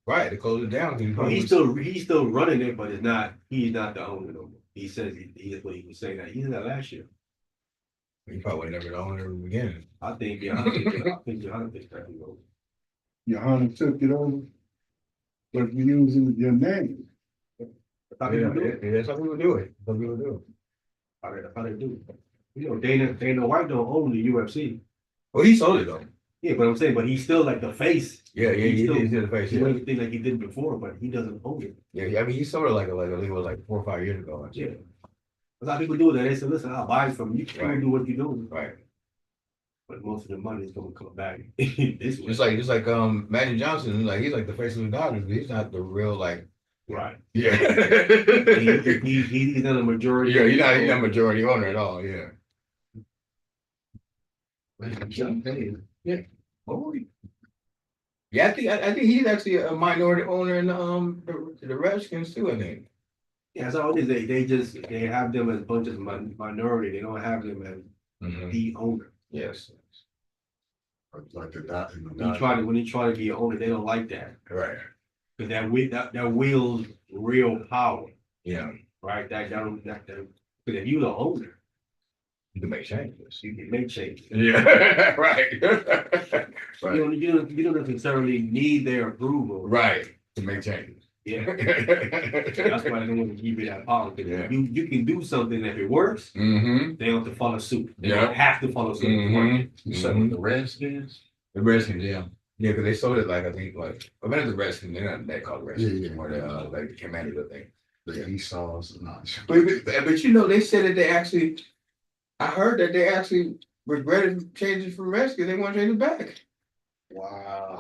Right, they closed it down. He's still running it, but he's not the owner no more. He says he is what he was saying that he's not last year. He probably never the owner in the beginning. I think Johanna takes that over. Johanna took it over, but we using your name. That's how people do it. That's how people do it. That's how they do it. You know, Dana White don't own the UFC. Well, he sold it though. Yeah, but I'm saying, but he's still like the face. Yeah, he's the face. He does everything like he did before, but he doesn't own it. Yeah, I mean, he sold it like I think it was like 4 or 5 years ago. Yeah. That's how people do it. They say, listen, I'll buy it from you. You right. Do what you're doing. Right. But most of the money is going to come back. Just like Magic Johnson, like he's like the face of the Dodgers, but he's not the real like. Right. Yeah. He's not a majority. Yeah, he's not a majority owner at all. Yeah. Yeah. Oh. Yeah, I think he's actually a minority owner in the Redskins too. I think. Yeah, that's all it is. They have them as bunches of minority. They don't have them as the owner. Yes. Like the when you try to be an owner, they don't like that. Right. Because that wields real power. Yeah. Right. Because if you're the owner, you can make changes. You can make changes. Yeah. Right. Right. You don't necessarily need their approval. Right. To make changes. Yeah. That's why they don't want to give you that power. Because you can do something if it works, they don't have to follow suit. They don't have to follow suit. You said with the Redskins? The Redskins, yeah. Yeah, because they sold it like I think like I mean the Redskins, they're not that called Redskins anymore. They're like the Commanders, I think. The Esau's not. But you know, they said that they actually I heard that they actually regretted changing from Redskins. They want to change it back. Wow.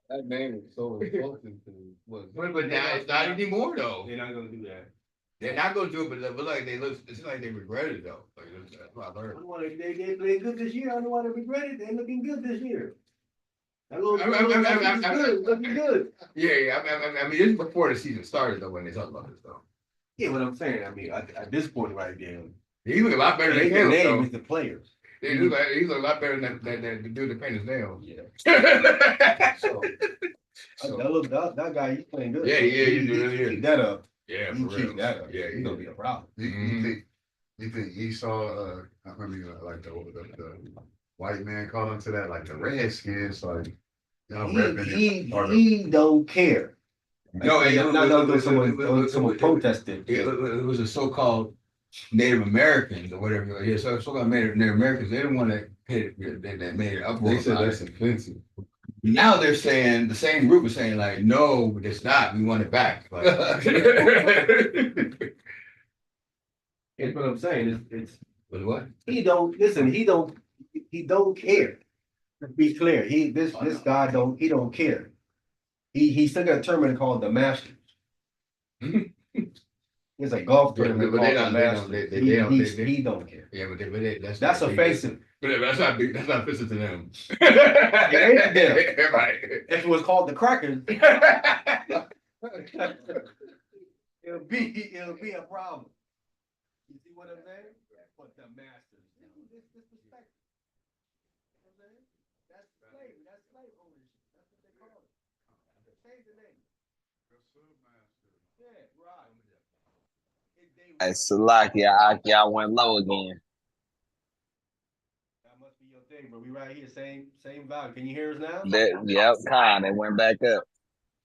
That name is so insulting to but now it's not anymore though. They're not gonna do that. They're not gonna do it, but like they look, it's like they regret it though. Like that's what I learned. They played good this year. I don't want to regret it. They're looking good this year. Looking good. Yeah. I mean, it's before the season started though when they talk about this though. Yeah, what I'm saying. I mean, at this point right there, he look a lot better than him. Name is the players. He look a lot better than the dude that painted his nails. Yeah. That guy, he's playing good. Yeah, he keep that up. Yeah, he keep that up. Yeah, he's gonna be a problem. You think Esau? I remember like the white man called him to that, like the Redskins, like he don't care. No, someone protested. It was a so-called Native Americans or whatever. Yeah, so-called Native Americans. They didn't want to hit it. They made it up. They said that's offensive. Now they're saying the same group is saying like, no, it's not. We want it back. Like, it's what I'm saying. It's what he don't listen. He don't care. Be clear. This guy don't care. He still got a tournament called the Masters. It's a golf tournament called the Masters. He don't care. Yeah, but that's offensive. But that's not offensive to them. It ain't them. Right. If it was called the Crackers, it'll be a problem. You see what I'm saying? But the Masters, disrespect. That's slave. That's slave ownership. That's what they call it. Change the name. Yeah, right. Hey, Salakia, y'all went low again. That must be your thing, but we right here, same value. Can you hear us now? Yep, they went back up.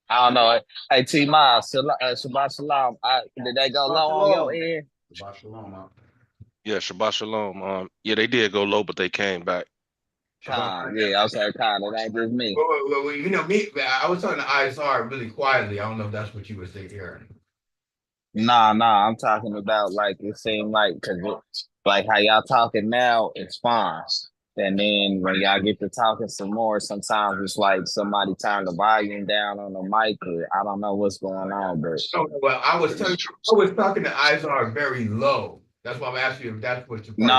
I don't know. Hey, T Miles, Shabbat Shalom. Did they go low on your end? Shabbat Shalom. Yeah, Shabbat Shalom. Yeah, they did go low, but they came back. Yeah, I was saying, it ain't just me. Well, you know me. I was talking to ISR really quietly. I don't know if that's what you were hearing. Nah, I'm talking about like it seemed like like how y'all talking now, it's fine. And then when y'all get to talking some more, sometimes it's like somebody turned the volume down on the mic, or I don't know what's going on. But well, I was talking to ISR very low. That's why I'm asking you if that's what you. No.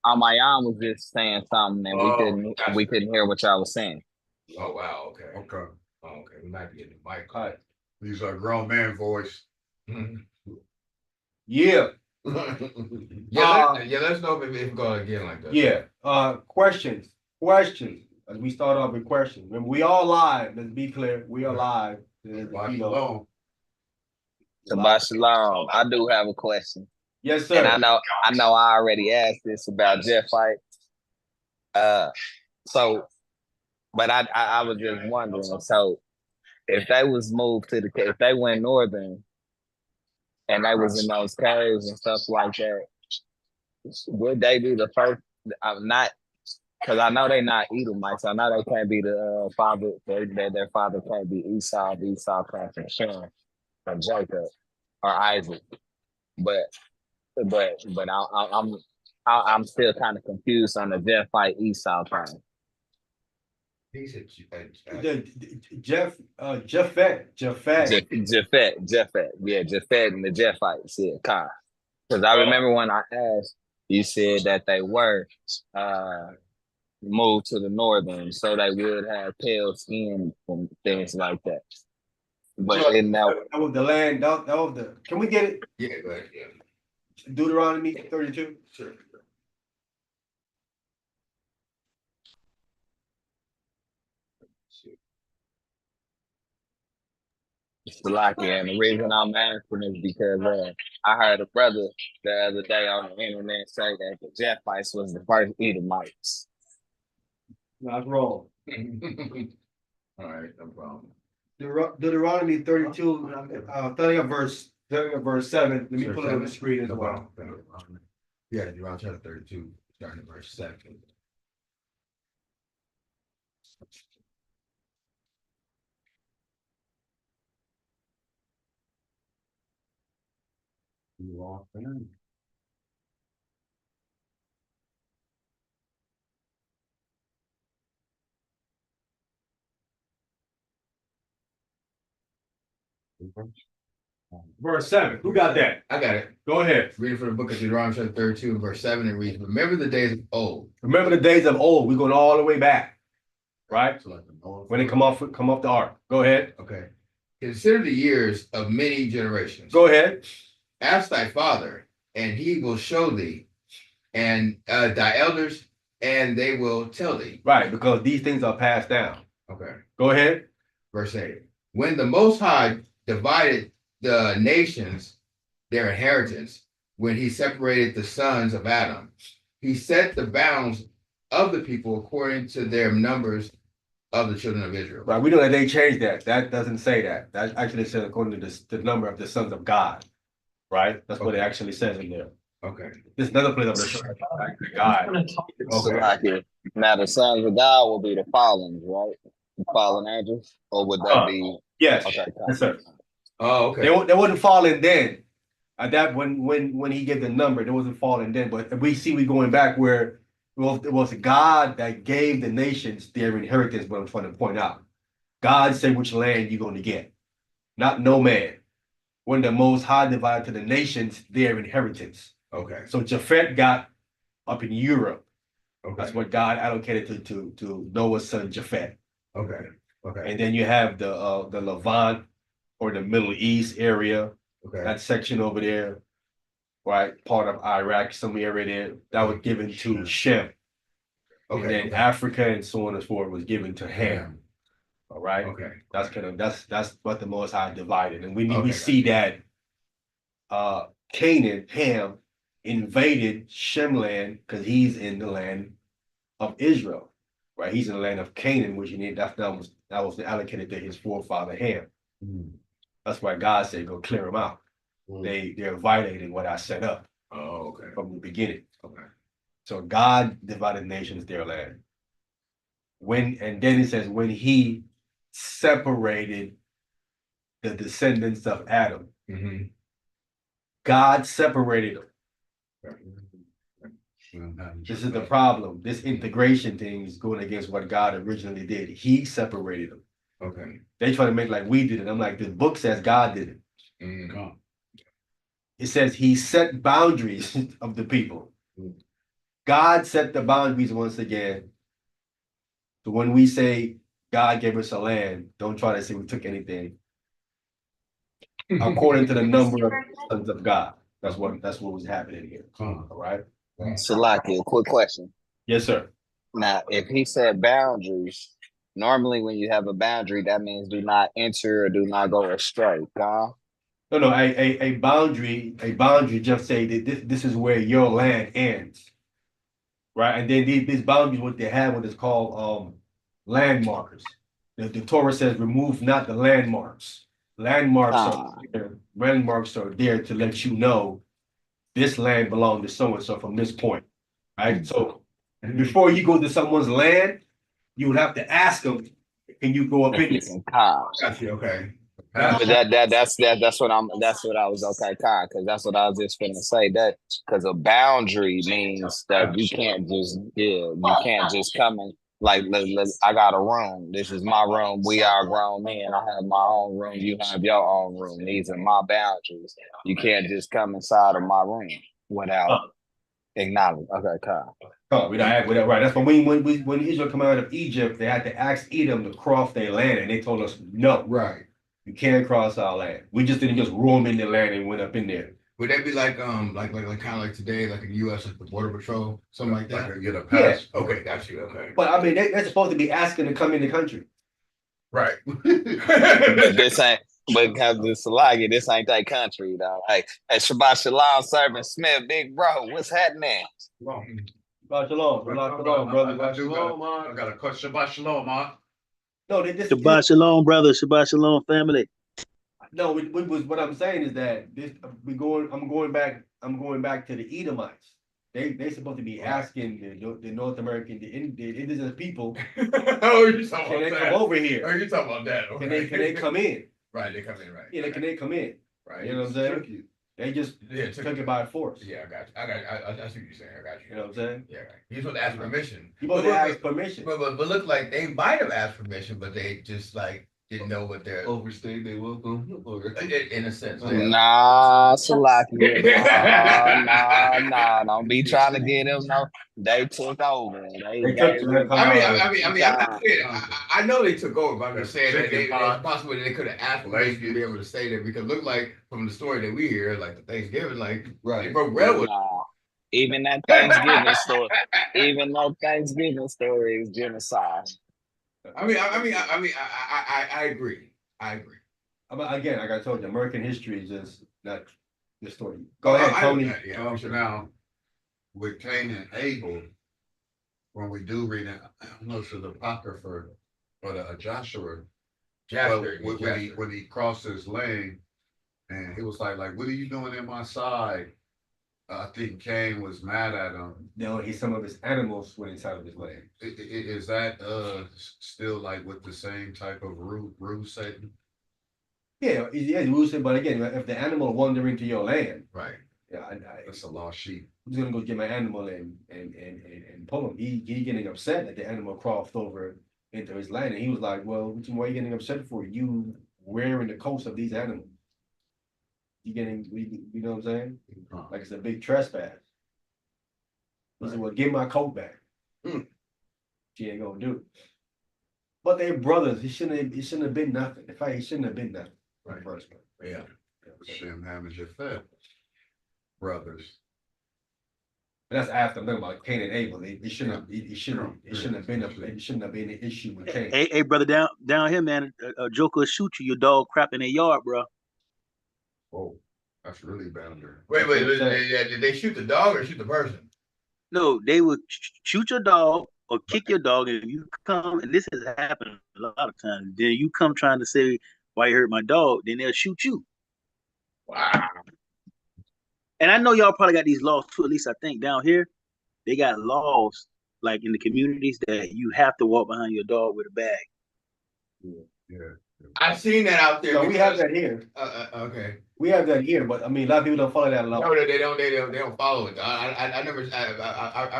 Amayan was just saying something, and we couldn't hear what y'all was saying. Oh wow, okay. We might be in the mic. Cut. These are grown man voice. Yeah. Let's know if it's going again like that. Yeah. Questions. as we start off with questions, remember, we all live, let's be clear, we are live. Watch You know, alone. Shabbat shalom. I do have a question. yes, And sir. I know I already asked this about Jeffite. So but I was just wondering, so if they was moved to if they went northern and they was in those caves and stuff like that, would they be the first? I'm not, because I know they're not Edomites. I know they can't be the father. Their father can't be Esau. Esau came from Shem, from Jacob or Isaac. I'm still kind of confused on the Jephite Esau thing. He said, Japhet. Japhet, yeah, Japhet and the Japhites, yeah, Khan. Because I remember when I asked, you said that they were moved to the northern, so they would have pale skin and things like that. But in that, That was the land, that was the, can we get it? yeah, go ahead, yeah. Deuteronomy 32? Sure. Salakia, and the reason I'm asking is because I heard a brother the other day on the internet say that the Japhites was the first Edomites. Not wrong. All right, no problem. Deuteronomy 32, starting at verse 7. Let me Sure, pull it on the 7. screen as No well. problem. Yeah, Deuteronomy chapter 32, starting at verse 7. You off there? Verse 7. Who got that? I got it. Go ahead. Reading from the book of Deuteronomy chapter 32, verse 7, it reads, remember the days of old. Remember the days of old. We're going all the way back. Right? So like the north. When they come off the ark. Go ahead. Okay. Consider the years of many generations. Go ahead. Ask thy father, and he will show thee, and thy elders, and they will tell thee. Right, because these things are passed down. Okay. Go ahead. Verse 8. When the Most High divided the nations, their inheritance, when he separated the sons of Adam, he set the bounds of the people according to their numbers of the children of Israel. Right, we know that they changed that. That doesn't say that. That actually says according to the number of the sons of God. Right? That's what it actually says in there. Okay. There's another place of the God. Okay. Now the sons of God will be the fallen, right? The fallen angels, or would that be? Yes. Okay. Yes, sir. Oh, okay. They wasn't falling then. At that when he gave the number, there wasn't falling then. But we going back where it was God that gave the nations their inheritance. What I'm trying to point out, God said which land you're going to get, not no man. When the Most High divided to the nations their inheritance. Okay. So Japhet got up in Europe. Okay. That's what God allocated to Noah's son Japhet. Okay. Okay. And then you have the Levant or the Middle East area. Okay. That section over there, right? Part of Iraq, some area there, that was given to Shem. Okay. And then Africa and so on and so forth was given to Ham. All right. Okay. That's what the Most High divided. And we see that Canaan, Ham, invaded Shem land because he's in the land of Israel. Right? He's in the land of Canaan, which that was allocated to his forefather Ham. Mm. That's why God said, go clear them out. They're violating what I set up okay. from the beginning. Okay. So God divided nations their land. And then it says, when he separated the descendants of Adam, God separated them. This is the problem. This integration thing is going against what God originally did. He separated them. Okay. They try to make like we did it. I'm like, the book says God did it. It says he set boundaries of the people. God set the boundaries once again. So when we say God gave us a land, don't try to say we took anything. According to the number of sons of God. That's what was happening here. All right. Salakia, quick question. Yes, sir. Now, if he said boundaries, normally when you have a boundary, that means do not enter or do not go astray. Huh? No, a boundary just say that this is where your land ends, right? And then these boundaries, what they have, what is called landmarkers. The Torah says, remove not the landmarks. Ah, Landmarks are there to let you know this land belongs to so and so from this point, right? So before you go to someone's land, you would have to ask them, can you go up in this? Kyle. Gotcha. Okay. But that's what I was okay, Kyle, because that's what I was just finna say. That because a boundary means that you can't just you can't just come in like I got a room. This is my room. We are grown men. I have my own room. You have your own room. These are my boundaries. You can't just come inside of my room without acknowledging. Okay, Kyle. Oh, right. That's when Israel come out of Egypt, they had to ask Edom to cross their land, and they told us no, Right. you can't cross our land. We just didn't just roam in the land and went up in there. Would that be like kind of like today, like in the U.S., like the Border Patrol, something like that? Like get a pass. Okay, got you. Okay. But I mean, they're supposed to be asking to come in the country. Right. But this ain't because this Salagi, this ain't that country, though. Hey, Shabbat Shalom, Servant Smith, big bro, what's happening? Shabbat shalom, brother. I got a question. Shabbat shalom, man. No, Shabbat shalom, brother. Shabbat shalom, family. No, what I'm saying is that I'm going back to the Edomites. They supposed to be asking the North American, the indigenous people, Oh, you talking can they about come that? over Oh, here? you talking about that? Okay. Can they come in? Right, they come in. Right. Yeah, can they come in? Right. You know what I'm saying? They just Yeah, took it by force. Yeah, I got you. I see what you're saying. I got you. You know what I'm saying? Yeah, right. You're supposed to ask permission. You supposed to ask permission. But look like they might have asked permission, but they just like didn't know what they're Overstayed they welcome. in a sense. Nah, Salaki. Nah. Don't be trying to get them. No, they took over. I know they took over, but I'm just saying that it's possible that they could have asked permission to be able to stay there because it looked like from the story that we hear, like the Thanksgiving, like they broke bread with. Nah. Even that Thanksgiving story is genocide. I agree. Again, like I told you, American history is just not the story. Go ahead, Tony. Now, with Cain and Abel, when we do read it, I don't know if it's the Apocrypha or the Joshua, when he crossed his lane and he was like, what are you doing in my side? I think Cain was mad at him. No, some of his animals went inside of his land. Is that still like with the same type of root Satan? Yeah, Rusin, but again, if the animal wander into your land, right? Yeah, that's a lost sheep. Who's gonna go get my animal and pull him? He getting upset that the animal crossed over into his land, and he was like, "Well, why are you getting upset for? You wearing the coats of these animals? You know what I'm saying? Like it's a big trespass." He said, "Well, give my coat back." She ain't gonna do it. But they're brothers. It shouldn't have been nothing. In fact, it shouldn't have been nothing. Right. First place. Yeah. Shem, Ham, and Japheth. Brothers. But that's after I'm talking about Cain and Abel. It shouldn't have been an issue with Cain. Hey, brother, down here, man. A joker will shoot you. Your dog crap in their yard, bro. Oh, that's really bad. Wait. Did they shoot the dog or shoot the person? No, they would shoot your dog or kick your dog, and you come. And this has happened a lot of times. Then you come trying to say why you hurt my dog. Then they'll shoot you. Wow. And I know y'all probably got these laws too. At least I think down here, they got laws like in the communities that you have to walk behind your dog with a bag. Yeah. I've seen that out there. So we have that here. Okay. We have that here, but I mean, a lot of people don't follow that law. No, they don't follow it. I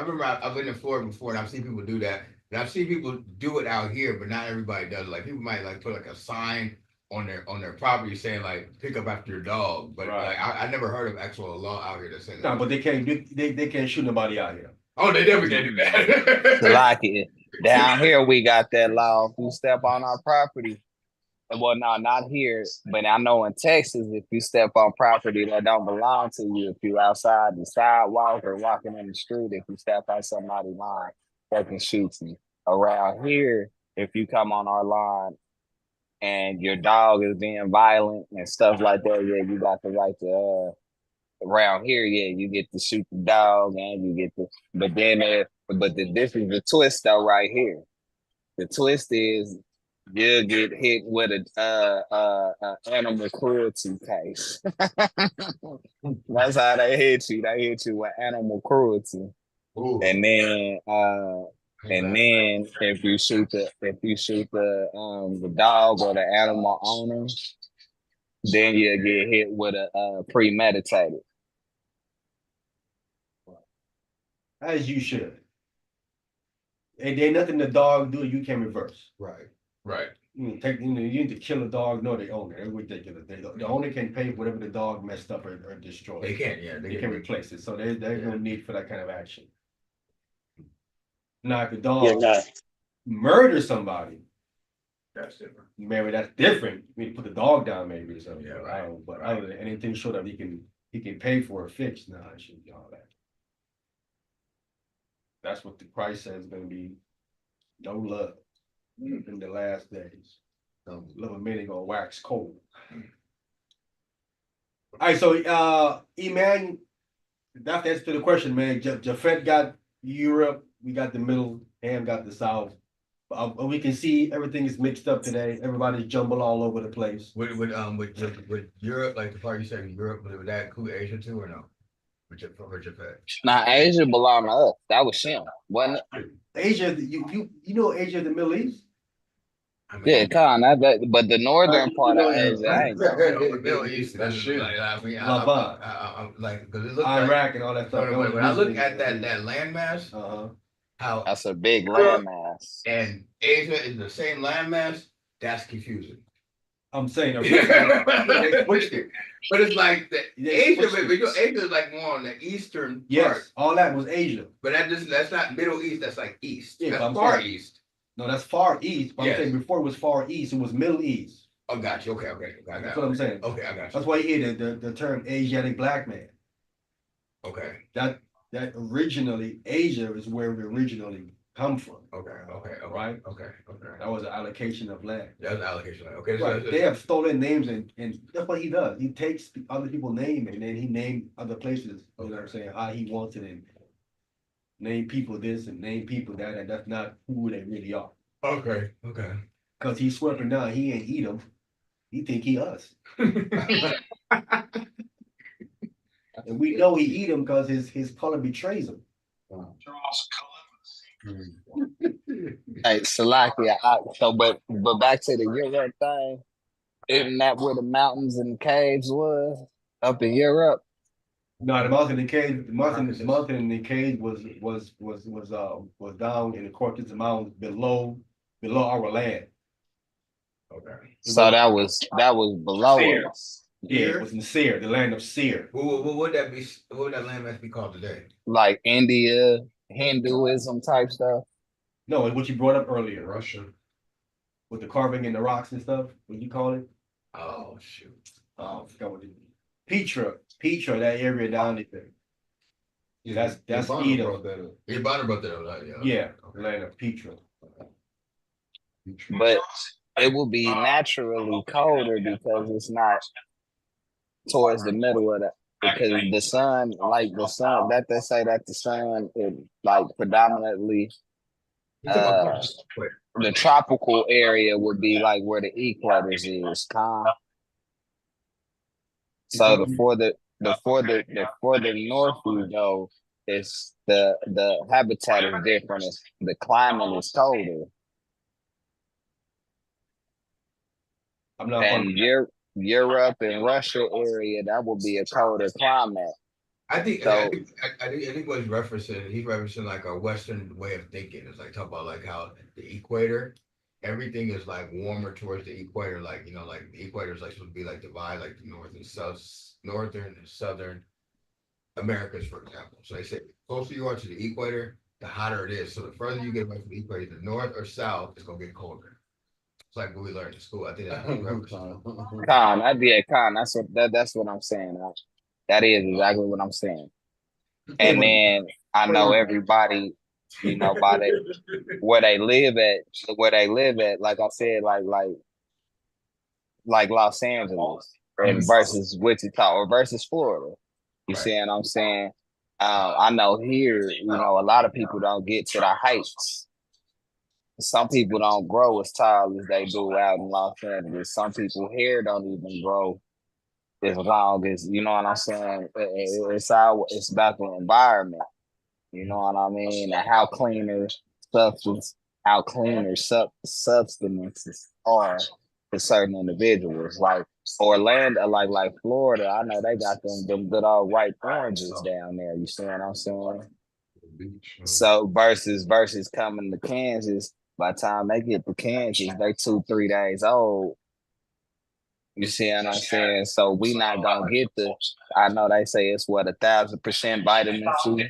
remember I've been in Florida before, and I've seen people do that. And I've seen people do it out here, but not everybody does it. Like people might like put like a sign on their property saying like pick up after your dog, but like I never heard of actual law out here that says that. No, but they can't shoot nobody out here. Oh, they never can do that. Like it. Down here we got that law. If you step on our property, well, no, not here, but I know in Texas, if you step on property that don't belong to you, if you outside the sidewalk or walking in the street, if you step on somebody's line, that can shoot you. Around here, if you come on our line and your dog is being violent and stuff like that, yeah, you got the right to around here, yeah, you get to shoot the dog and you get to this is the twist though right here. The twist is you'll get hit with a animal cruelty case. That's how they hit you. They hit you with animal cruelty. Ooh, And then if you shoot the dog or the animal owner, then you'll get hit with a premeditated. As you should. And there's nothing the dog do you can reverse. right. Right. You need to kill a dog, no, the owner. It's ridiculous. The owner can pay whatever the dog messed up or destroyed. They can, yeah. They can replace it. So there's no need for that kind of action. Now, if the dog murders somebody, That's different. maybe that's different. I mean, put the dog down, maybe or something. Yeah, But right. but other than anything short of he can pay for a fix. No, it shouldn't be all that. That's what the price says is going to be. No love in the last days. Love a minute gonna wax cold. All right, so Eman, that's the answer to the question, man. Jafet got Europe, we got the middle, Ham got the south. We can see everything is mixed up today. Everybody's jumbled all over the place. With Europe, like the part you said in Europe, would that include Asia too or no? With Japan. Now Asia belonged to us. That was Shem, wasn't it? Asia, you know Asia, the Middle East. I mean, Yeah, but the northern part of Asia, I ain't the Middle East, That's shit. Like, I mean, Laban. I'm like, because it looks Iraq and all that stuff. when I look at that landmass, how that's a big landmass. and Asia is the same landmass, that's confusing. I'm saying, They switched it. But it's like Asia switched is like more on the eastern part. yes, all that was Asia. But that's not Middle East, that's like East. Yeah, That's I'm Far saying- East. No, that's Far East. But Yes. I'm saying before it was Far East, it was Middle East. Oh, got you. Okay. I got That's you. what I'm saying. Okay, I got you. That's why you hear the term Asiatic black man. Okay. That originally Asia is where we originally come from. Okay. Right? Okay. That was an allocation of land. That's the allocation. Okay. Right. So They have stolen names and that's what he does. He takes other people's name and then he named other places. You know what I'm saying? How he wants it and name people this and name people that, and that's not who they really are. okay. Cause he's swearing down, he ain't Edom. He think he us. And we know he Edom because his color betrays him. Hey, Salakia. But back to the Europe thing. Isn't that where the mountains and caves was up in Europe? No, the mountain in the cave, the mountain in the cave was down in the Caucasus Mountains below our land. Okay. So that was below Seir. us. Yeah, it was in Seir, the land of Seir. What would that be? What would that landmass be called today? Like India, Hinduism type stuff. No, it's what you brought up earlier, Russia. with the carving in the rocks and stuff. What you call it? Oh shoot. I forgot what it is. Petra, that area down there. Yeah, That's Obama Edom. brought that up. Your Bonner brought that up, yeah. Yeah, the land of Petra. But it will be naturally colder because it's not towards the middle of the because the sun that they say that the sun is like predominantly the tropical area would be like where the equators is, calm. So the further north you go, it's the habitat is different. The climate is colder. I'm not And Europe and Russia area, that will be a colder climate. I think So- I think what he's referencing like a Western way of thinking. It's like talk about like how the equator, everything is like warmer towards the equator, like like the equator is like supposed to be like divide like the northern and southern Americas, for example. So they say the closer you are to the equator, the hotter it is. So the further you get away from the equator, the north or south, it's gonna get colder. It's like what we learned in school. I think that's what he referenced. Con. That's what I'm saying. That is exactly what I'm saying. And then I know everybody you know, by where they live at, like I said, like Los Angeles and versus Wichita or versus Florida. You Right. see what I'm saying? I know here, you know, a lot of people don't get to the heights. Some people don't grow as tall as they do out in Los Angeles. Some people hair don't even grow as long as, you know what I'm saying? It's about the environment. You know what I mean? And substance, how cleaner substances are for certain individuals. Like Orlando, like Florida, I know they got them good old ripe oranges down there. You see what I'm saying? So versus coming to Kansas, by the time they get to Kansas, they 2-3 days old. You see what I'm saying? So we not gonna get I know they say it's what 1,000% vitamin C.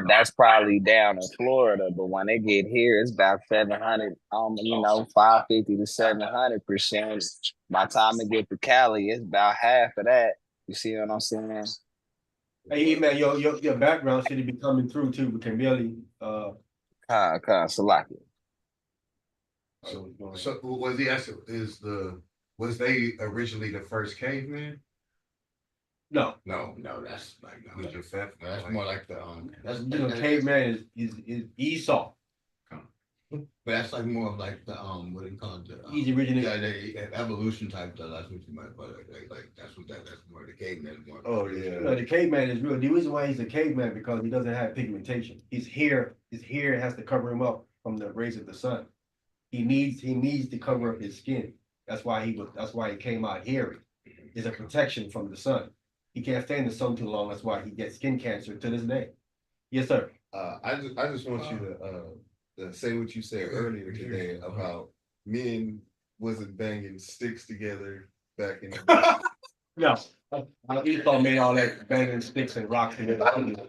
That's probably down in Florida, but when they get here, it's about 700, 550 to 700%. By the time they get to Cali, it's about half of that. You see what I'm saying? Hey, man, your background should be coming through too. We can barely Salaki. So was he asking, was they originally the first cavemen? No, that's like no. Was Japheth? That's more like the that's caveman is Esau. But that's like more of like the what do you call it? He's originally the evolution type stuff. That's what you might call it. Like that's more the caveman. More the caveman is real. The reason why he's a caveman because he doesn't have pigmentation. His hair has to cover him up from the rays of the sun. He needs to cover up his skin. That's why he came out hairy. It's a protection from the sun. He can't stay in the sun too long. That's why he gets skin cancer to this day. Yes, sir. I just want you to say what you said earlier today about men wasn't banging sticks together back in the No. Esau made all that banging sticks and rocks together. I just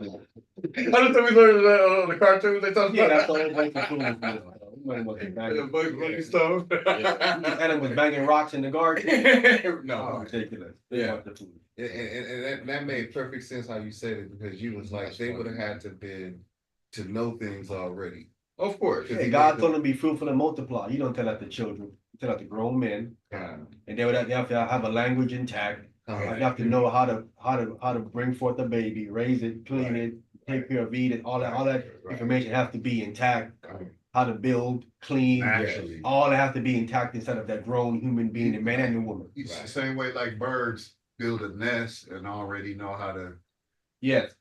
thought we learned that on the cartoons they talked Yeah, about. that's all everybody fool. Bugs Stone. Adam was banging rocks in the garden. No, Ridiculous. Yeah. And that made perfect sense how you said it because you was like they would have had to know things already. Of course. Hey, God told them to be fruitful and multiply. You don't tell that to children. You tell that to grown men. And they have to have a language intact. You have to know how to bring forth a baby, raise it, clean it, take care of it, all that information has to be intact. How to build, clean, all that have to be intact inside of that grown human being, a man and a woman. It's the same way like birds build a nest and already know how to. Yes.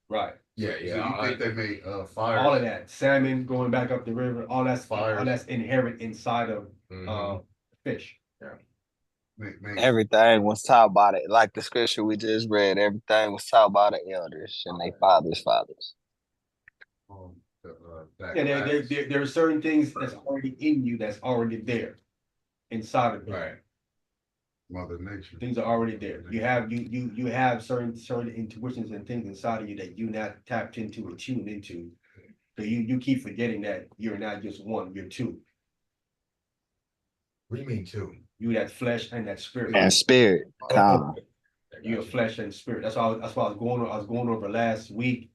Right. Yeah. So you think they made fire? All of that salmon going back up the river, all that's fire. All that's inherent inside of fish. Everything was taught by it, like the scripture we just read. Everything was taught by the elders and their fathers. There are certain things that's already in you that's already there inside of you. Right. Mother Nature. Things are already there. You have certain intuitions and things inside of you that you not tapped into or tuned into. So you keep forgetting that you're not just one, you're two. What do you mean two? You that flesh and that spirit. And spirit. You're flesh and spirit. That's why I was going over last week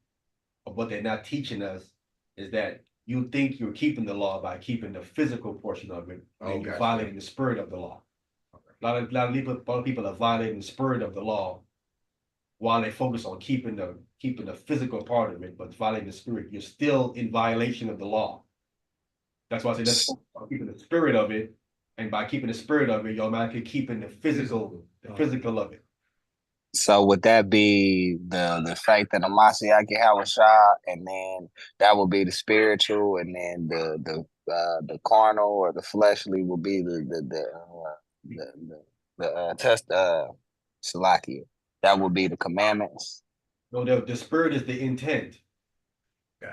of what they're not teaching us is that you think you're keeping the law by keeping the physical portion of it, and you're violating the spirit of the law. A lot of people are violating the spirit of the law while they focus on keeping the physical part of it, but violating the spirit. You're still in violation of the law. That's why I say let's focus on keeping the spirit of it, and by keeping the spirit of it, you're automatically keeping the physical of it. So would that be the faith of the Mashiach Yahweh, and then that would be the spiritual, and then the carnal or the fleshly will be the Salakia. That would be the commandments. No, the spirit is the intent.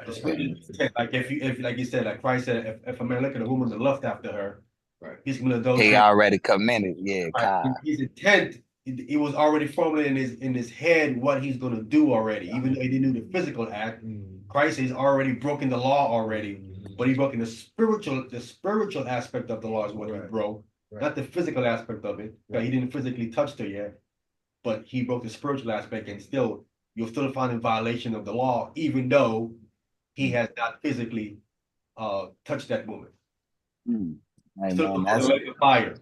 The spirit is the intent. Like if like you said, like Christ said, if a man look at a woman to lust after her, right, he's gonna do. He already committed, right. His intent. It was already formulated in his head what he's going to do already, even though he didn't do the physical act. Christ has already broken the law already, but he broke the spiritual aspect of the law is what he broke, not the physical aspect of it. He didn't physically touch her yet, but he broke the spiritual aspect, and you'll still find in violation of the law, even though he has not physically touched that woman. Hey Still man, the that's lake of fire.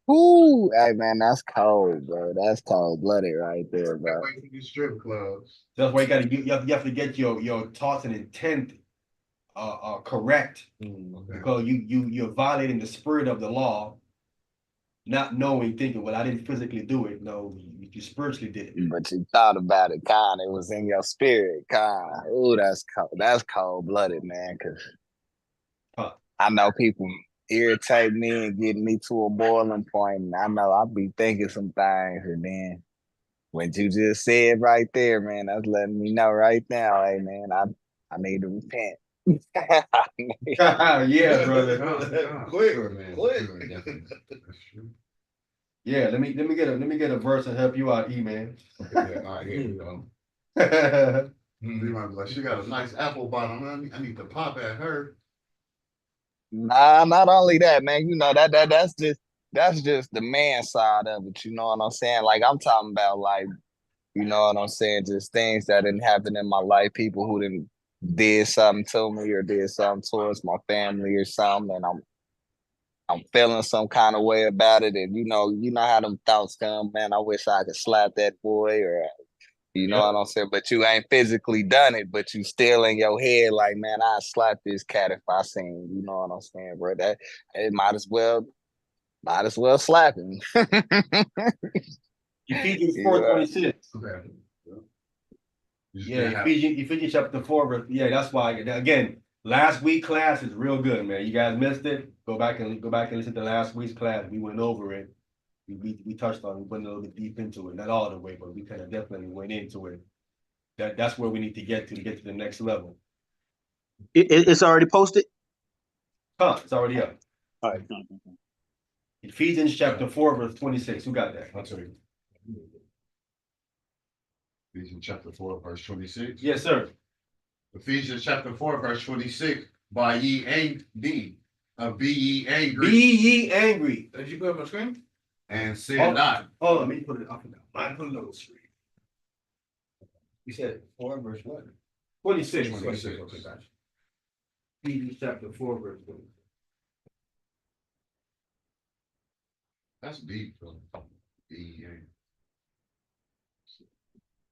ooh, hey man, that's cold, bro. That's cold blooded right there, bro. Wait for these strip clubs. That's why you have to get your thoughts and intent correct, because you're violating the spirit of the law, not knowing, thinking, well, I didn't physically do it. No, you spiritually did it. But you thought about it, kind. It was in your spirit, kind. Ooh, that's cold. That's cold blooded, man. Cause I know people irritate me and get me to a boiling point, and I know I'll be thinking some things, and then what you just said right there, man, that's letting me know right now, hey man, I need to repent. Yeah, brother. Quick, man. quick. That's true. Yeah, let me get a verse and help you out, E man. Yeah, all right, here we go. You might be like, she got a nice apple bottom. I need to pop at her. Nah, not only that, man. You know that's just the man side of it. You know what I'm saying? Like I'm talking about, like, you know what I'm saying? Just things that didn't happen in my life. People who didn't did something to me or did something towards my family or something, and I'm feeling some kind of way about it. And you know how them thoughts come, man. I wish I could slap that boy, or you know what I'm saying? But you ain't physically done it, but you still in your head like, man, I'd slap this cat if I seen, you know what I'm saying, bro? That it might as well slap him. Ephesians Yeah. 4:26. Okay. Yeah, Ephesians chapter 4, verse. Yeah, that's why again, last week class is real good, man. You guys missed it. Go back and listen to last week's class. We went over it. We touched on it. We went a little bit deep into it. Not all the way, but we kind of definitely went into it. That's where we need to get to the next level. It's already posted. It's already up. All right. Ephesians chapter 4, verse 26. Who got that? I'll tell you. Ephesians chapter 4, verse 26. Yes, sir. Ephesians chapter 4, verse 26. By ye angry, be ye angry. Be ye angry. Did you put up a screen? And sin not. Oh, let me put it up and down. I put it on the screen. You said 4 verse what? 26. 26. Okay, gotcha. Ephesians chapter 4, verse 26. That's deep, though. Be ye angry.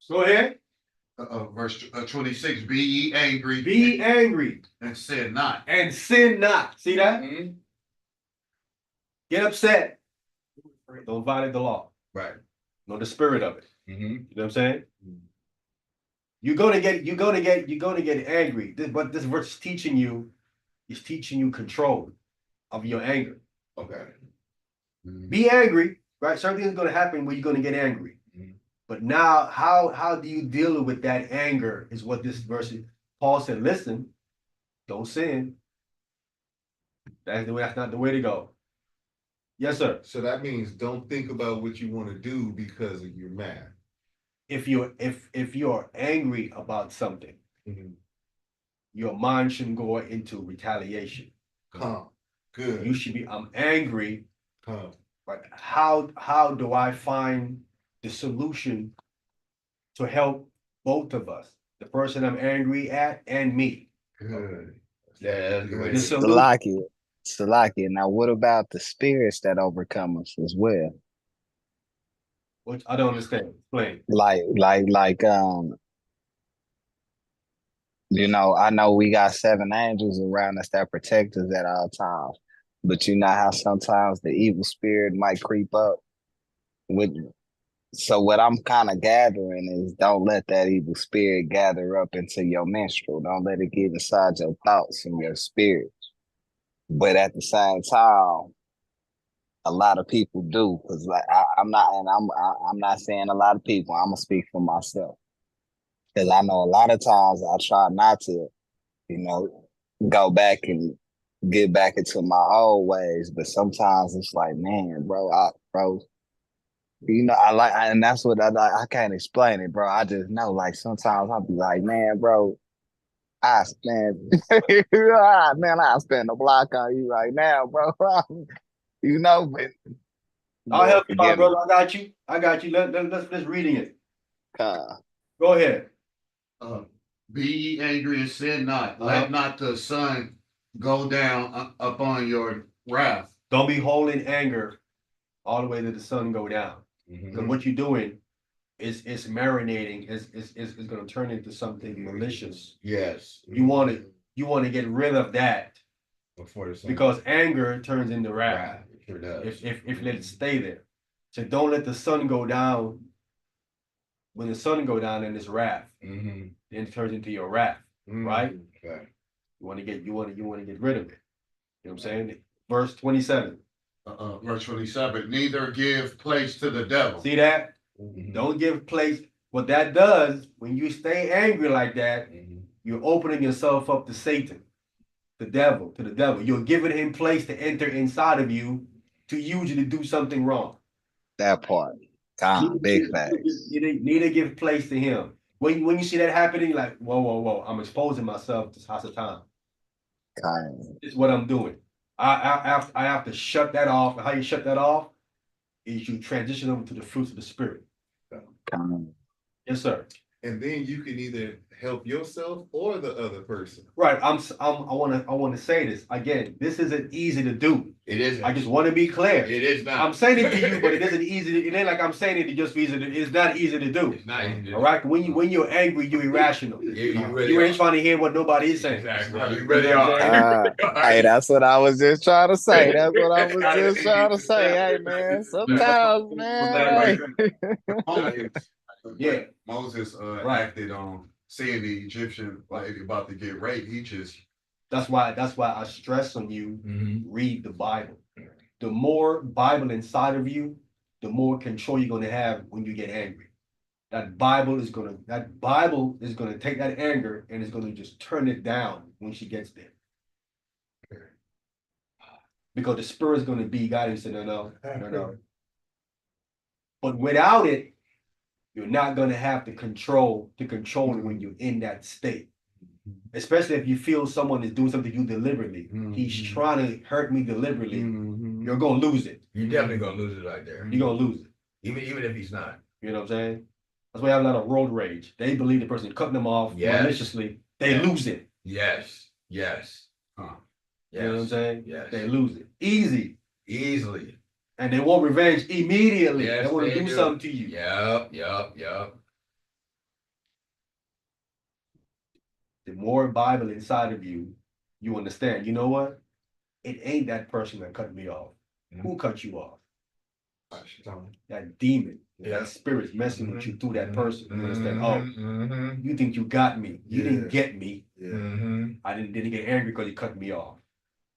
Go ahead. Verse 26. Be ye angry. Be angry. And sin not. And sin not. See that? Mm-hmm. Get upset. Don't violate the law. Right. Know the spirit of it. Mm-hmm. You know what I'm saying? You're gonna get angry. But this verse is teaching you control of your anger. Okay. Be angry, right? Something is gonna happen where you're gonna get angry. But now, how do you deal with that anger? Is what this verse is. Paul said, "Listen, don't sin. That's not the way to go." Yes, sir. So that means don't think about what you want to do because you're mad. If you're angry about something, your mind shouldn't go into retaliation. Calm. Good. You should be, I'm angry. Calm. But how do I find the solution to help both of us? The person I'm angry at and me. Good. Yeah, that's the way. The solution. Salakia. Now, what about the spirits that overcome us as well? Which I don't understand. Explain. You know, I know we got 7 angels around us that protect us at all times, but you know how sometimes the evil spirit might creep up with you. So what I'm kind of gathering is don't let that evil spirit gather up into your menstrual. Don't let it get inside your thoughts and your spirit. But at the same time, a lot of people do, because like I'm not saying a lot of people. I'm gonna speak for myself, because I know a lot of times I try not to, you know, go back and get back into my old ways, but sometimes it's like, man, bro, you know, and that's what I can't explain it, bro. I just know, like, sometimes I'll be like, man, bro, I spend, man, I spend a block on you right now, bro. You know, but I'll help you out, brother. I got you. Let's reading it. Go ahead. Be ye angry and sin not. Let not the sun go down upon your wrath. Don't be holding anger all the way to the sun go down. Because what you're doing is marinating, is going to turn into something malicious. Yes. You want to get rid of that Before the sun. because anger turns into wrath. Right. It sure does. If let it stay there. So don't let the sun go down. When the sun go down, then it's wrath. Then it turns into your wrath, right? Right. You want to get rid of it. You know what I'm saying? Verse 27. Verse 27. Neither give place to the devil. See that? Don't give place. What that does, when you stay angry like that, you're opening yourself up to Satan, to the devil. You're giving him place to enter inside of you to use you to do something wrong. That part. Big facts. You need to give place to him. When you see that happening, you're like, whoa, I'm exposing myself to Hasatan. This is what I'm doing. I have to shut that off. And how you shut that off is you transition them to the fruits of the spirit. Yes, sir. And then you can either help yourself or the other person. Right. I want to say this again. This isn't easy to do. It isn't. I just want to be clear. It is not. I'm saying it to you, but it isn't easy. It ain't like I'm saying it just easy. It's not easy to do. It's not easy to do. All right. When you're angry, you're irrational. You ain't trying to hear what nobody is saying. Exactly. You really are. Hey, that's what I was just trying to say. That's what I was just trying to say. Hey, man, sometimes, man. Yeah. Moses acted on seeing the Egyptian like about to get raped. He just. That's why I stress on you, read the Bible. The more Bible inside of you, the more control you're going to have when you get angry. That Bible is going to take that anger and it's going to just turn it down when she gets there. Because the spirit is going to be guiding, say, no. But without it, you're not going to have the control when you're in that state. Especially if you feel someone is doing something to you deliberately. He's trying to hurt me deliberately. You're going to lose it. You're definitely going to lose it right there. You're going to lose it. Even if he's not. You know what I'm saying? That's why I have a lot of road rage. They believe the person cutting them off maliciously. They lose it. Yes. You know what I'm saying? Yes. They lose it. Easily. And they want revenge immediately. Yes, they want to do something to you. Yep. The more Bible inside of you, you understand. You know what? It ain't that person that cut me off. Who cut you off? That demon, that spirit's messing with you through that person. You understand? You think you got me. You didn't get me. I didn't get angry because you cut me off.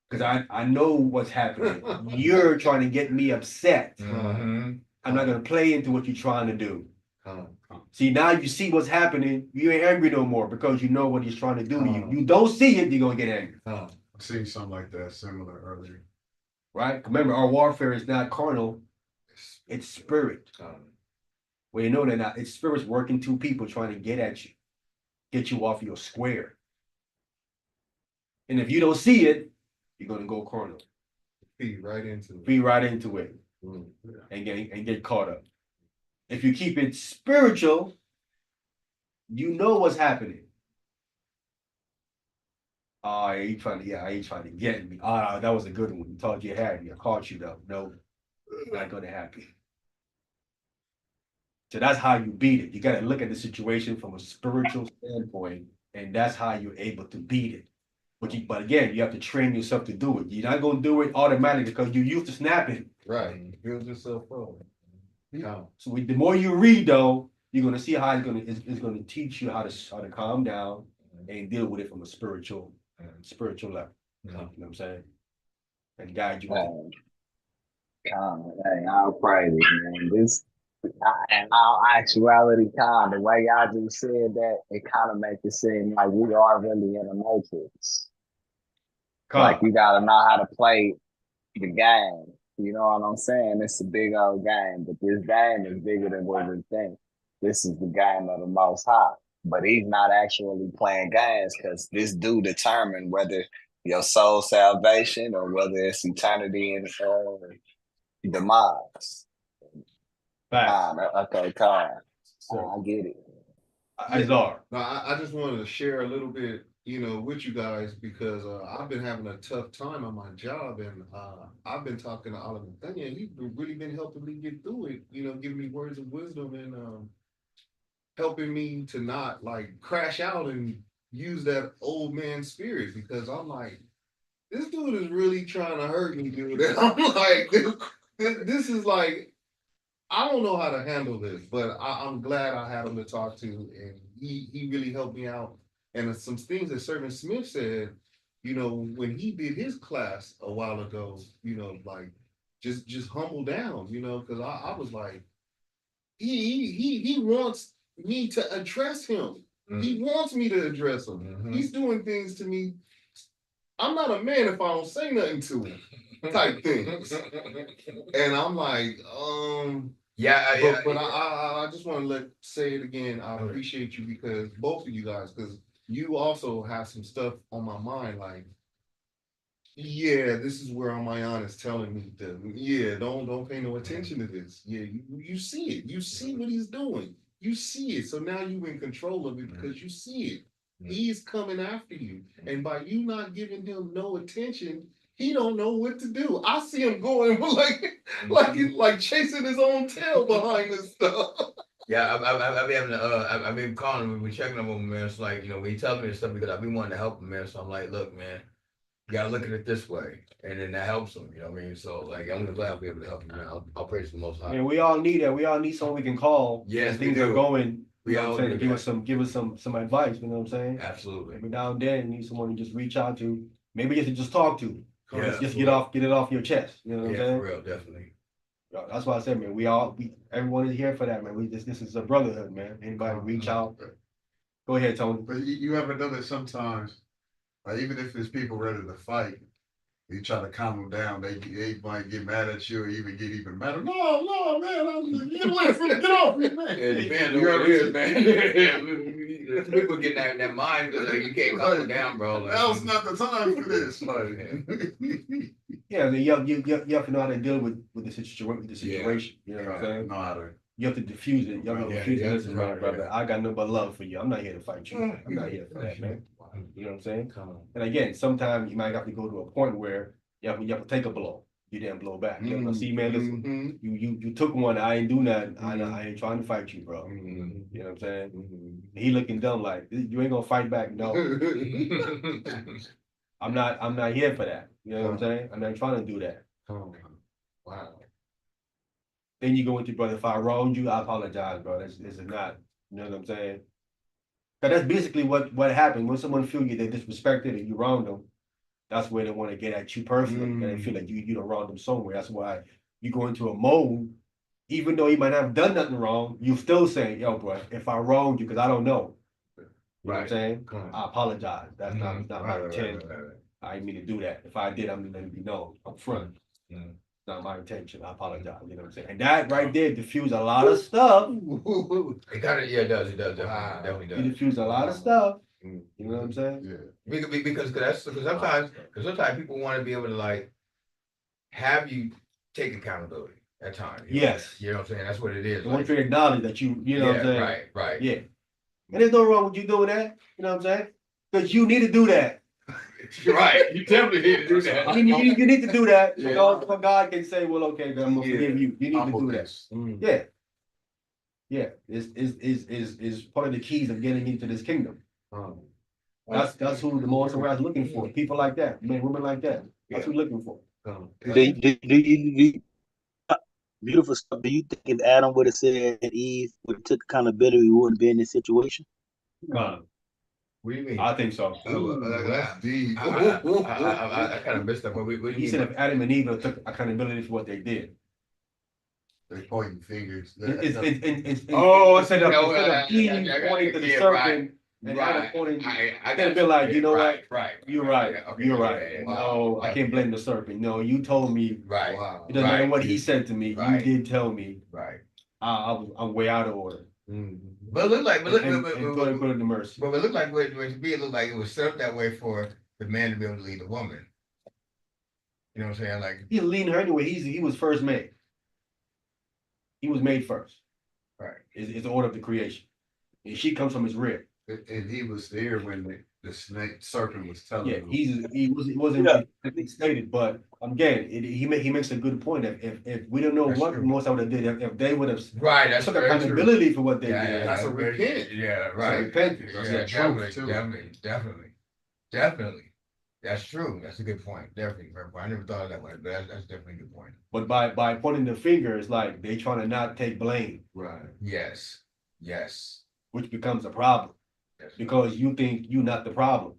Because I know what's happening. You're trying to get me upset. I'm not going to play into what you're trying to do. See, now you see what's happening. You ain't angry no more because you know what he's trying to do to you. You don't see it, you're going to get angry. I've seen something like that similar earlier. Right? Remember, our warfare is not carnal. It's spirit. Well, you know that now. It's spirits working two people trying to get at you. Get you off your square. And if you don't see it, you're going to go carnal. Feed right into it. And get caught up. If you keep it spiritual, you know what's happening. Oh, he trying to get me. Ah, that was a good one. You thought you had me. I caught you though. No, not gonna happen. So that's how you beat it. You got to look at the situation from a spiritual standpoint, and that's how you're able to beat it. But again, you have to train yourself to do it. You're not gonna do it automatically because you're used to snapping. Right. Build yourself up. So the more you read, though, you're gonna see how it's gonna teach you how to calm down and deal with it from a spiritual level. You know what I'm saying? And guide you. Hey, I'll praise it, man. In all actuality, the way y'all just said that, it kind of makes it seem like we are really in a matrix. Like you gotta know how to play the game. You know what I'm saying? It's a big old game, but this game is bigger than what we think. This is the game of the Most High. But he's not actually playing games because this do determine whether your soul salvation or whether it's eternity and demise. Okay, Carl. I get it. Izar. No, I just wanted to share a little bit, with you guys because I've been having a tough time on my job, and I've been talking to Oliver Nathaniel, and he's really been helping me get through it, giving me words of wisdom and helping me to not like crash out and use that old man spirit because I'm like, this dude is really trying to hurt me, dude. And I'm like, this is like, I don't know how to handle this, but I'm glad I had him to talk to, and he really helped me out. And some things that Servant Smith said, when he did his class a while ago, like just humble down, because I was like, he wants me to address him. He wants me to address him. He's doing things to me. I'm not a man if I don't say nothing to him, type things. And I'm like, but I just want to say it again. I appreciate you because both of you guys, because you also have some stuff on my mind. Like, yeah, this is where my aunt is telling me to. Yeah, don't pay no attention to this. Yeah, you see it. You see what he's doing. You see it. So now you in control of it because you see it. He's coming after you, and by you not giving him no attention, he don't know what to do. I see him going like chasing his own tail behind this stuff. Yeah, I've been having I've been calling him, we've been checking on him, man. It's like, when he tells me this stuff because I've been wanting to help him, man. So I'm like, look, man, you gotta look at it this way, and then that helps him. You know what I mean? So like, I'm glad I'll be able to help him, man. I'll praise the Most High. And we all need that. We all need someone we can call. Yes, things we do. are going. We all do, give us some advice. You know what I'm saying? Absolutely. Every now and then, you need someone to just reach out to. Maybe just talk to. Yeah, just get it off your chest. You know what I'm saying? For real, definitely. That's why I said, man. Everyone is here for that, man. This is a brotherhood, man. Anybody reach out? Go ahead, Tony. But you ever done it sometimes? Like, even if there's people ready to fight, you try to calm them down. They might get mad at you or even get even madder. No, man, get away from me. Get off me, man. It depends on what it is, man. People get that mind because you can't calm them down, bro. Like, now's not the time for this. Yeah, you have to know how to deal with the situation. You know what I'm saying? Know how to. You have to diffuse it. You have to diffuse it. Listen, right, brother. I got nothing but love for you. I'm not here to fight you. I'm not here for that, man. You know what I'm saying? And again, sometimes you might have to go to a point where you have to take a blow. You didn't blow back. You know, see, man, listen, you took one. I ain't do nothing. I ain't trying to fight you, bro. You know what I'm saying? He looking dumb like, you ain't gonna fight back. No, I'm not here for that. You know what I'm saying? I'm not trying to do that. Wow. Then you go with your brother. If I wronged you, I apologize, bro. This is not, you know what I'm saying? But that's basically what happened when someone feel you they disrespected and you wronged them. That's where they want to get at you personally, and they feel like you don't wrong them somewhere. That's why you go into a mode, even though you might not have done nothing wrong, you still saying, "Yo, bro, if I wronged you, because I don't know." You know what I'm saying? I apologize. That's not my intent. I didn't mean to do that. If I did, I'm gonna let it be known up front. Not my intention. I apologize. You know what I'm saying? And that right there diffuse a lot of stuff. It kind of, it does, definitely does. It diffuse a lot of stuff. You know what I'm saying? Yeah. Because sometimes people want to be able to like have you take accountability at times. Yes. You know what I'm saying? That's what it is. I want you to acknowledge that you know what I'm saying? Right. Yeah. And there's no wrong with you doing that. You know what I'm saying? Because you need to do that. Right. You definitely need to do that. You need to do that. Yeah. So God can say, well, okay, then I'm gonna forgive you. You need to do that. Yeah. Is part of the keys of getting into this kingdom. That's who the Most High is looking for. People like that, men, women like that. That's who we're looking for. Beautiful stuff. Do you think if Adam would have said Eve would have took accountability, we wouldn't be in this situation? What do you mean? I think so. That's deep. I kind of missed that. What do you He said if Adam and Eve took accountability for what they did. They pointing fingers. Instead of Eve pointing to the serpent and Adam pointing, I gotta be like, you know what? You're right. You're right. No, I can't blame the serpent. No, you told me. Right. It doesn't matter what he said to me. You did tell me. Right. I'm way out of order. But it looked like, and put it to mercy. But it looked like it looked like it was set up that way for the man to be able to lead the woman. You know what I'm saying? Like he leading her anyway. He was first made. He was made first. Right. It's the order of the creation. and she comes from his rib. And he was there when the serpent was telling Yeah, him. he wasn't exactly stated, but again, he makes a good point. If we don't know That's what true. Most would have did, if they would have Right, that's took very true. accountability for what they Yeah, did, that's a very- repent. Yeah, right. repentance. Yeah, That's the definitely, truth, too. definitely. That's true. That's a good point. Definitely, fair point. I never thought of that way, but that's definitely a good point. But by pointing the finger, it's like they trying to not take blame, Right. Yes, yes. which becomes a problem Yes. because you think you're not the problem.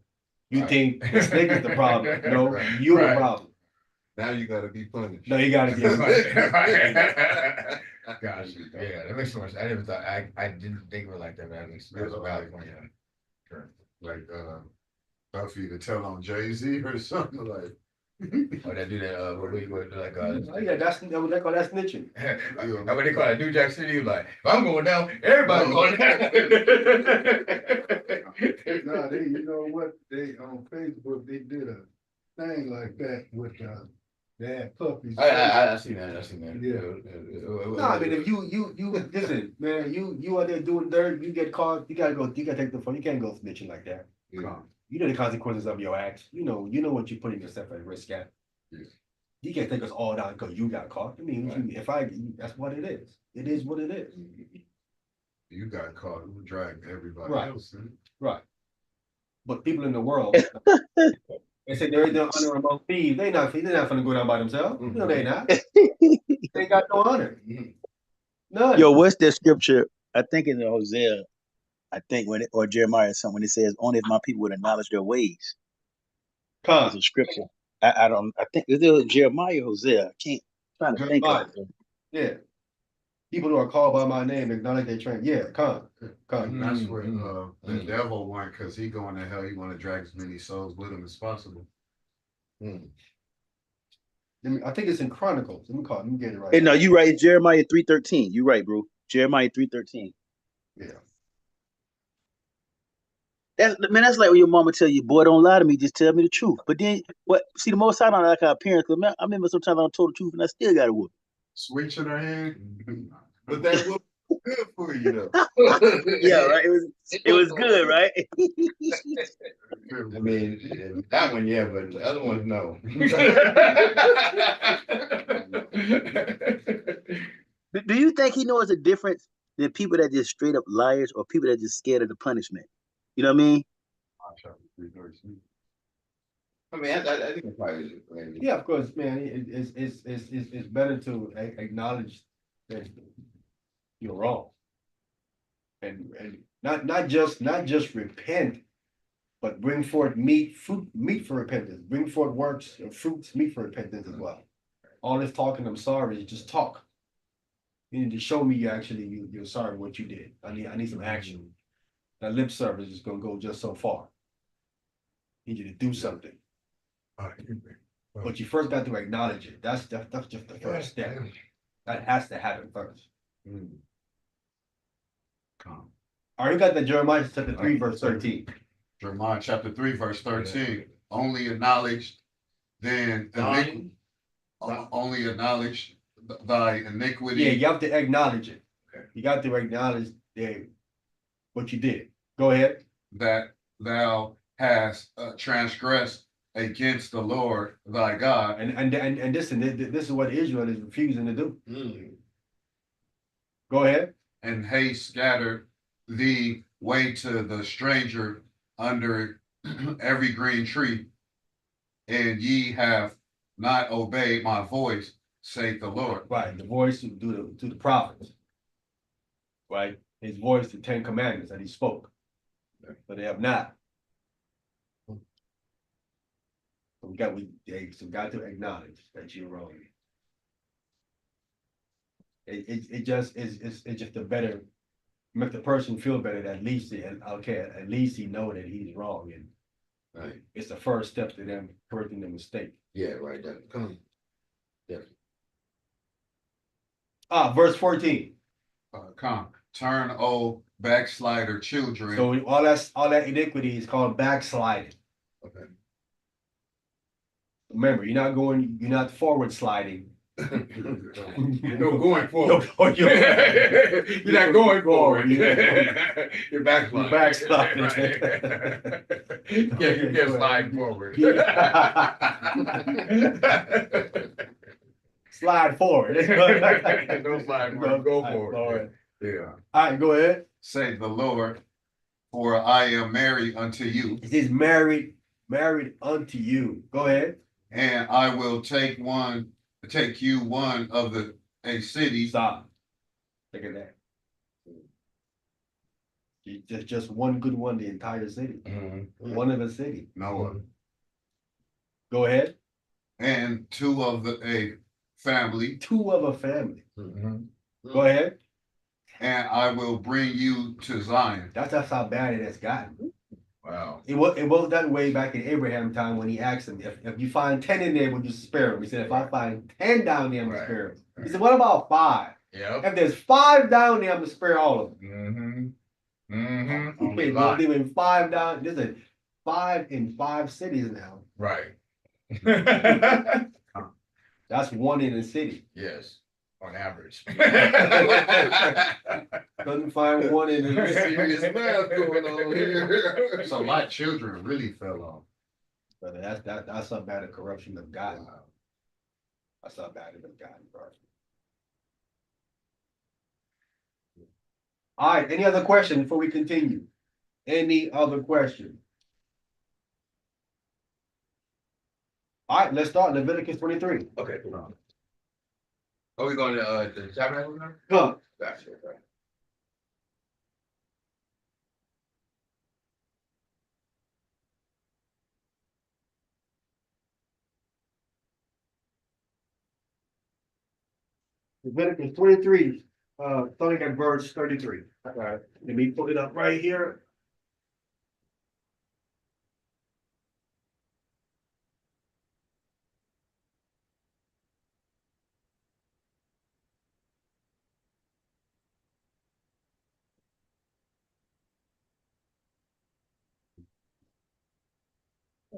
You Right. think the snake is the problem. No, Right. you're the Right. problem. Now you gotta be punished. No, you gotta be. Gosh, yeah, that makes so much. I never thought. I didn't think of it like that, but that makes that's a valid point. Yeah. Sure. Like Buffy to tell on Jay-Z or something like. Or they do that. What we would like. Oh, yeah, that's what they call that snitching. What they call it, New Jack City. Like, if I'm going down, everybody going down. No, they, you know what, they, on Facebook, they did a thing like that with, they had puppies. I seen that. I seen that. No, I mean, if you listen, man, you out there doing dirt, you get caught, you gotta take the phone. You can't go snitching like that. Yeah. You know the consequences of your acts. You know what you're putting yourself at risk at. Yeah. You can't take us all down because you got caught. I mean, that's what it is. It is what it is. You got caught, you dragged everybody Right. else in. Right. But people in the world, they say they're honor among thieves. They're not gonna go down by themselves. No, they not. They got no honor. None. Yo, what's that scripture? I think in Hosea, I think or Jeremiah or something, when it says, only if my people would acknowledge their ways. Huh. It's a scripture. I think is it Jeremiah or Hosea? I can't trying to think of it. Yeah. People who are called by my name acknowledge their train. Yeah, come. And that's where the devil went, because he going to hell, he want to drag as many souls with him as possible. I think it's in Chronicles. Let me get it right. Hey, no, you right. Jeremiah 3:13. You right, bro. Jeremiah 3:13. Yeah. That's like when your mama tell you, boy, don't lie to me, just tell me the truth. But then what? See, the most I don't like our parents, because I remember sometimes I don't told the truth and I still got a whoop. Switch in her hand. But that was good for you though. Yeah, right. It was good, right? I mean, that one, yeah, but the other ones, no. Do you think he knows the difference than people that just straight up liars or people that just scared of the punishment? You know what I mean? I mean, I think it's probably. Yeah, of course, man. It's better to acknowledge that you're wrong, and not just repent, but bring forth meat for repentance. Bring forth works and fruits, meat for repentance as well. All this talking, I'm sorry, is just talk. You need to show me you're sorry for what you did. I need some action. That lip service is gonna go just so far. I need you to do something. But you first got to acknowledge it. That's just the first step. That has to happen first. All right, we got the Jeremiah chapter 3, verse 13. Jeremiah chapter 3, verse 13. Only acknowledge then only acknowledge thy iniquity. Yeah, you have to acknowledge it. You got to acknowledge what you did. Go ahead. That thou hast transgressed against the Lord thy God. And this is what Israel is refusing to do. Go ahead. And haste scattered thee way to the stranger under every green tree, and ye have not obeyed my voice, saith the Lord. Right, the voice to the prophets. Right, his voice, the 10 Commandments that he spoke, but they have not. So we got to acknowledge that you're wrong. It just it's just a better, make the person feel better that at least he know that he's wrong, and Right. it's the first step to them correcting the mistake. Yeah, right. Definitely. Verse 14. Come, turn, O backslider children. So all that iniquity is called backsliding. Okay. Remember, you're not forward sliding, No going forward. No, you're You're not going forward. Yeah. You're backsliding. You're backsliding. Right. You can't slide forward. Slide forward. Don't slide forward, go Slide forward. Yeah. All right, go ahead. Say the Lord, for I am married unto you, It says married unto you. Go ahead. and I will take you one of a city. Stop. Look at that. Just one good one, the entire city. One of a city. Noah, Go ahead. and two of a family, Two of a family. Go ahead. and I will bring you to Zion. That's how bad it has gotten. Wow. It was that way back in Abraham time when he asked him, if you find 10 in there, would you spare him? He said, if I find 10 down there, I'm gonna spare him. He said, what about 5? Yep. If there's 5 down there, I'm gonna spare all of them. Okay, well, leaving 5 down. There's a 5 in 5 cities now. Right. That's 1 in a city. Yes, on average. Couldn't find 1 in a city. Serious math going on here. So my children really fell off. Brother, that's how bad a corruption of God. That's how bad it has gotten, bro. All right, any other question before we continue? Any other question? All right, let's start Leviticus 23. Okay, hold on. Are we going to the Tabernacles now? Come. Gotcha, okay. Leviticus 23, starting at verse 33. All right, let me put it up right here.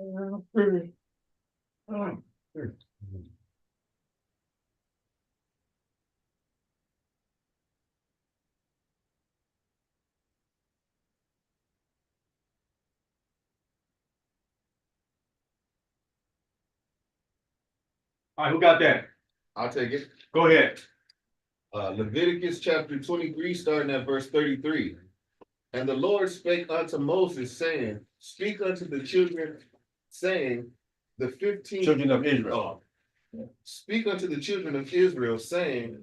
All right, who got that? I'll take it. Go ahead. Leviticus chapter 23, starting at verse 33. And the Lord spake unto Moses, saying, speak unto the children, saying, the 15th. Children of Israel. Speak unto the children of Israel, saying,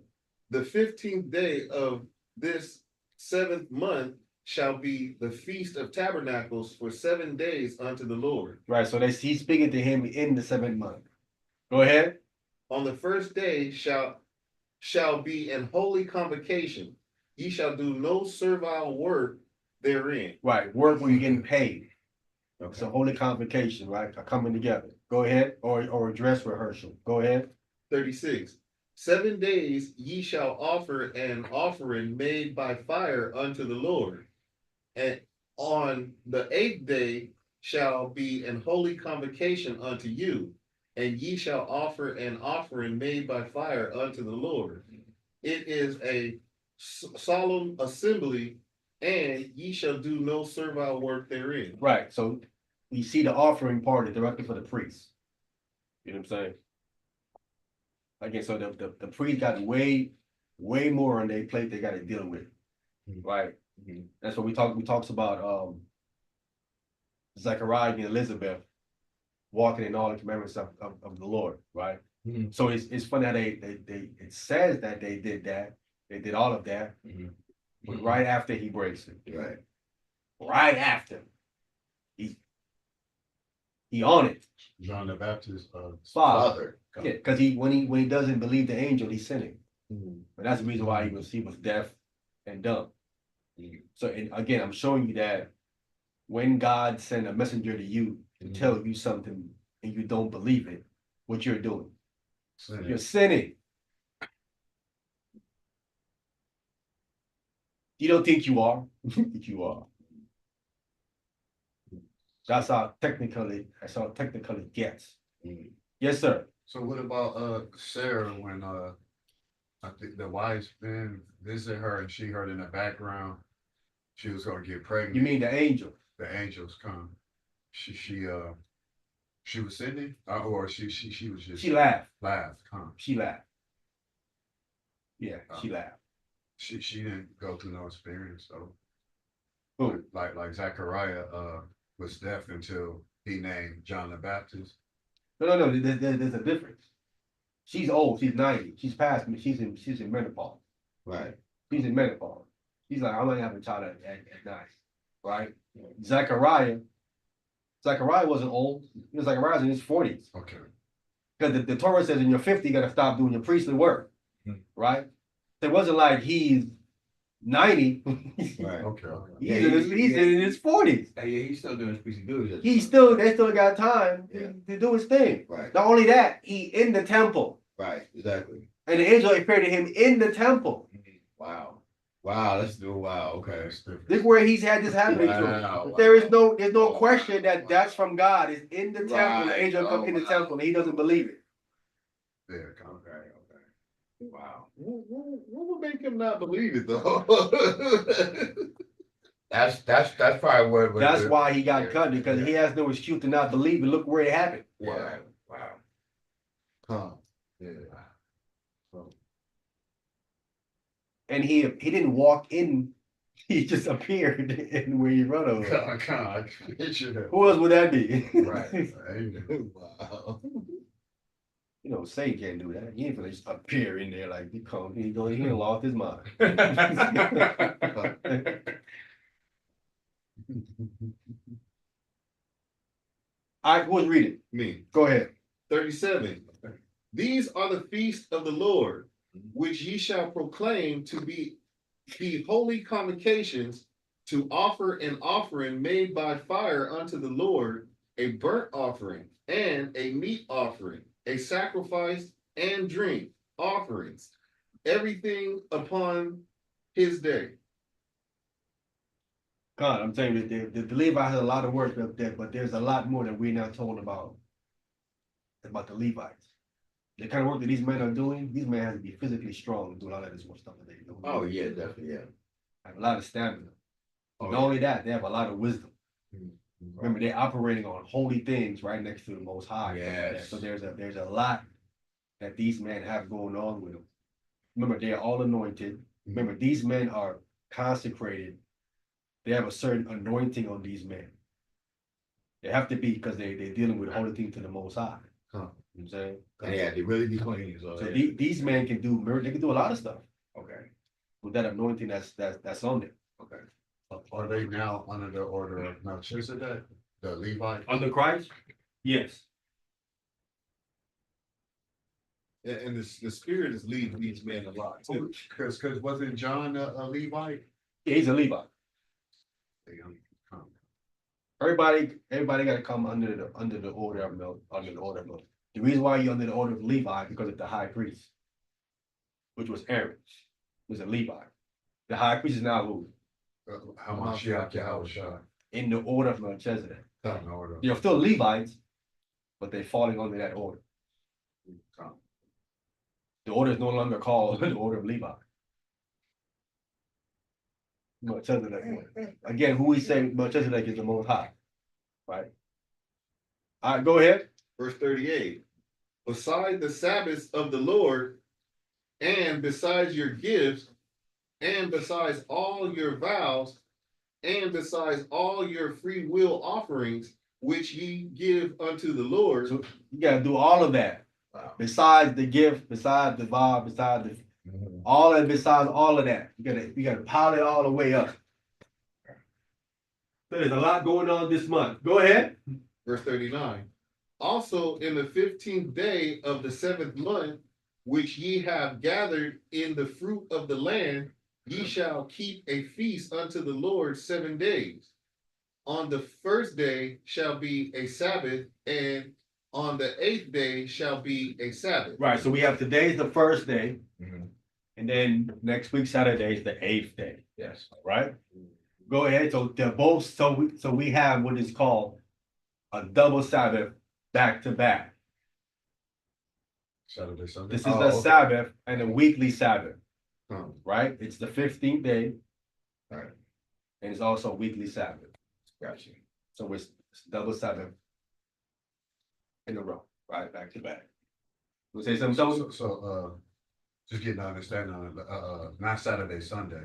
the 15th day of this 7th month shall be the feast of tabernacles for 7 days unto the Lord. Right, so he's speaking to him in the 7th month. Go ahead. On the first day shall be an holy convocation. Ye shall do no servile work therein. Right, work where you're getting paid. It's a holy convocation, right? A coming together. Go ahead, or a dress rehearsal. Go ahead. 36. 7 days ye shall offer an offering made by fire unto the Lord. And on the 8th day shall be an holy convocation unto you, and ye shall offer an offering made by fire unto the Lord. It is a solemn assembly, and ye shall do no servile work therein. Right, so we see the offering part is directly for the priests. You know what I'm saying? Again, so the priest got way more on their plate they got to deal with, right? That's what we talks about Zechariah and Elizabeth walking in all the commandments of the Lord, right? So it's funny how they it says that they did that, they did all of that, but right after he breaks it, right after he on it. John the Baptist, Father. Yeah, because when he doesn't believe the angel, he's sinning. But that's the reason why he was deaf and dumb. So and again, I'm showing you that when God sent a messenger to you to tell you something and you don't believe it, what you're doing. You're sinning. You don't think you are, but you are. That's how technically it gets. Yes, sir. So what about Sarah when I think the wise men visited her and she heard in the background she was gonna get pregnant. You mean the angel? The angels come. She was sending or she was just She laughed. laughed, huh? She laughed. Yeah, she laughed. She didn't go through no experience though. Who? Like Zechariah was deaf until he named John the Baptist. No. There's a difference. She's old. She's 90. She's past me. She's in menopause. Right. She's in menopause. She's like, I'm not having a child at 9. Right? Zechariah wasn't old. Zechariah's in his 40s. Okay. Because the Torah says in your 50s, you got to stop doing your priestly work. Right? So it wasn't like he's 90. Right. Okay. He's in his 40s. Yeah, he's still doing his piece of duties. They still got time to do his thing. Right. Not only that, he in the temple. Right, exactly. And the angel appeared to him in the temple. Wow. Wow, let's do wow. Okay. This is where he's had this happening to him. Wow. There's no question that that's from God. It's in the temple. Right. The angel come in the wow. temple and he doesn't believe it. Yeah, Okay. Wow. What would make him not believe it though? That's probably what. That's why he got cut, because he has no excuse to not believe it. Look where it happened. Yeah. Wow. Huh. Yeah. And he didn't walk in, he just appeared in where he run over. God, picture that. Who else would that be? Right. Wow. You know, Satan can't do that. He ain't gonna just appear in there like he lost his mind. All right, who's reading? Me. Go ahead. 37. These are the feasts of the Lord, which ye shall proclaim to be holy convocations, to offer an offering made by fire unto the Lord, a burnt offering and a meat offering, a sacrifice and drink offerings, everything upon his day. God, I'm telling you, the Levite has a lot of work up there, but there's a lot more that we're not told about the Levites. The kind of work that these men are doing, these men have to be physically strong to do all of this more stuff that they do. Oh yeah, definitely. Yeah. Have a lot of stamina. Oh, Not only that, they have a lot of wisdom. Mm-hmm. Remember, they're operating on holy things right next to the Most High. Yes. So there's a lot that these men have going on with them. Remember, they are all anointed. Remember, these men are consecrated. They have a certain anointing on these men. They have to be, because they're dealing with holy things to the Most High. Huh. You know what I'm saying? Yeah, they really be clean. So These men can do they can do a lot of stuff okay. with that anointing that's on them. Okay. Are they now under the order of Melchizedek, the Levite? Under Christ? Yes. And the spirit is leading these men a lot too. Because wasn't John a Levite? Yeah, he's a Levite. They, um, Everybody got to come under the order of Melchizedek. The reason why you're under the order of Levi because of the high priest, which was Aaron, was a Levi. The high priest is now who? How much Yahweh In the order of Melchizedek. in order. You're still Levites, but they're falling under that order. The order is no longer called the order of Levi. Melchizedek. Again, who we say Melchizedek is the Most High, right? All right, go ahead. Verse 38. Beside the Sabbaths of the Lord, and besides your gifts, and besides all your vows, and besides all your free will offerings, which ye give unto the Lord. So you got to do all of that. Besides the gift, besides the vow, besides the all that, besides all of that, you gotta pile it all the way up. So there's a lot going on this month. Go ahead. Verse 39. Also in the 15th day of the 7th month, which ye have gathered in the fruit of the land, ye shall keep a feast unto the Lord 7 days. On the first day shall be a Sabbath, and on the 8th day shall be a Sabbath. Right. So we have today's the first day, and then next week Saturday is the 8th day. Yes. Right. Go ahead. So they're both. So we have what is called a double Sabbath back to back. Saturday, Sunday. This is Oh, the okay. Sabbath and a weekly Sabbath, Huh. right? It's the 15th day. Right. And it's also a weekly Sabbath. Got you. So it's double Sabbath in a row, right? Back to back. You say something, Tony? So, just getting to understand on not Saturday, Sunday.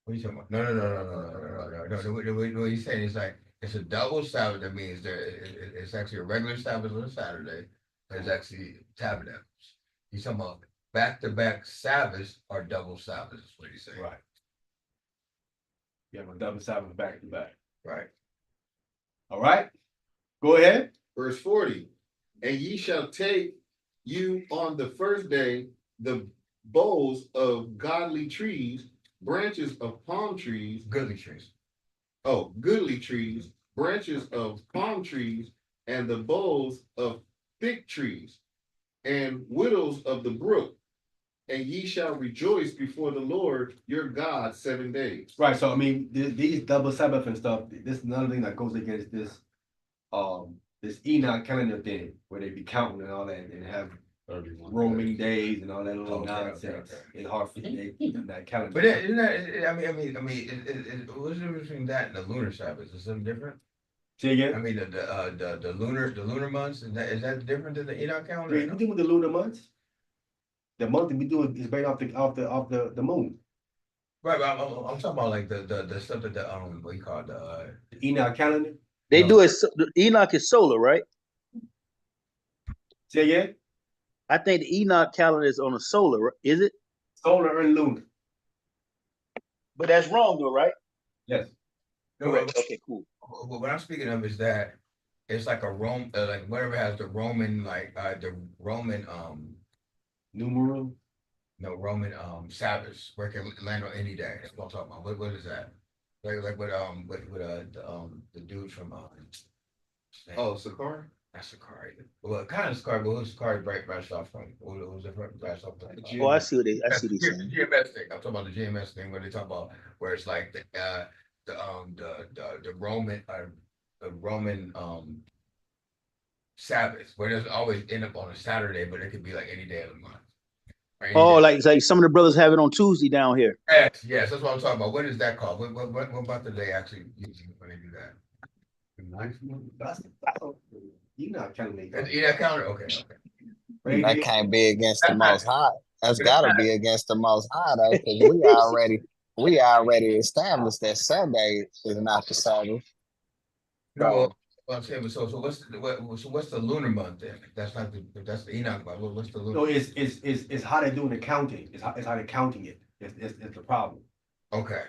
What are you talking about? No. What he's saying is like it's a double Sabbath. That means it's actually a regular Sabbath on a Saturday. It's actually tabernacles. He's talking about back-to-back Sabbaths or double Sabbaths. Is what he's saying. Right. You have a double Sabbath back to back. Right. All right. Go ahead. Verse 40. And ye shall take you on the first day the boughs of godly trees, branches of palm trees, Goodly trees. goodly trees, branches of palm trees, and the boughs of fig trees, and willows of the brook, and ye shall rejoice before the Lord your God 7 days. Right. So I mean, these double Sabbath and stuff. This is another thing that goes against this, this Enoch calendar thing, where they be counting and all that, and have 31 roaming days. days and all that little Okay, nonsense. okay. It's hard for they keep that calendar. But isn't that? What's the difference between that and the lunar Sabbath? Is something different? Say again. I mean, the lunar months is that different than the Enoch calendar? We do with the lunar months. The month that we do is based off the moon. Right, but I'm talking about like the stuff that the what you call it, The Enoch calendar. They No. do it. Enoch is solar, right? Say again. I think the Enoch calendar is on a solar. Is it? Solar and lunar. But that's wrong, though, right? Yes. Correct. Okay, cool. what I'm speaking of is that it's like a like whatever has the Roman Numeral. no Roman Sabbaths where it can land on any day. That's what I'm talking about. What is that? Like the dude from Sakari? That's Sakari. Well, kind of Sakari, but who's Sakari branched off from? What was it branched off from? Oh, I see what they. I see The what they're saying. GMS thing. I'm talking about the GMS thing where they talk about where it's like the Roman Sabbath, where it doesn't always end up on a Saturday, but it could be like any day of the month. Or any Oh, day. like some of the brothers have it on Tuesday down here. Yes, that's what I'm talking about. What is that called? What about the day actually using when they do that? Enoch calendar. That's Enoch calendar? Okay. That can't be against the That's Most not- High. That's That's gotta not- be against the Most High though, because we already established that Sunday is not the Sabbath. No, well, I'm saying, so what's the lunar month then? That's not that's the Enoch month. What's the lunar? No, it's how they're doing the counting. It's how they're counting it. It's the problem. Okay.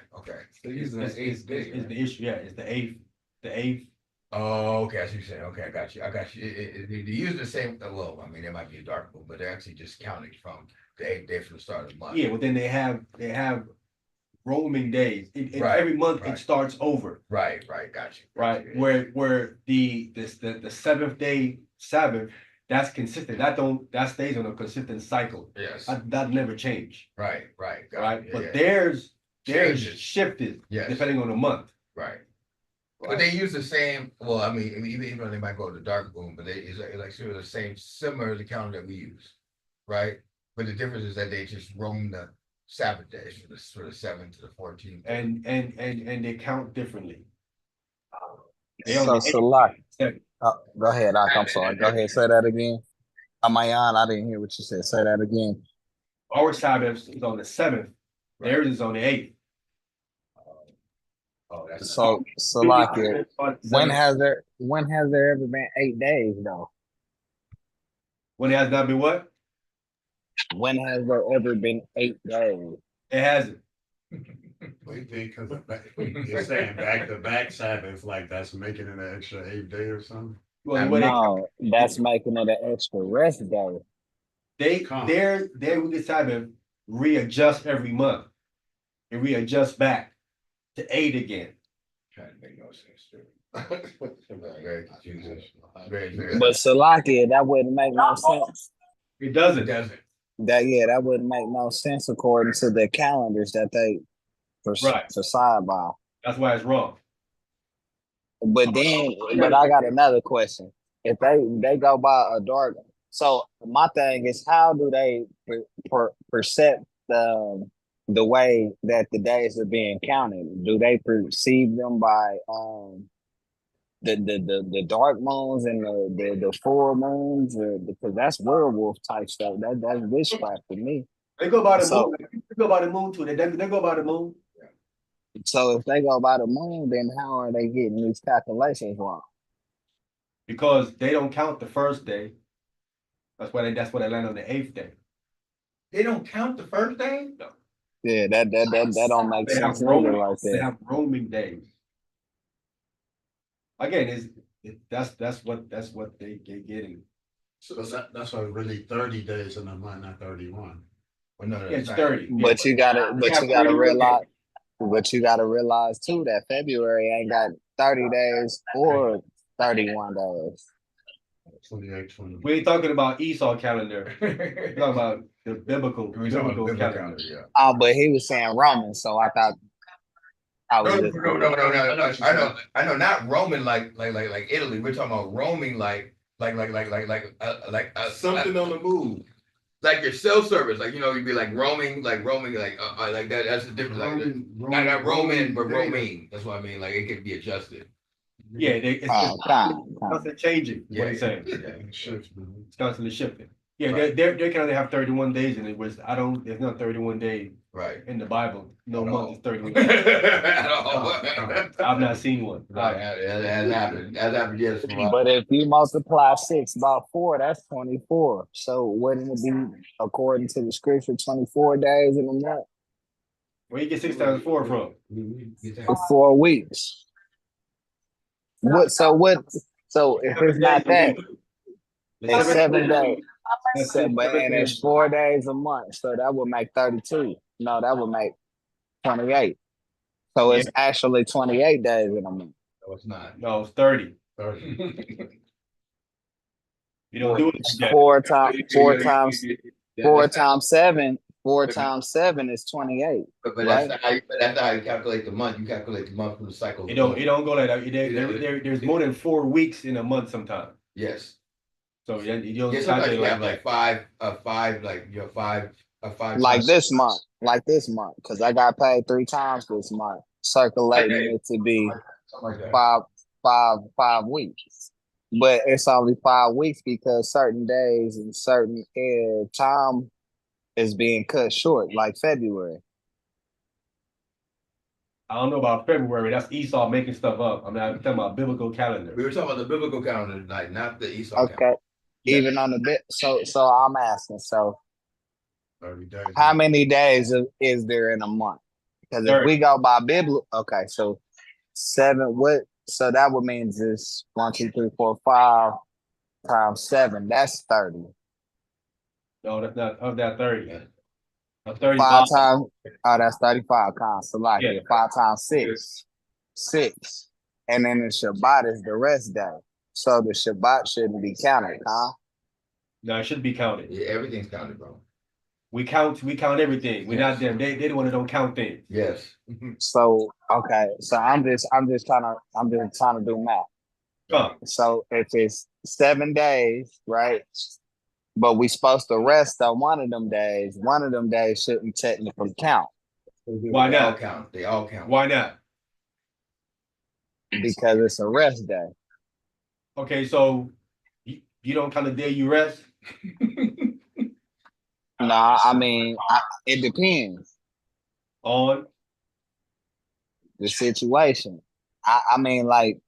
They're using the eighth day. It's the issue. Yeah, it's the eighth. The eighth. Oh, okay. I see what you're saying. Okay, I got you. They use the same. Well, I mean, there might be a dark moon, but they're actually just counting from the 8th day from the start of the month. Yeah, but then they have roaming days. Right, Every month right. it starts over. Right. Got you. Right, where the seventh day Sabbath, that's consistent. That stays on a consistent cycle. Yes. That never change. Right. Got Right, you. but Yeah. theirs Changes. shifted. Yes. Depending on the month. Right. But they use the same. Well, I mean, even though they might go to dark moon, but it's like sort of the same, similar to the calendar that we use, right? But the difference is that they just roam the Sabbath days from the sort of 7th to the 14th. And they count differently. So Salak, go ahead, Ak, I'm sorry. Go ahead, say that again. Amayan, I didn't hear what you said. Say that again. Our Sabbath is on the 7th. Theirs is on the 8th. Oh, that's So Salak, when has there ever been 8 days though? When it has not been what? When has there ever been 8 days? It hasn't. Wait, because you're saying back to back Sabbath, like that's making it an extra 8 day or something. Well, when No, that's making it an extra rest day. their weekly Sabbath readjust every month. It readjusts back to 8 again. trying to make no sense. Very confusing. Very. But Salakia, that wouldn't make no sense. It It doesn't. doesn't. That wouldn't make no sense according to the calendars that they preside by. That's why it's wrong. But I got another question. If they go by a dark So my thing is, how do they perceive the way that the days are being counted? Do they perceive them by the dark moons and the full moons, because that's werewolf type stuff. That's witchcraft to me. They go by the So moon. They go by the moon too. They go by the moon. so if they go by the moon, then how are they getting these calculations wrong? Because they don't count the first day. That's why they land on the 8th day. They don't count the first day? No. Yeah, that don't make They have sense either roaming, like they that. have roaming days. Again, that's what they getting. So that's why really 30 days in a month, not 31. Well, no, Yeah, it's not. 30. But Yeah, you gotta they have realize, too that February ain't got 30 days or 31 days. 28, 20. we ain't talking about Esau calendar. We're talking about the biblical calendar. Yeah. Oh, but he was saying Roman, so I thought I was just I know, not Roman like Italy. We're talking about roaming like Something on the move. like your cell service, like you'd be like roaming, like that. That's the difference. Like not Roman, but roaming. That's what I mean. Like it can be adjusted. Yeah, it's constantly changing. Yeah, What he's saying. Yeah. It's constantly shifting. Yeah, they can only have 31 days, and it was there's not 31 days Right. in the Bible. No At month all. is 31. At all. I've not seen one. Right. That has happened. That has happened. Yes. But if you multiply 6 by 4, that's 24. So wouldn't it be, according to the scripture, 24 days in a month? Where you get 6 times 4 from? 4 weeks. So if it's not that, it's 7 days. And it's 4 days a month. So that would make 32. No, that would make 28. So it's actually 28 days in a month. No, it's not. No, it's 30. 30. You don't do it. Like Four times 7. 4 times 7 is 28. But right? that's not how you calculate the month. You calculate the month from the cycle. It don't go like that. There's more than 4 weeks in a month sometimes. Yes. So you don't Sometimes you have like five, like this month, because I got paid 3 times this month, circulating it to be something like that. 5 weeks. But it's only 5 weeks because certain days and certain time is being cut short, like February. I don't know about February. That's Esau making stuff up. I'm talking about biblical calendar. We were talking about the biblical calendar tonight, not the Esau Okay. calendar. Even on the bit. So I'm asking. So 30 days. how many days is there in a month? Because if we go by biblical, okay, so 7. What? So that would mean just 1, 2, 3, 4, 5 times 7. That's 30. No, that's not of that 30. Yeah. 35. 5 times. Oh, that's 35. Like Yeah. 5 times 6. 6. And then the Shabbat is the rest day. So the Shabbat shouldn't be counted, huh? No, it should be counted. Yeah, everything's counted, bro. We count everything. We're not them. They the one that don't count things. Yes. So okay. So I'm just trying to do math. So if it's 7 days, right? But we supposed to rest on one of them days shouldn't technically count. Why not? They all count. Why not? Because it's a rest day. Okay, so you don't count the day you rest? No, I mean, it depends on the situation. I mean, like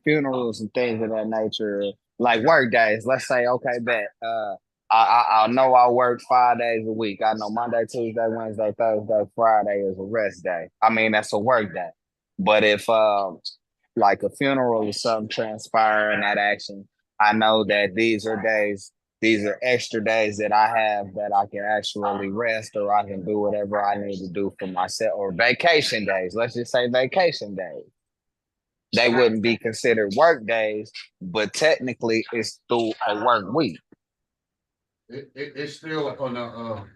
funerals and things of that nature, like work days. Let's say, okay, bet. I know I work 5 days a week. I know Monday, Tuesday, Wednesday, Thursday, Friday is a rest day. I mean, that's a work day. But if like a funeral or something transpire in that action, I know that these are extra days that I have that I can actually rest, or I can do whatever I need to do for myself, or vacation days. Let's just say vacation days. They wouldn't be considered work days, but technically it's through a work week. It's still on the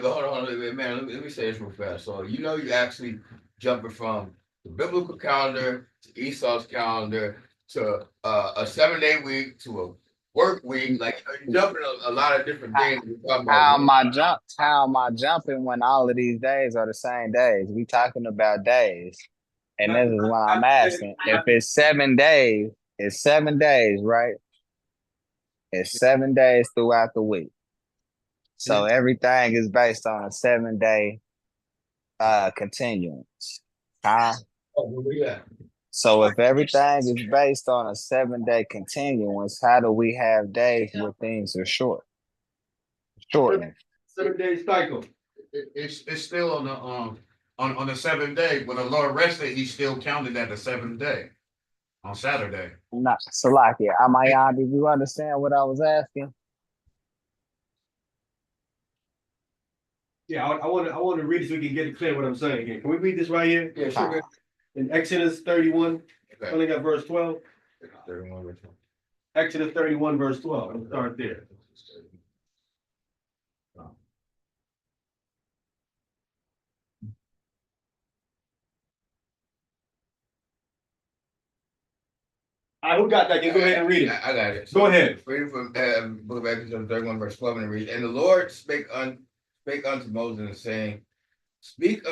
Hold on, man. Let me say this real fast. So you actually jumping from the biblical calendar to Esau's calendar to a 7-day week to a work week. Like you jumping a lot of different things. How am I jumping when all of these days are the same days? We talking about days. And this is what I'm asking. If it's 7 days, it's 7 days, right? It's 7 days throughout the week. So everything is based on a 7-day continuance. Huh? Oh, where we at? So if everything is based on a 7-day continuance, how do we have days where things are shortening? 7 day cycle. It's still on the on the 7th day when the Lord rested. He still counted that the 7th day on Saturday. Not Salakia. Amayan, did you understand what I was asking? Yeah, I want to read this so we can get it clear what I'm saying here. Can we read this right here? Yeah, sure. In Exodus 31, Okay. only got verse 12. 31 verse 1. Exodus 31, verse 12. Let's start there. Who got that? Can go ahead and read it. I got it. Go ahead. Reading from book of Exodus 31 verse 12 and read. And the Lord spake unto Moses, saying, Speak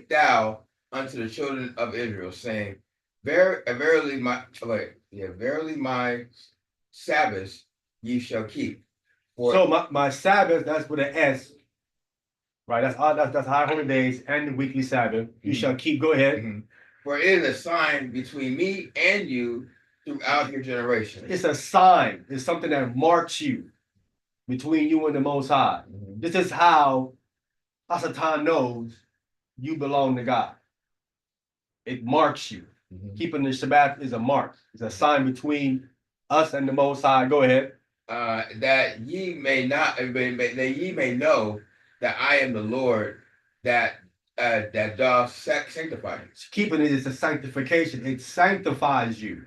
thou unto the children of Israel, saying, verily my Sabbaths ye shall keep. So my Sabbath, that's with an S, right? That's high holy days and the weekly Sabbath. You shall keep. Go ahead. Mhm. For it is a sign between me and you throughout your generations. It's a sign. It's something that marks you between you and the Most High. Mhm. This is how Hasatan knows you belong to God. It marks you. Mhm. Keeping the Shabbat is a mark. It's a sign between us and the Most High. Go ahead. That ye may know that I am the Lord that doth sanctify you. Keeping it is a sanctification. It sanctifies you.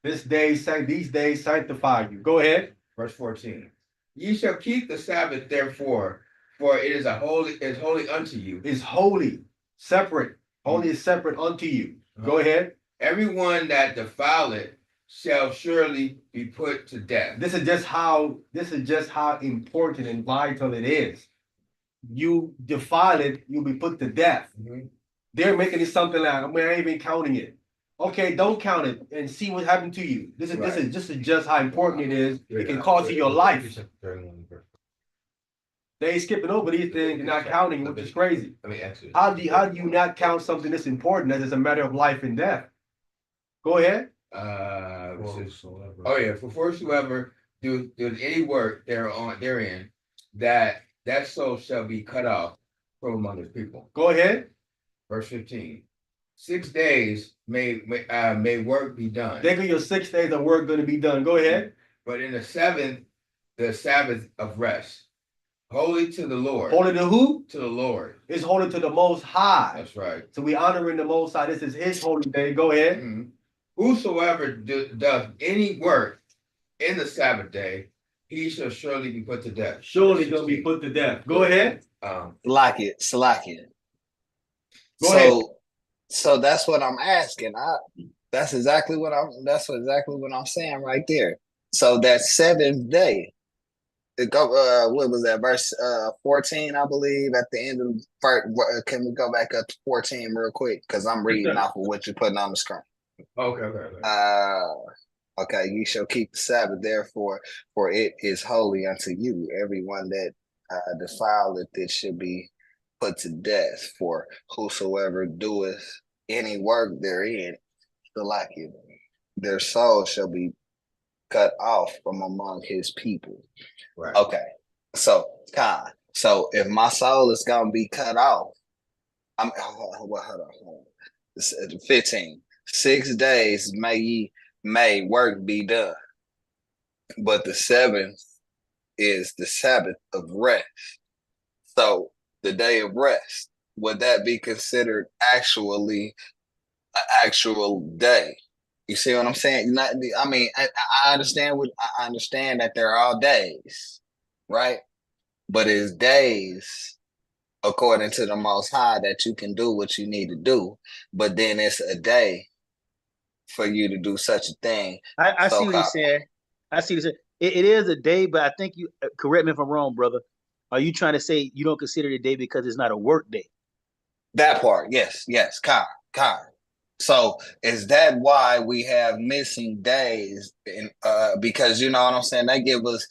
These days sanctify you. Go ahead. Verse 14. Ye shall keep the Sabbath, therefore, for it is holy unto you. It's holy, separate. Holy is separate unto you. Go ahead. Everyone that defile it shall surely be put to death. This is just how important and vital it is. You defile it, you'll be put to death. Mhm. They're making it something like, I ain't even counting it. Okay, don't count it and see what happened to you. This is just how important it is. It can cost you your life. They ain't skipping over these things and not counting, which is crazy. How do you not count something that's important that is a matter of life and death? Go ahead. For whosoever do any work therein, that soul shall be cut off from among his people. Go ahead. Verse 15. 6 days may work be done. Think of your 6 days of work going to be done. Go ahead. But in the seventh, the Sabbath of rest, holy to the Lord. Holy to who? To the Lord. It's holy to the Most High. That's right. So we honoring the Most High. This is His holy day. Go ahead. Mm-hmm. Whosoever does any work in the Sabbath day, he shall surely be put to death. Surely going to be put to death. Go ahead. Salakia. Go ahead. So that's what I'm asking. That's exactly what I'm saying right there. So that 7th day, what was that, verse 14, I believe, at the end of the first, can we go back up to 14 real quick? Because I'm reading off of what you're putting on the screen. Okay, you shall keep the Sabbath, therefore, for it is holy unto you. Everyone that defileth it should be put to death. For whosoever doeth any work therein, their soul shall be cut off from among his people. Right. Okay, so if my soul is gonna be cut off, hold on. 15. 6 days may work be done, but the 7th is the Sabbath of rest. So the day of rest, would that be considered actually an actual day? You see what I'm saying? I understand that they're all days, right? But it's days according to the Most High that you can do what you need to do. But then it's a day for you to do such a thing. I see what So-called. he's saying. I see what he's saying. It is a day, but I think you correct me if I'm wrong, brother. Are you trying to say you don't consider it a day because it's not a work day? That part, yes, Con. So is that why we have missing days? Because you know what I'm saying? They give us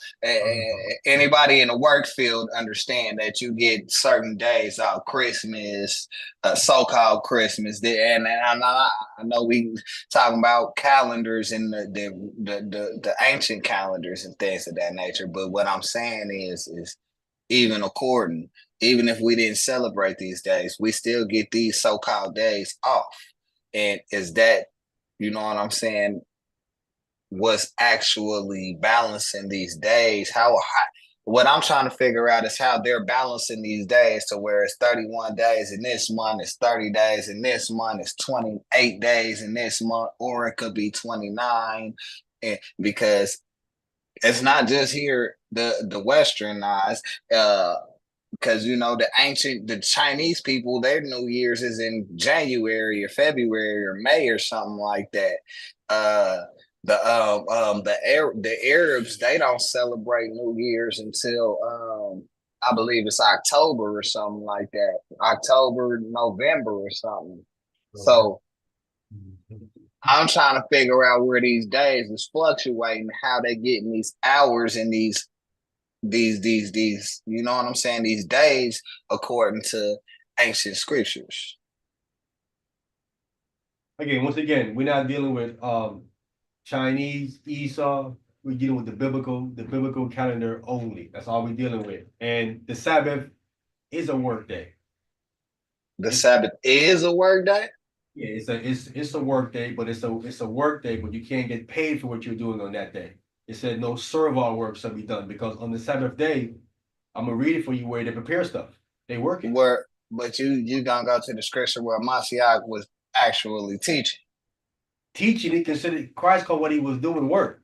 anybody in the work field understand that you get certain days out, Christmas, so-called Christmas. And I know we talking about calendars and the ancient calendars and things of that nature. But what I'm saying is even according, even if we didn't celebrate these days, we still get these so-called days off. And is that, you know what I'm saying, what's actually balancing these days? What I'm trying to figure out is how they're balancing these days to where it's 31 days in this month, it's 30 days in this month, it's 28 days in this month, or it could be 29. And because it's not just here, the westernized, because you know the Chinese people, their New Year's is in January or February or May or something like that. The Arabs, they don't celebrate New Year's until I believe it's October or something like that. October, November or something. So I'm trying to figure out where these days is fluctuating, how they getting these hours and these you know what I'm saying, these days according to ancient scriptures. Once again, we're not dealing with Chinese, Esau. We're dealing with the biblical calendar only. That's all we're dealing with. And the Sabbath is a work day. The Sabbath is a work day? Yeah, it's a work day, but it's a work day, but you can't get paid for what you're doing on that day. It said no servile work shall be done, because on the Sabbath day, I'm gonna read it for you where they prepare stuff. They working. But you gonna go to the scripture where Mashiach was actually teaching. Teaching, he considered Christ called what he was doing work.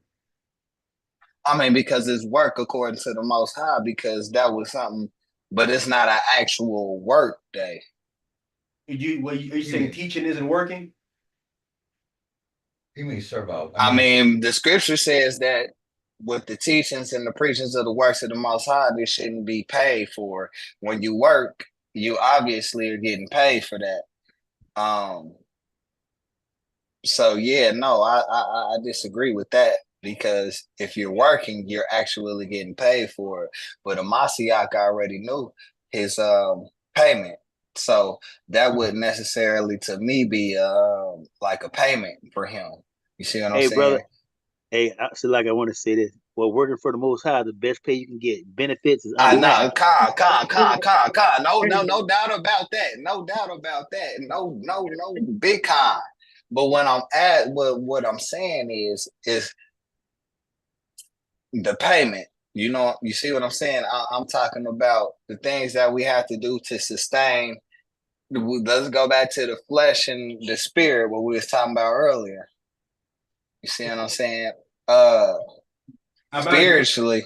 I mean, because it's work according to the Most High, because that was something, but it's not an actual work day. Are you saying teaching isn't working? You mean servile? I mean, the scripture says that with the teachings and the preachings of the works of the Most High, they shouldn't be paid for. When you work, you obviously are getting paid for that. So yeah, no, I disagree with that, because if you're working, you're actually getting paid for it. But Amasiak already knew his payment. So that wouldn't necessarily to me be like a payment for him. You see what I'm saying? Brother. Hey, I want to say this. Well, working for the Most High, the best pay you can get. Benefits is No, con. No doubt about that. No doubt about that. No, big con. But when what I'm saying is the payment. You know, you see what I'm saying? I'm talking about the things that we have to do to sustain. Let's go back to the flesh and the spirit, what we was talking about earlier. You see what I'm saying? Spiritually.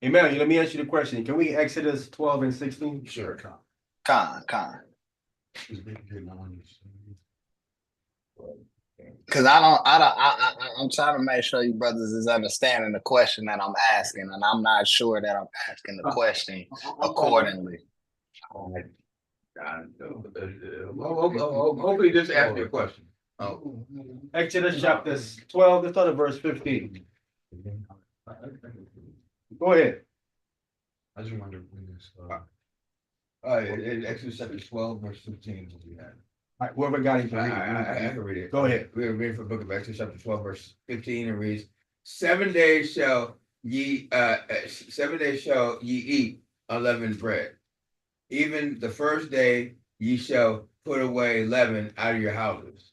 Emmanuel, let me ask you the question. Can we Exodus 12 and 16? Sure. Con. Because I'm trying to make sure you brothers is understanding the question that I'm asking, and I'm not sure that I'm asking the question accordingly. Hopefully, just ask me a question. Exodus chapter 12, let's start at verse 15. Go ahead. I just wonder when this. Exodus chapter 12, verse 15. All right, whoever got it, I can read it. Go ahead. We're reading from the book of Exodus chapter 12, verse 15, and reads, 7 days shall ye eat unleavened bread. Even the first day ye shall put away leaven out of your houses.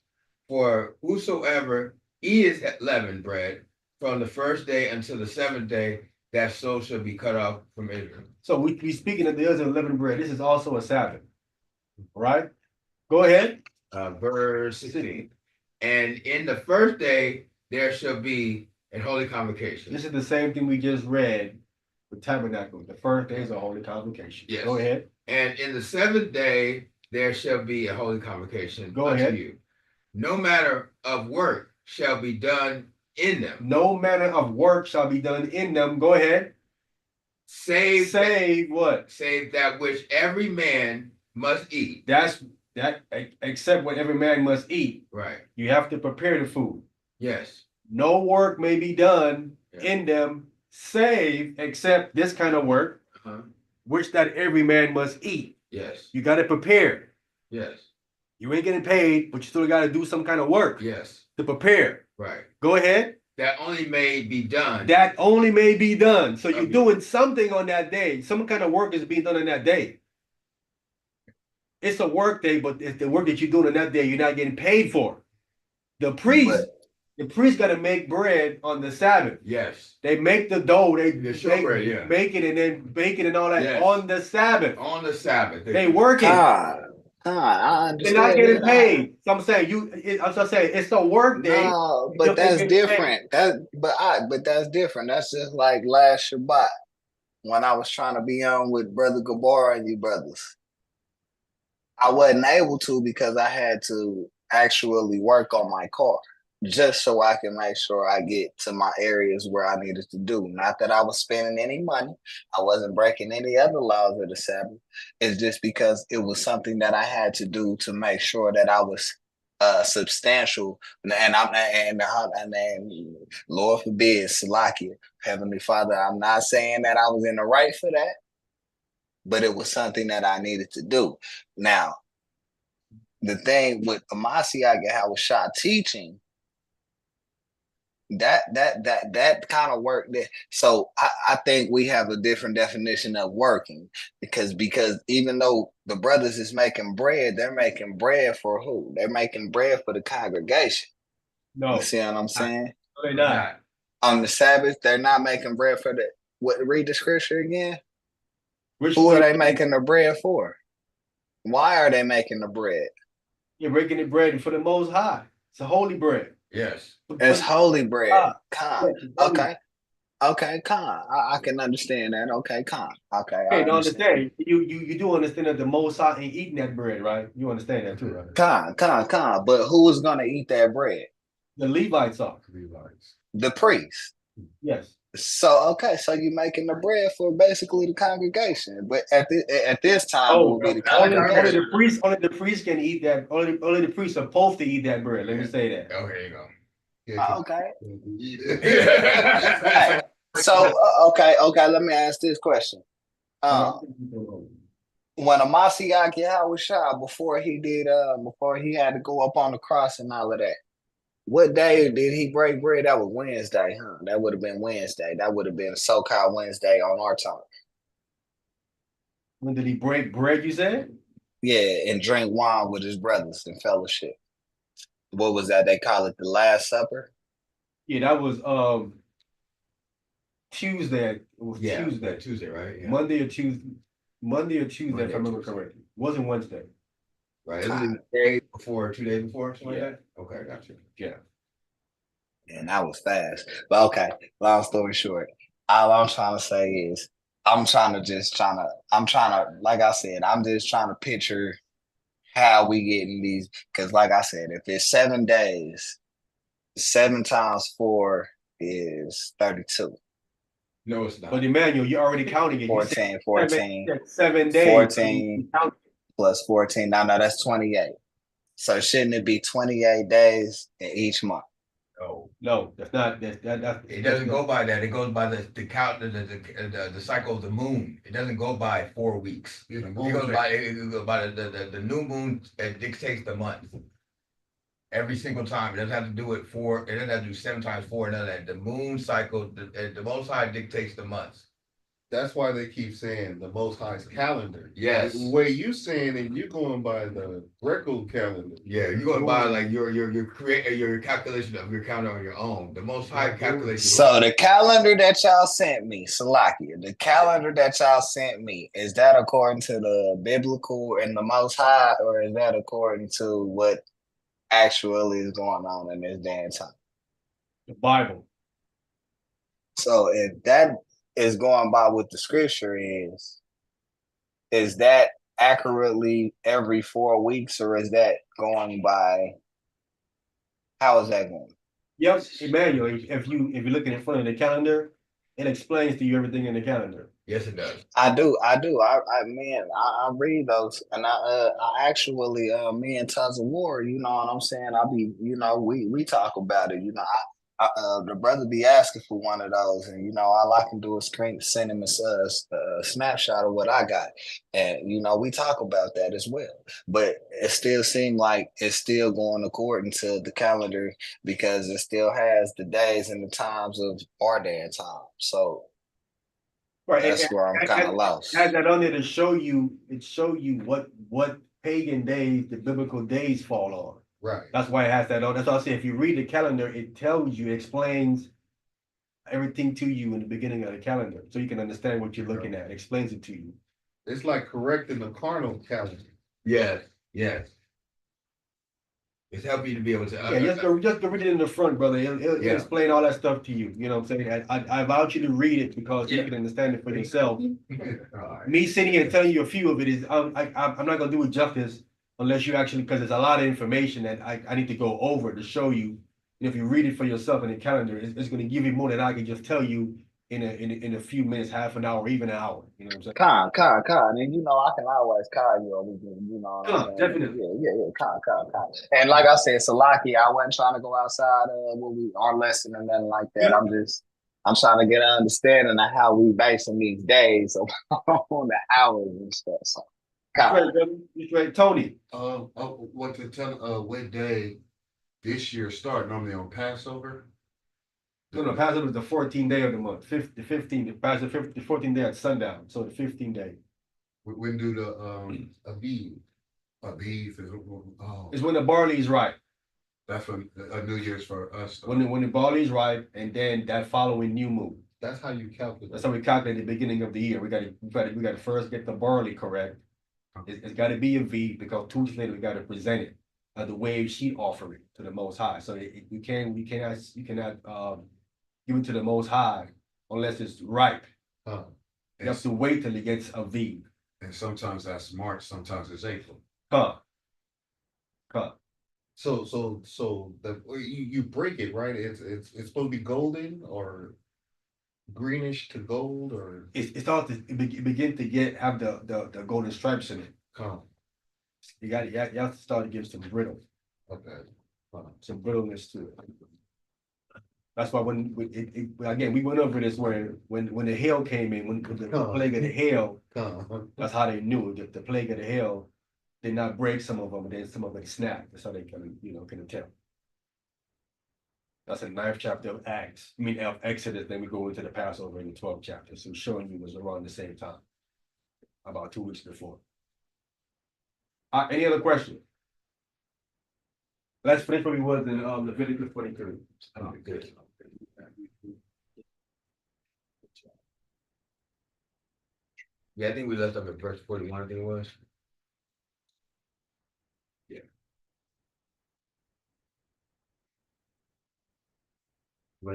For whosoever eateth leavened bread from the first day until the seventh day, that soul shall be cut off from Israel. So we speaking of the other leavened bread. This is also a Sabbath. All right? Go ahead. Verse 16. And in the first day there shall be a holy convocation. This is the same thing we just read with Tabernacles. The first day is a holy convocation. Yes. Go ahead. And in the seventh day there shall be a holy convocation. Go ahead. You. No matter of work shall be done in them. No manner of work shall be done in them. Go ahead. Save what? Save that which every man must eat. That's that. Except what every man must eat. Right. You have to prepare the food. Yes. No work may be done in them, save except this kind of work, which that every man must eat. Yes. You got to prepare. Yes. You ain't getting paid, but you still got to do some kind of work. Yes. To prepare. Right. Go ahead. That only may be done. That only may be done. So you're doing something on that day. Some kind of work is being done on that day. It's a work day, but it's the work that you're doing on that day, you're not getting paid for. The priest got to make bread on the Sabbath. Yes. They make the dough, they bread, make it and then bake it and all that on the Sabbath. On the Sabbath. They working. I understand. They're not getting paid. So I'm saying it's a work day. No, but that's different. But that's different. That's just like last Shabbat when I was trying to be on with Brother Gabar and you brothers. I wasn't able to because I had to actually work on my car just so I can make sure I get to my areas where I needed to do. Not that I was spending any money. I wasn't breaking any other laws of the Sabbath. It's just because it was something that I had to do to make sure that I was substantial. And Lord forbid, Salakia, Heavenly Father, I'm not saying that I was in the right for that, but it was something that I needed to do. Now, the thing with Amasiah Yahweh teaching, that kind of work there. So I think we have a different definition of working because even though the brothers is making bread, they're making bread for who? They're making bread for the congregation. No, you see what I'm saying? No, they're not. On the Sabbath, they're not making bread for the what? Read the scripture again. Who are they making the bread for? Why are they making the bread? You're breaking the bread for the Most High. It's a holy bread. Yes. It's holy bread. Okay. Okay, I can understand that. Okay, Okay. Hey, no, understand. You do understand that the Most High ain't eating that bread, right? You understand that too, right? But who is gonna eat that bread? The Levites are. The priests. Yes. So you're making the bread for basically the congregation, but at this time, it will be the congregation. Only the priests can eat that. Only the priests are supposed to eat that bread. Let me say that. Oh, here you go. Okay. So okay. Let me ask this question. When Amasiah Yahweh before he had to go up on the cross and all of that, what day did he break bread? That was Wednesday, huh? That would have been Wednesday. That would have been so-called Wednesday on our time. When did he break bread, you said? Yeah, and drink wine with his brothers in fellowship. What was that? They call it the Last Supper? Yeah, that was Tuesday. It was Tuesday, right? Yeah. Monday or Tuesday, if I remember correctly. It wasn't Wednesday. Right. It was a day before, 2 days before, something like that? Okay, got you. Yeah. And that was fast. But okay, long story short, all I'm trying to say is I'm trying to, like I said, I'm just trying to picture how we getting these, because like I said, if it's 7 days, 7 times 4 is 32. No, it's not. But Emmanuel, you're already counting it. 14, 7 days. 14 plus 14. No, that's 28. So shouldn't it be 28 days in each month? No, that's not. It doesn't go by that. It goes by the count, the cycle of the moon. It doesn't go by 4 weeks. It goes by the new moon. It dictates the month. Every single time. It doesn't have to do it 4. It doesn't have to do 7 times 4. None of that. The moon cycle. The Most High dictates the months. That's why they keep saying the Most High's calendar. Yes. The way you saying it, you're going by the Greco calendar. Yeah, you're going by like your calculation of your calendar on your own. The Most High calculation. So the calendar that y'all sent me, Salakia, the calendar that y'all sent me, is that according to the biblical and the Most High, or is that according to what actually is going on in this day and time? The Bible. So if that is going by what the scripture is that accurately every 4 weeks, or is that going by How is that going? Yep, Emmanuel, if you're looking in front of the calendar, it explains to you everything in the calendar. Yes, it does. I do. I read those, and I actually, me and Tons of War, you know what I'm saying? We talk about it. The brother be asking for one of those, and all I can do is send him a snapshot of what I got, and we talk about that as well. But it still seems like it's still going according to the calendar because it still has the days and the times of our day and time. So Right, that's where I'm kind of lost. Has that on there to show you, what pagan days the biblical days fall on. Right. That's why it has that on. That's why I say if you read the calendar, it tells you, explains everything to you in the beginning of the calendar, so you can understand what you're looking at. It explains it to you. It's like correcting the carnal calendar. Yes, yes. It's helping you to be able to. Yeah, just go read it in the front, brother. It'll Yeah. explain all that stuff to you. You know what I'm saying? I allow you to read it because you Yeah. can understand it for yourself. Alright. Me sitting here telling you a few of it is, I'm not gonna do it justice unless you actually, because there's a lot of information that I need to go over to show you. And if you read it for yourself in the calendar, it's gonna give you more than I can just tell you in a few minutes, half an hour, even an hour. You know what I'm saying? Con. And I can always call you over here, you know what I'm saying? Definitely. Yeah, con. And like I said, Salaki, I wasn't trying to go outside our lesson and nothing like that. I'm trying to get an understanding of how we basing these days on the hours and stuff. So, That's con. right, brother. That's right, Tony. What to tell, what day this year start? Normally on Passover? No, Passover is the 14th day of the month. The 15th, Passover, the 14th day at sundown. So the 15th day. When do the Aviv? Aviv is Is when the barley is ripe. that's when a New Year's for us. When the barley is ripe, and then that following new moon. That's how you calculate. That's how we calculate the beginning of the year. We got to first get the barley correct. It's got to be a V because 2 weeks later we got to present it as the wave sheet offering to the Most High. So you cannot give it to the Most High unless it's ripe. You have to wait till it gets a V. And sometimes that's March, sometimes it's April. Come. So you break it, right? It's supposed to be golden or greenish to gold, or It starts to begin to have the golden stripes in it. come. You have to start to give some brittle, Okay. some brittleness to it. That's why again we went over this when the hail came in, when the plague of the hail, that's how they knew that the plague of the hail did not break some of them, and then some of them snapped. That's how they can tell. That's the 9th chapter of of Exodus. Then we go into the Passover in the 12th chapter. So showing you was around the same time, about 2 weeks before. Any other questions? Let's finish what we was in Leviticus 23. Good. Yeah, I think we left up at verse 41, I think it was. Yeah. All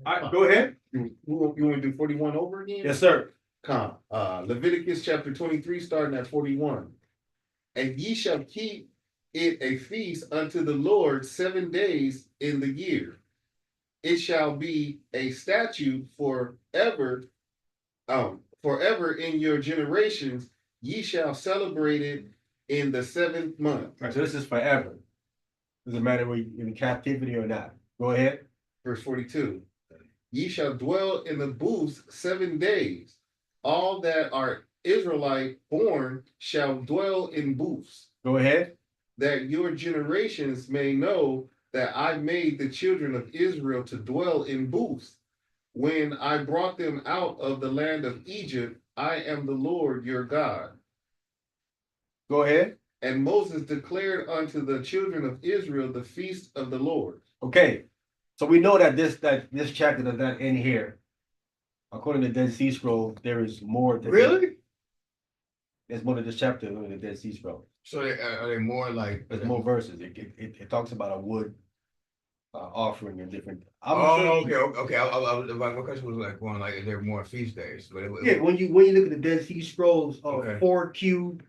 right, go ahead. You want to do 41 over again? Yes, sir. Leviticus chapter 23, starting at 41. And ye shall keep it a feast unto the Lord 7 days in the year. It shall be a statute forever in your generations. Ye shall celebrate it in the 7th month. Right, so this is forever. Doesn't matter whether you're in captivity or not. Go ahead. Verse 42. Ye shall dwell in the booths 7 days. All that are Israelite born shall dwell in booths. Go ahead. That your generations may know that I made the children of Israel to dwell in booths. When I brought them out of the land of Egypt, I am the Lord your God. Go ahead. And Moses declared unto the children of Israel the feast of the Lord. Okay. So we know that this chapter does not end here. According to the Dead Sea Scroll, there is more. Really? There's more to this chapter than the Dead Sea Scroll. So are they more like? There's more verses. It talks about a wood offering and different. Okay. My question was like going like, is there more feast days? But when you look at the Dead Sea Scrolls, Okay. 4Q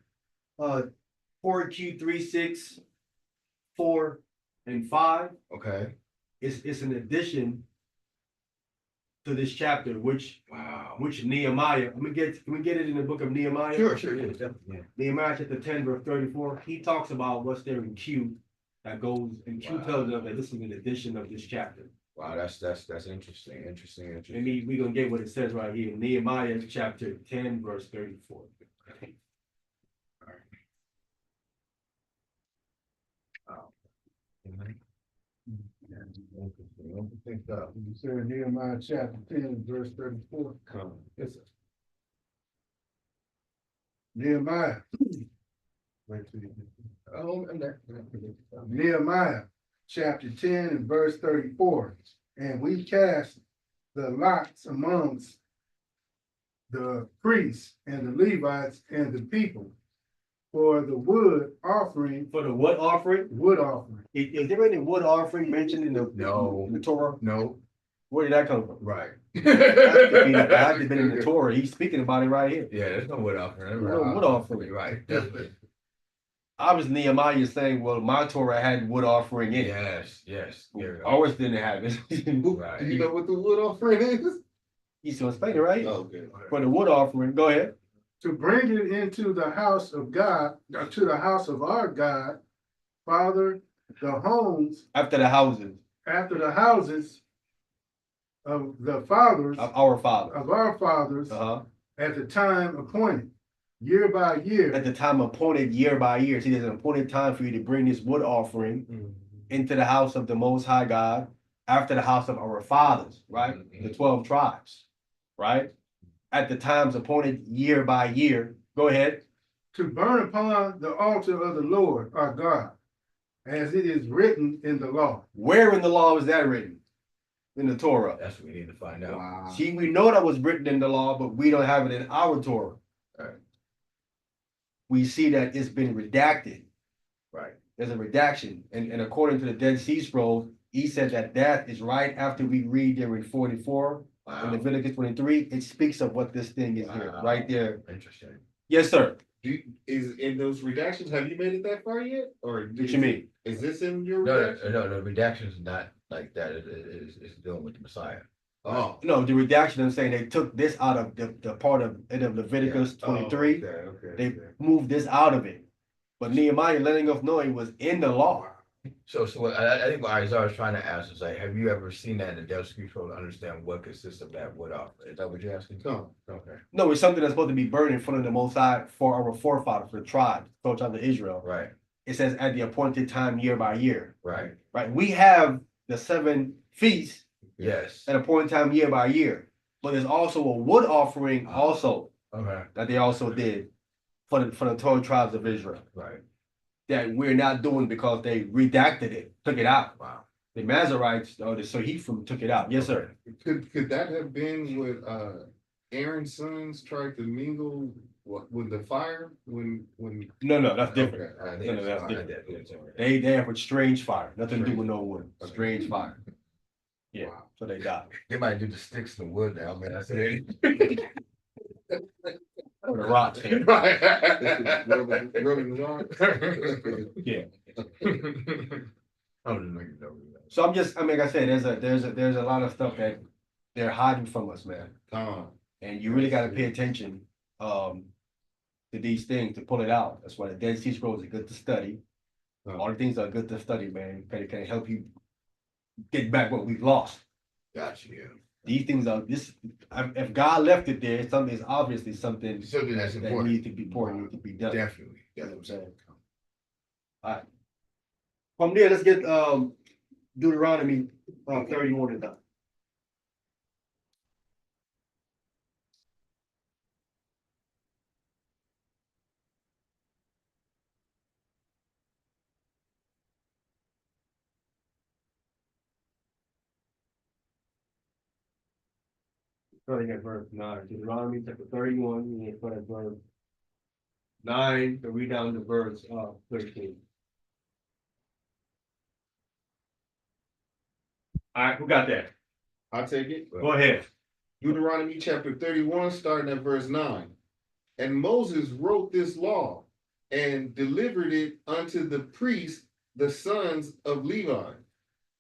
4Q 36 4 and 5. Okay. It's an addition to this chapter, which Wow. Nehemiah. Can we get it in the book of Nehemiah? Sure, yeah, definitely. Yeah. Nehemiah chapter 10, verse 34. He talks about what's there in Q that goes, and Q tells us that this is an addition of this chapter. Wow, that's interesting. Interesting. And we're gonna get what it says right here. Nehemiah chapter 10, verse 34. You said Nehemiah chapter 10, verse 34. Yes, sir. Nehemiah. Wait till you get there. Oh, I'm there. Nehemiah chapter 10 and verse 34. And we cast the lots amongst the priests and the Levites and the people for the wood offering. For the wood offering? Wood offering. Is there any wood offering mentioned in the Torah? No. Where did that come from? Right. It had to be in the Torah. He's speaking about it right here. Yeah, there's no wood offering. No wood offering. Right. Definitely. Obviously, Nehemiah is saying, well, my Torah had wood offering in it. Yes. Ours didn't have it. Right. Do you know what the wood offering is? He's gonna explain it, right? Okay. For the wood offering, go ahead. To bring it into the house of God, or to the house of our God, Father, the homes. After the houses. After the houses of the fathers. Of our fathers. Of our fathers. At the time appointed, year by year. At the time appointed year by year. See, there's an appointed time for you to bring this wood offering into the house of the Most High God, after the house of our fathers, right? The 12 tribes, right? At the times appointed year by year. Go ahead. To burn upon the altar of the Lord our God, as it is written in the law. Where in the law is that written? In the Torah. That's what we need to find out. Wow. See, we know that was written in the law, but we don't have it in our Torah. Right. We see that it's been redacted. Right. There's a redaction. And according to the Dead Sea Scrolls, he said that is right after we read there in 44. Wow. In Leviticus 23, it speaks of what this thing is here, right there. Interesting. Yes, sir. Is in those redactions, have you made it that far yet? Or What you mean? Is this in your No, redaction? no, the redaction is not like that. It's dealing with the Messiah. Oh. No, the redaction, I'm saying they took this out of the part of Leviticus 23. They moved this out of it. But Nehemiah letting us know it was in the law. So I think what Isaiah was trying to ask is like, have you ever seen that in the Dead Sea Scrolls to understand what consists of that wood offering? Is that what you're asking? No. Okay. No, it's something that's supposed to be burned in front of the Most High for our forefathers, for the tribes, 12 tribes of Israel. Right. It says at the appointed time, year by year. Right. Right. We have the 7 feasts Yes. at appointed time, year by year. But there's also a wood offering also Okay. that they also did for the 12 tribes of Israel. Right. That we're not doing because they redacted it, took it out. Wow. The Mazarites or the Sahifim took it out. Yes, sir. Could that have been what Aaron's sons tried to mingle with the fire when No, that's different. Okay. No, that's different. different. They have a strange fire, nothing to do with no wood. Okay. Strange fire. Yeah, Wow. so they died. They might do the sticks and the wood now, man. I said Or the rocks. Right. Rubbing the rock. Yeah. I don't know. So I'm just, I mean, like I said, there's a lot of stuff that they're hiding from us, man. And you really got to pay attention to these things to pull it out. That's why the Dead Sea Scrolls are good to study. All the things are good to study, man. Can help you get back what we've lost. Gotcha. Yeah. These things are this. If God left it there, something is obviously something That's that important. needs to be important, needs to be done. Definitely. You know what I'm saying? All right. From there, let's get Deuteronomy 31 and done. Starting at verse 9, Deuteronomy chapter 31, and start at verse 9, to read down to verse 13. All right, who got that? I'll take it. Go ahead. Deuteronomy chapter 31, starting at verse 9. And Moses wrote this law and delivered it unto the priests the sons of Levi,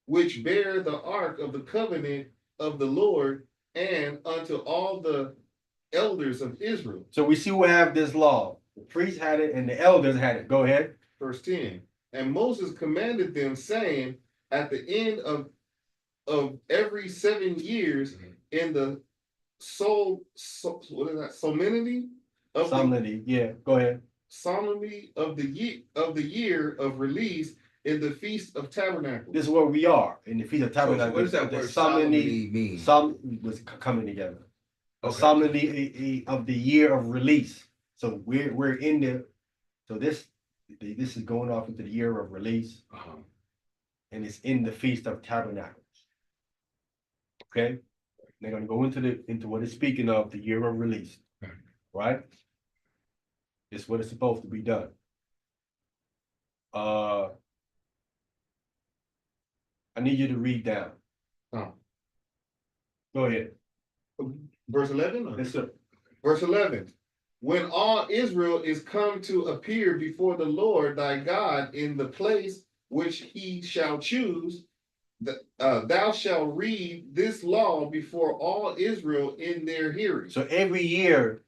which bear the ark of the covenant of the Lord, and unto all the elders of Israel. So we see we have this law. The priests had it and the elders had it. Go ahead. Verse 10. And Moses commanded them, saying, at the end of every 7 years, in the what is that? Solemnity of Solemnity. Yeah, go ahead. solemnity of the year of release in the feast of tabernacles. This is where we are in the Feast of Tabernacles. So what does that The word solemnity mean? Some was coming together. A Okay. solemnity of the year of release. So we're in the so this is going off into the year of release, and it's in the Feast of Tabernacles. Okay, they're gonna go into what it's speaking of, the year of release, right? It's what it's supposed to be done. I need you to read down. Oh. Go ahead. Verse 11? Yes, sir. Verse 11. When all Israel is come to appear before the Lord thy God in the place which he shall choose, thou shalt read this law before all Israel in their hearing. So every year,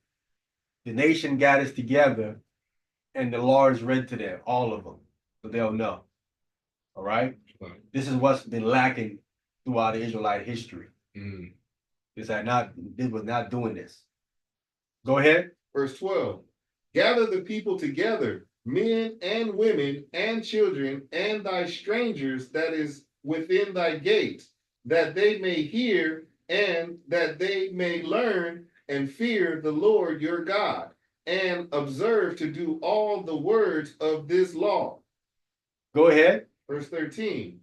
the nation gathers together and the law is read to them, all of them, so they'll know. All right? This is what's been lacking throughout the Israelite history. This was not doing this. Go ahead. Verse 12. Gather the people together, men and women and children, and thy strangers that is within thy gates, that they may hear and that they may learn and fear the Lord your God, and observe to do all the words of this law. Go ahead. Verse 13.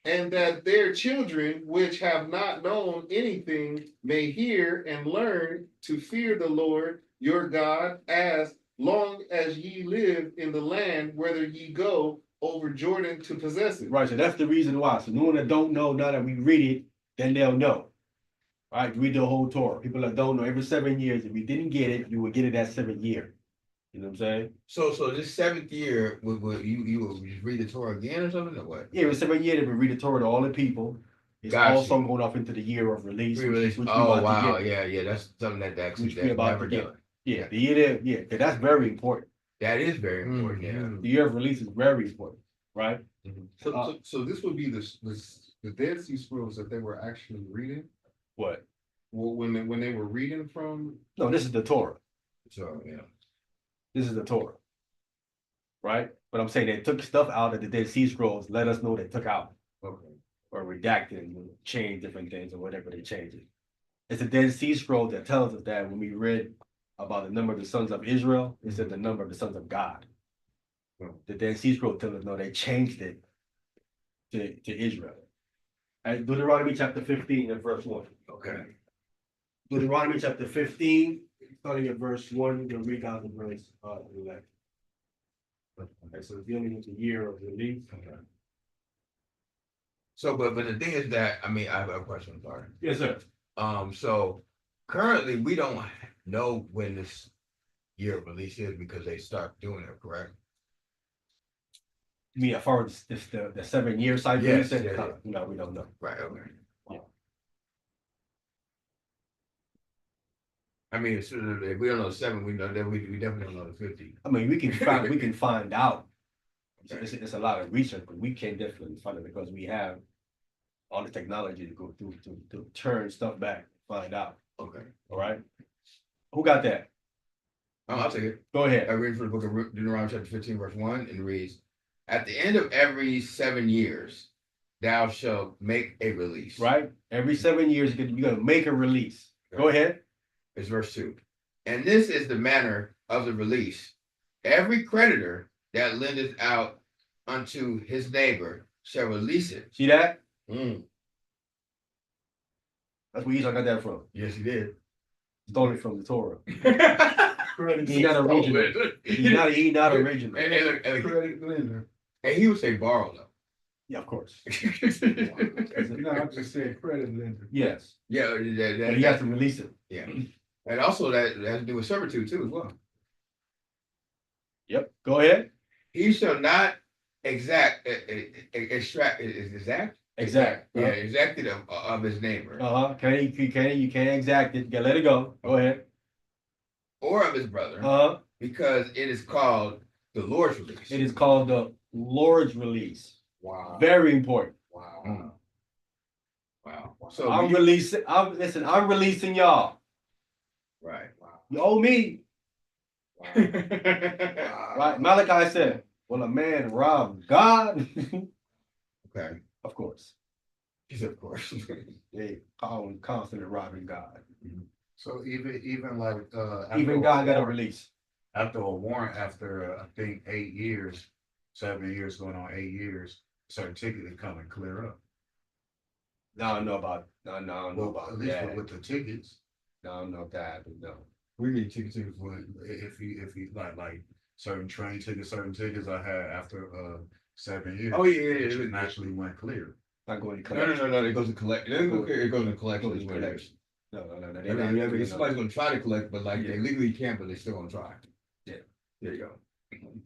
And that their children, which have not known anything, may hear and learn to fear the Lord your God, as long as ye live in the land, whither ye go over Jordan to possess it. Right, so that's the reason why. So no one that don't know, now that we read it, then they'll know. All right, read the whole Torah. People that don't know, every 7 years, if you didn't get it, you would get it that 7th year. You know what I'm saying? So this 7th year, would you will read the Torah again or something, or what? Yeah, every 7th year, they would read the Torah to all the people. It's Gotcha. also going off into the year of release. Pre-release. Which we Oh about to wow, get. yeah, that's something that Which we that's about never to get. done. Yeah, the year, yeah, because that's very important. That is very important. Yeah. The year of release is very important, right? So this would be the Dead Sea Scrolls that they were actually reading. What? Well, when they were reading from. No, this is the Torah. So yeah, this is the Torah, right? But I'm saying they took stuff out of the Dead Sea Scrolls. Let us know they took out, or redacted, and changed different things or whatever they changed it. It's the Dead Sea Scroll that tells us that when we read about the number of the sons of Israel, it said the number of the sons of God. The Dead Sea Scroll tells us no, they changed it to Israel. Right, Deuteronomy chapter 15 and verse 1. okay. Deuteronomy chapter 15, starting at verse 1, you can read down to verse 11. Okay, so dealing with the year of release. Okay. So, but the thing is that I have a question. Sorry. Yes, sir. So currently we don't know when this year of release is because they start doing it, correct? You mean as far as this the 7 year cycle? Yes, You said? yeah. No, we don't know. Right. Okay. Yeah. If we don't know 7, we know that we definitely don't know the 50. I mean, we can find out. It's a lot of research, but we can definitely find it because we have all the technology to go through to turn stuff back, find out. Okay. All right. Who got that? I'll take it. Go ahead. I read from the book of Deuteronomy chapter 15, verse 1, and it reads, at the end of every 7 years, thou shalt make a release. Right? Every 7 years, you're going to make a release. Okay. Go ahead. It's verse 2. And this is the manner of the release. Every creditor that lendeth out unto his neighbor shall release it. See that? Mm. That's where Esau got that from. Yes, he did. Stole it from the Torah. He's not original. He's not original. And he would say borrow though. Yeah, of course. No, I'm just saying credit lender. Yes. Yeah, but he has to release it. Yeah. And also that has to do with servitude too as well. Yep. Go ahead. He shall not extract is exact. Exact. Yeah, exacted of his neighbor You can't exact it. You gotta let it go. Go ahead. or of his brother, because it is called the Lord's release. It is called the Lord's release. Wow. Very important. Wow. Wow. So I'm releasing. I'm releasing y'all. Right. Wow. You owe me. Wow. Right. Malachi said, "Will a man rob God?" Okay. Of course. He said, of course. They constantly robbing God. So even like Even God got a release. after a warrant, after I think 8 years, 7 years going on 8 years, certain ticket to come and clear up. No, I don't know about. No, I don't know Well, about at least that. with the tickets, No, I don't know that. But no. We need tickets. if you like certain train tickets, certain tickets I had after 7 years. Oh yeah. It naturally went clear. Not going to No. collect. It goes to collect. It goes to collection. Goes Is to what it collection. is. No. Somebody's gonna try to collect, but like they legally can't, but they still gonna try. Yeah. There you go.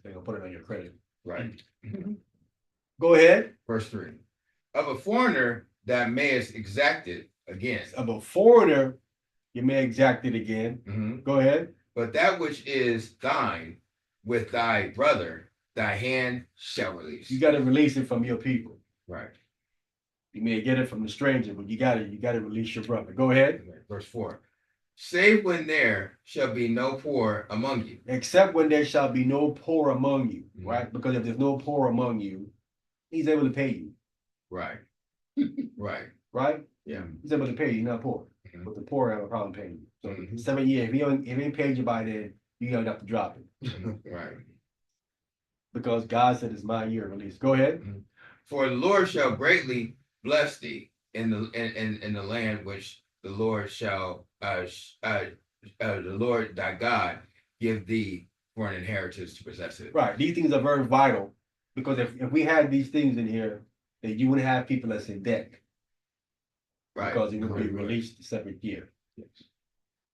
They're gonna put it on your credit. Right. Go ahead. Verse 3. Of a foreigner that mayest exact it again. Of a foreigner, you may exact it again. Mhm. Go ahead. But that which is thine with thy brother, thy hand shall release. You got to release it from your people. Right. You may get it from the stranger, but you got to release your brother. Go ahead. Verse 4. Save when there shall be no poor among you. Except when there shall be no poor among you, Mhm. right? Because if there's no poor among you, he's able to pay you. Right. Right. Right? Yeah. He's able to pay you, you're not poor. Mhm. But the poor have a problem paying you. So Mhm. 7 years, if he ain't paid you by then, you gotta have to drop it. Right. Because God said it's my year of release. Go ahead. For the Lord shall greatly bless thee in the land which the Lord shall the Lord thy God give thee for an inheritance to possess it. Right. These things are very vital because if we had these things in here, then you wouldn't have people that's in debt. Right. Because it would be Right. released the 7th year. Yes.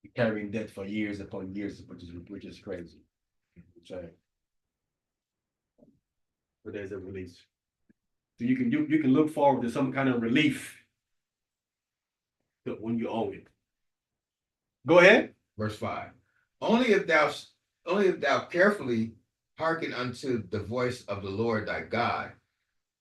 You're carrying debt for years upon years, which is crazy. So, but there's a release. So you can look forward to some kind of relief when you own it. Go ahead. Verse 5. Only if thou carefully hearken unto the voice of the Lord thy God,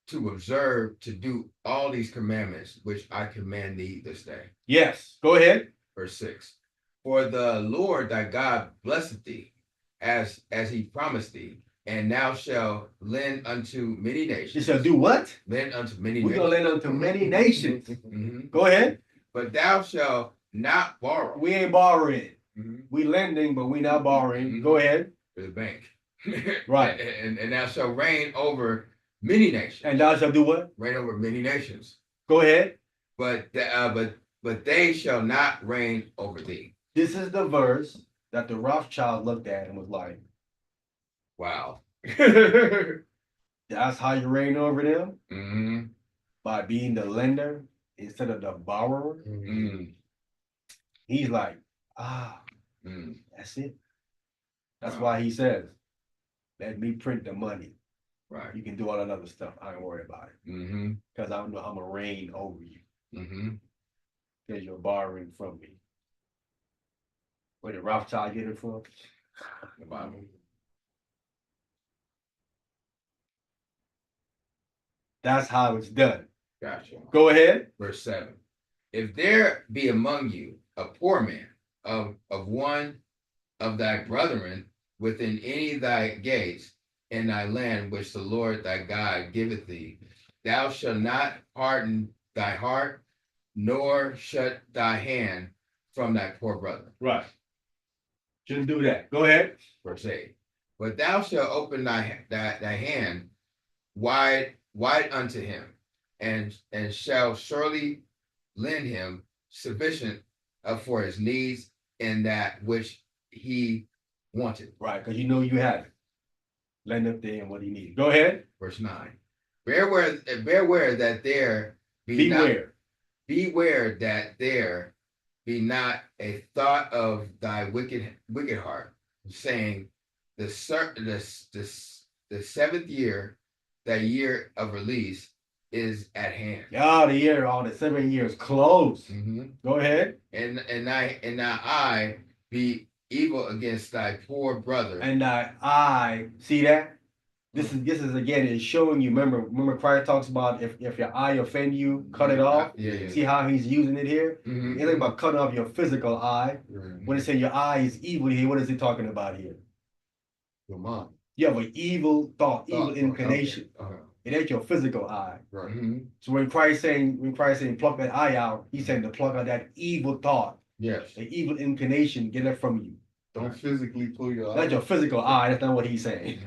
to observe to do all these commandments which I command thee this day. Yes. Go ahead. Verse 6. For the Lord thy God blesseth thee, as he promised thee, and thou shalt lend unto many nations. You shall do what? Lend unto many We're nations. gonna lend unto many nations. Mhm. Go ahead. But thou shalt not borrow. We ain't borrowing. Mhm. We lending, but we not borrowing. Mhm. Go ahead. To the bank. Right. And thou shalt reign over many nations. And thou shalt do what? Reign over many nations. Go ahead. But they shall not reign over thee. This is the verse that the Rothschild looked at and was like, Wow. that's how you reign over them? Mm-hmm. By being the lender instead of the borrower? Mm-hmm. He's like, that's it. That's why he says, let me print the money. Right. You can do all that other stuff. I ain't worried about it. Mm-hmm. Because I know I'm going to reign over you. Mm-hmm. Because you're borrowing from me. Where did Rothschild get it from? The Bible. That's how it's done. Gotcha. Go ahead. Verse 7. If there be among you a poor man of one of thy brethren within any of thy gates in thy land which the Lord thy God giveth thee, thou shalt not harden thy heart, nor shut thy hand from thy poor brother. Right. Shouldn't do that. Go ahead. Verse 8. But thou shalt open thy hand wide unto him, and shall surely lend him sufficient for his needs and that which he wanted. Right, because you know you have it. Lend up there and what he needs. Go ahead. Verse 9. Beware that there be beware that there be not a thought of thy wicked heart, saying the 7th year that year of release is at hand. Yeah, the 7 years close. Mhm. Go ahead. And now I be evil against thy poor brother. And I see that. This is again is showing you. Remember Christ talks about if your eye offend you, cut it off. Yeah. See how he's using it here? Mhm. It's like about cutting off your physical eye. When it says your eye is evil here, what is he talking about here? Your mind. You have an evil thought, evil Thought, inclination. okay. It ain't your physical eye. Right. Mhm. So when Christ saying pluck that eye out, he's saying to pluck out that evil thought, Yes. the evil inclination, get it from you. Don't physically pull your Not eye. your physical eye. That's not what he's saying.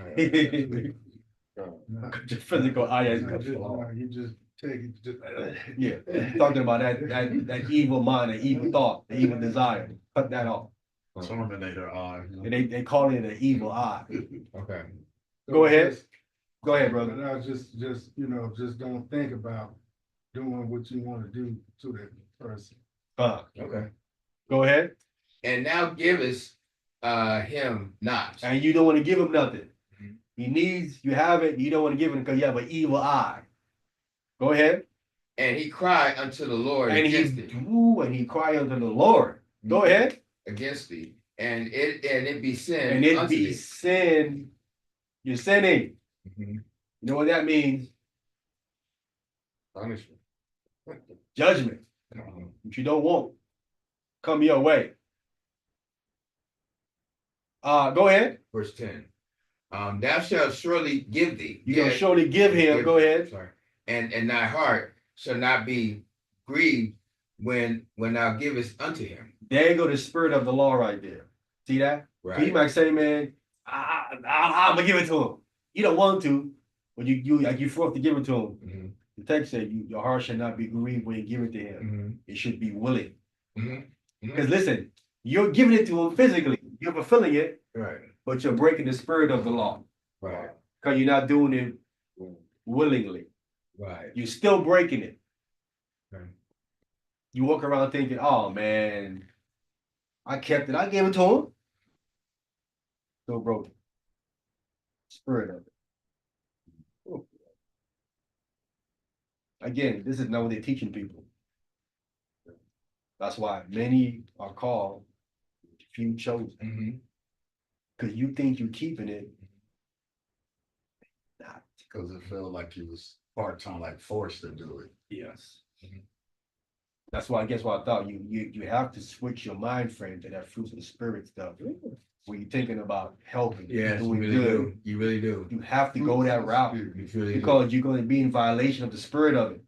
Your physical eye is You just take it. yeah. He's talking about that evil mind, the evil thought, the evil desire. Cut that off. Terminator eye. And they call it an evil eye. Okay. Go ahead. Go ahead, brother. Now just don't think about doing what you want to do to that person. Okay. Go ahead. And now givest him not. And you don't want to give him nothing. He needs, you have it, you don't want to give him because you have an evil eye. Go ahead. And he cried unto the Lord And against thee. and he cried unto the Lord. Go ahead. Against thee. And it be sin. And it unto be thee. sin. You're sinning. Mhm. You know what that means? Punishment. Judgment. Which you don't want. Come your way. Go ahead. Verse 10. Thou shalt surely give thee. You're gonna surely give him. Go ahead. Sorry. And thy heart shall not be grieved when thou givest unto him. There you go, the spirit of the law right there. See that? Right. He might say, man, I'm gonna give it to him. You don't want to, but you forced to give it to him. Mhm. The text said, your heart shall not be grieved when you give it to him. Mhm. It should be willing. Mhm. Because listen, you're giving it to him physically. You're fulfilling it, Right. but you're breaking the spirit of the law. Right. Because you're not doing it willingly. Right. You're still breaking it. Right. You walk around thinking, oh man, I kept it. I gave it to him. Still broken. Spirit of it. Again, this is not what they're teaching people. That's why many are called few chosen. Mhm. Because you think you're keeping it. Not. Because it felt like he was part-time, like forced to do it. Yes. That's why I guess what I thought you have to switch your mind frame to that fruits of the spirit stuff. When you're thinking about helping, Yes, you doing really good, do. You really do. you have to go that route You really do. because you're going to be in violation of the spirit of it.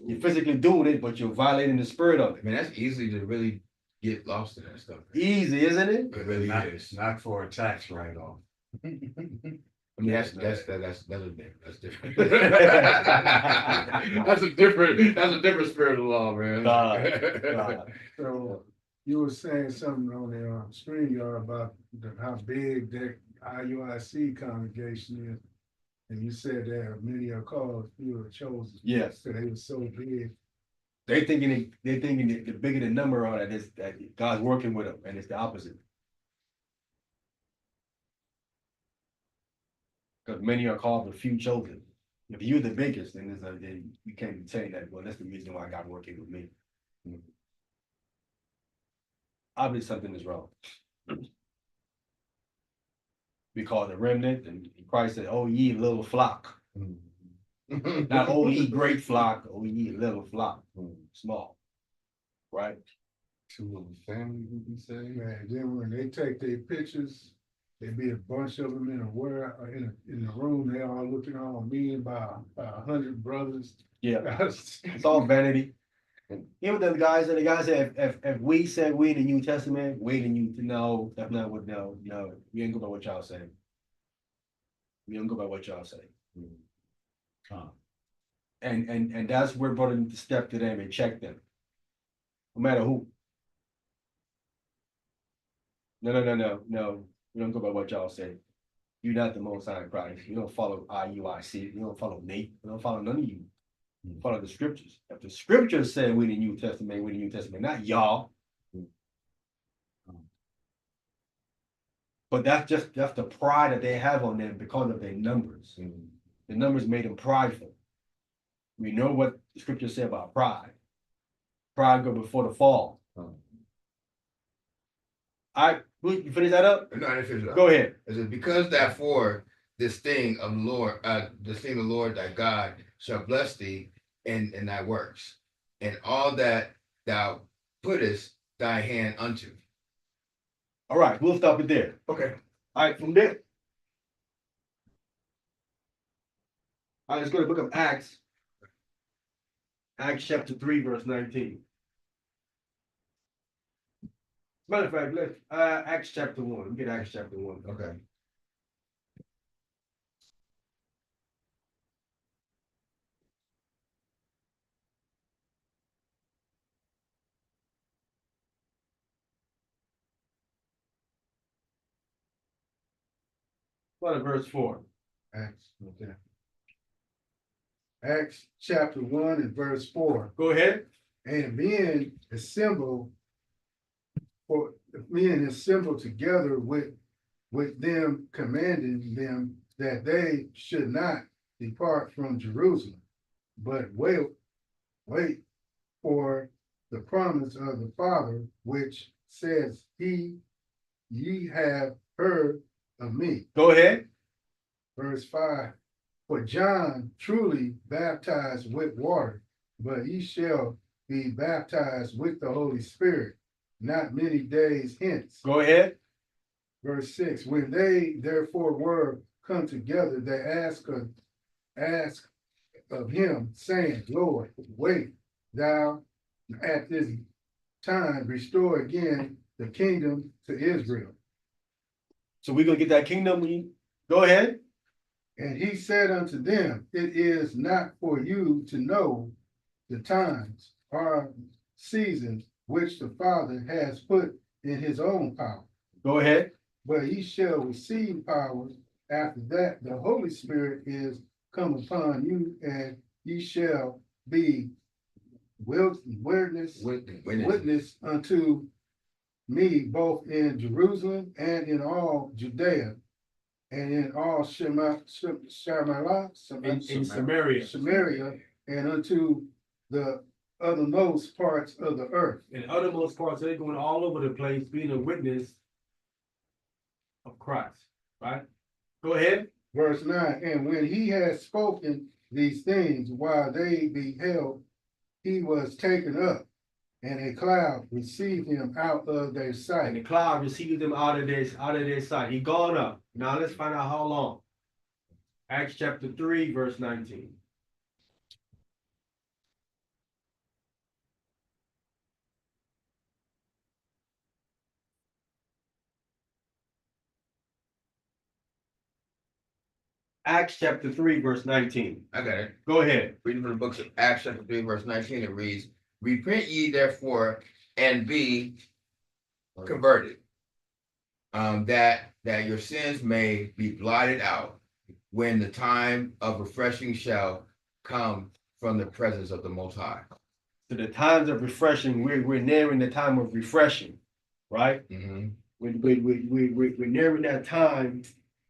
You're physically doing it, but you're violating the spirit of I it. mean, that's easy to really get lost in that stuff. Easy, isn't it? It really Not- is. Not for a tax write-off. I mean, that's different. That's different. That's a different spirit of law, man. So you were saying something on the screen yard about how big that IUIC congregation is. And you said that many are called, few are chosen. Yes. So they were so big. They're thinking that the bigger the number on it is that God's working with them, and it's the opposite. Because many are called, but few chosen. If you're the biggest, then then you can't be saying that. Well, that's the reason why God working with me. Obviously, something is wrong. We call it a remnant, and Christ said, "Oh, ye little flock." Not "Oh, ye great flock." "Oh, ye little flock." Small, right? Two of the family, would you say? Man, then when they take their pictures, there be a bunch of them in a room. They all looking all mean by 100 brothers. Yeah, it's all vanity. You know what the guys said, if we said we in the New Testament, we in you to know, that's not what, no, we ain't go by what y'all say. We don't go by what y'all say. And that's where brother need to step to them and check them. No matter who. No. We don't go by what y'all say. You're not the Most High Christ. You don't follow IUIC. You don't follow Nate. You don't follow none of you. You follow the scriptures. If the scriptures say we in the New Testament, not y'all. But that's the pride that they have on them because of their numbers. The numbers made him prideful. We know what the scriptures say about pride. Pride go before the fall. You finish that up? No, I didn't finish it up. Go ahead. It says, because therefore this thing of the Lord, thy God shall bless thee in thy works, and all that thou puttest thy hand unto. All right, we'll stop it there. Okay. All right, from there. All right, let's go to the book of Acts. Acts chapter 3, verse 19. Matter of fact, let's Acts chapter 1. Let me get Acts chapter 1. Okay. What at verse 4? Acts, okay. Acts chapter 1 and verse 4. Go ahead. And being assembled together with them, commanding them that they should not depart from Jerusalem, but wait for the promise of the Father, which says, ye have heard of me. Go ahead. Verse 5. For John truly baptized with water, but ye shall be baptized with the Holy Spirit not many days hence. Go ahead. Verse 6. When they therefore were come together, they asked of him, saying, Lord, wait thou at this time restore again the kingdom to Israel. So we're gonna get that kingdom. Go ahead. And he said unto them, it is not for you to know the times or seasons which the Father has put in his own power. Go ahead. But ye shall receive power after that the Holy Spirit is come upon you, and ye shall be witness unto me both in Jerusalem and in all Judea and in all Samaria, and unto the othermost parts of the earth. In othermost parts, they're going all over the place, being a witness of Christ. Right? Go ahead. Verse 9. And when he had spoken these things while they beheld, he was taken up, and a cloud received him out of their sight. And the cloud received them out of their sight. He gone up. Now let's find out how long. Acts chapter 3, verse 19. Acts chapter 3, verse 19. I got it. Go ahead. Reading from the books of Acts chapter 3, verse 19, it reads, repent ye therefore and be converted, that your sins may be blotted out when the time of refreshing shall come from the presence of the Most High. So the times of refreshing, we're nearing the time of refreshing, right? Mm-hmm. We're nearing that time.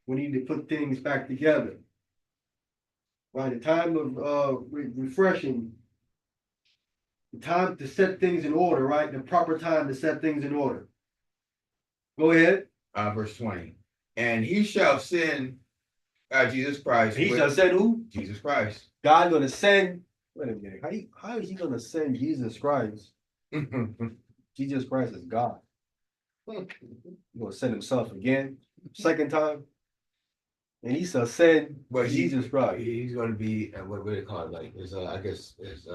We need to put things back together. Right, the time of refreshing, the time to set things in order, right? The proper time to set things in order. Go ahead. Verse 20. And he shall send Jesus Christ. He shall send who? Jesus Christ. God gonna send. Wait a minute. How is he gonna send Jesus Christ? Jesus Christ is God. He's gonna send himself again, second time. And he shall send Jesus Christ. He's going to be what do they call it? Like is I guess is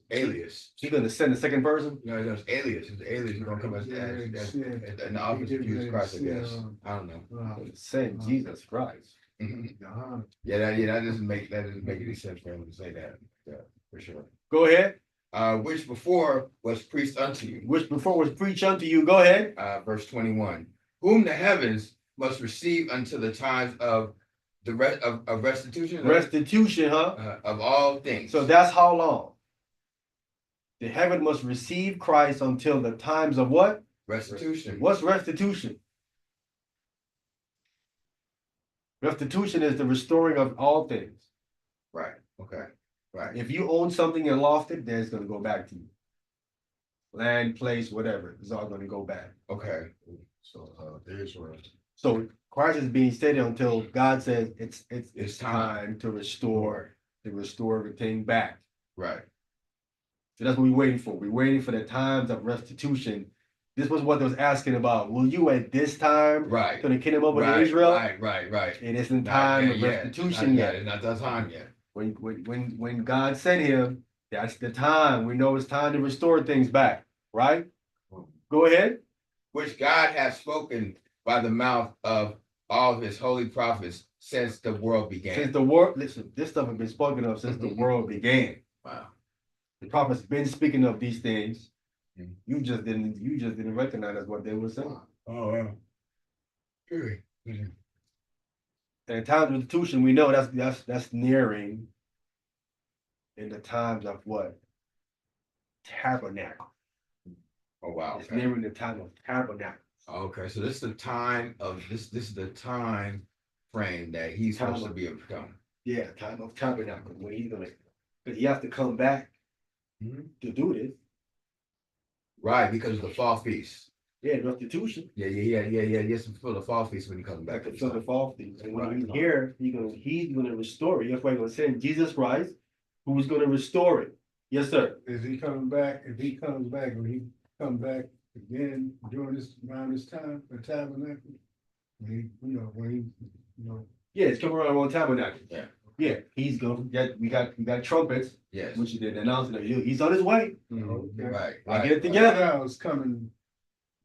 alias. He's gonna send the second person. No, there's alias. His alias is going to come as in the office of Jesus Christ. I guess I don't know. Send Jesus Christ. Yeah, that doesn't make any sense for him to say that. Yeah, for sure. Go ahead. Which before was preached unto you. Which before was preached unto you. Go ahead. Verse 21. Whom the heavens must receive until the times of the of restitution. Restitution, huh? Of all things. So that's how long? The heaven must receive Christ until the times of what? Restitution. What's restitution? Restitution is the restoring of all things. Right. Okay. Right. If you own something and lost it, then it's gonna go back to you. Land, place, whatever, it's all gonna go back. Okay. So, Israel. So Christ is being stated until God says it's It's time to restore everything back. Right. So that's what we're waiting for. We're waiting for the times of restitution. This was what they was asking about. Will you at this time Right. to the kingdom of Right. Israel? Right. It isn't Not time yet, of yet. restitution Not yet. It's not that time yet. When God sent him, that's the time. We know it's time to restore things back, right? Go ahead. Which God has spoken by the mouth of all of his holy prophets since the world began. Since the world, listen, this stuff has been spoken of since the world began. Wow. The prophets been speaking of these things. Mhm. You just didn't recognize what they were saying. Oh, wow. Really? And in times of restitution, we know that's nearing in the times of what? Tabernacle. Oh, wow. It's Okay. nearing the time of tabernacle. Okay, so this is the time of this is the time frame that he's supposed to be able to come. Yeah, time of tabernacle when he's gonna, because he has to come back to do this. Right, because of the fall feast. Yeah, restitution. Yeah. Yes, for the fall feast when he comes back. Like the son of fall feast. And when Right. he's here, he's gonna restore it. That's why he's gonna send Jesus Christ, who's gonna restore it. Yes, sir. Is he coming back? If he comes back, will he come back again during around this time for tabernacle? When he, Yeah, it's coming around on tabernacle. Yeah. Yeah, he's going. We got trumpets, Yes. which they announced that he's on his way. Right. I'll get it together. Now it's coming.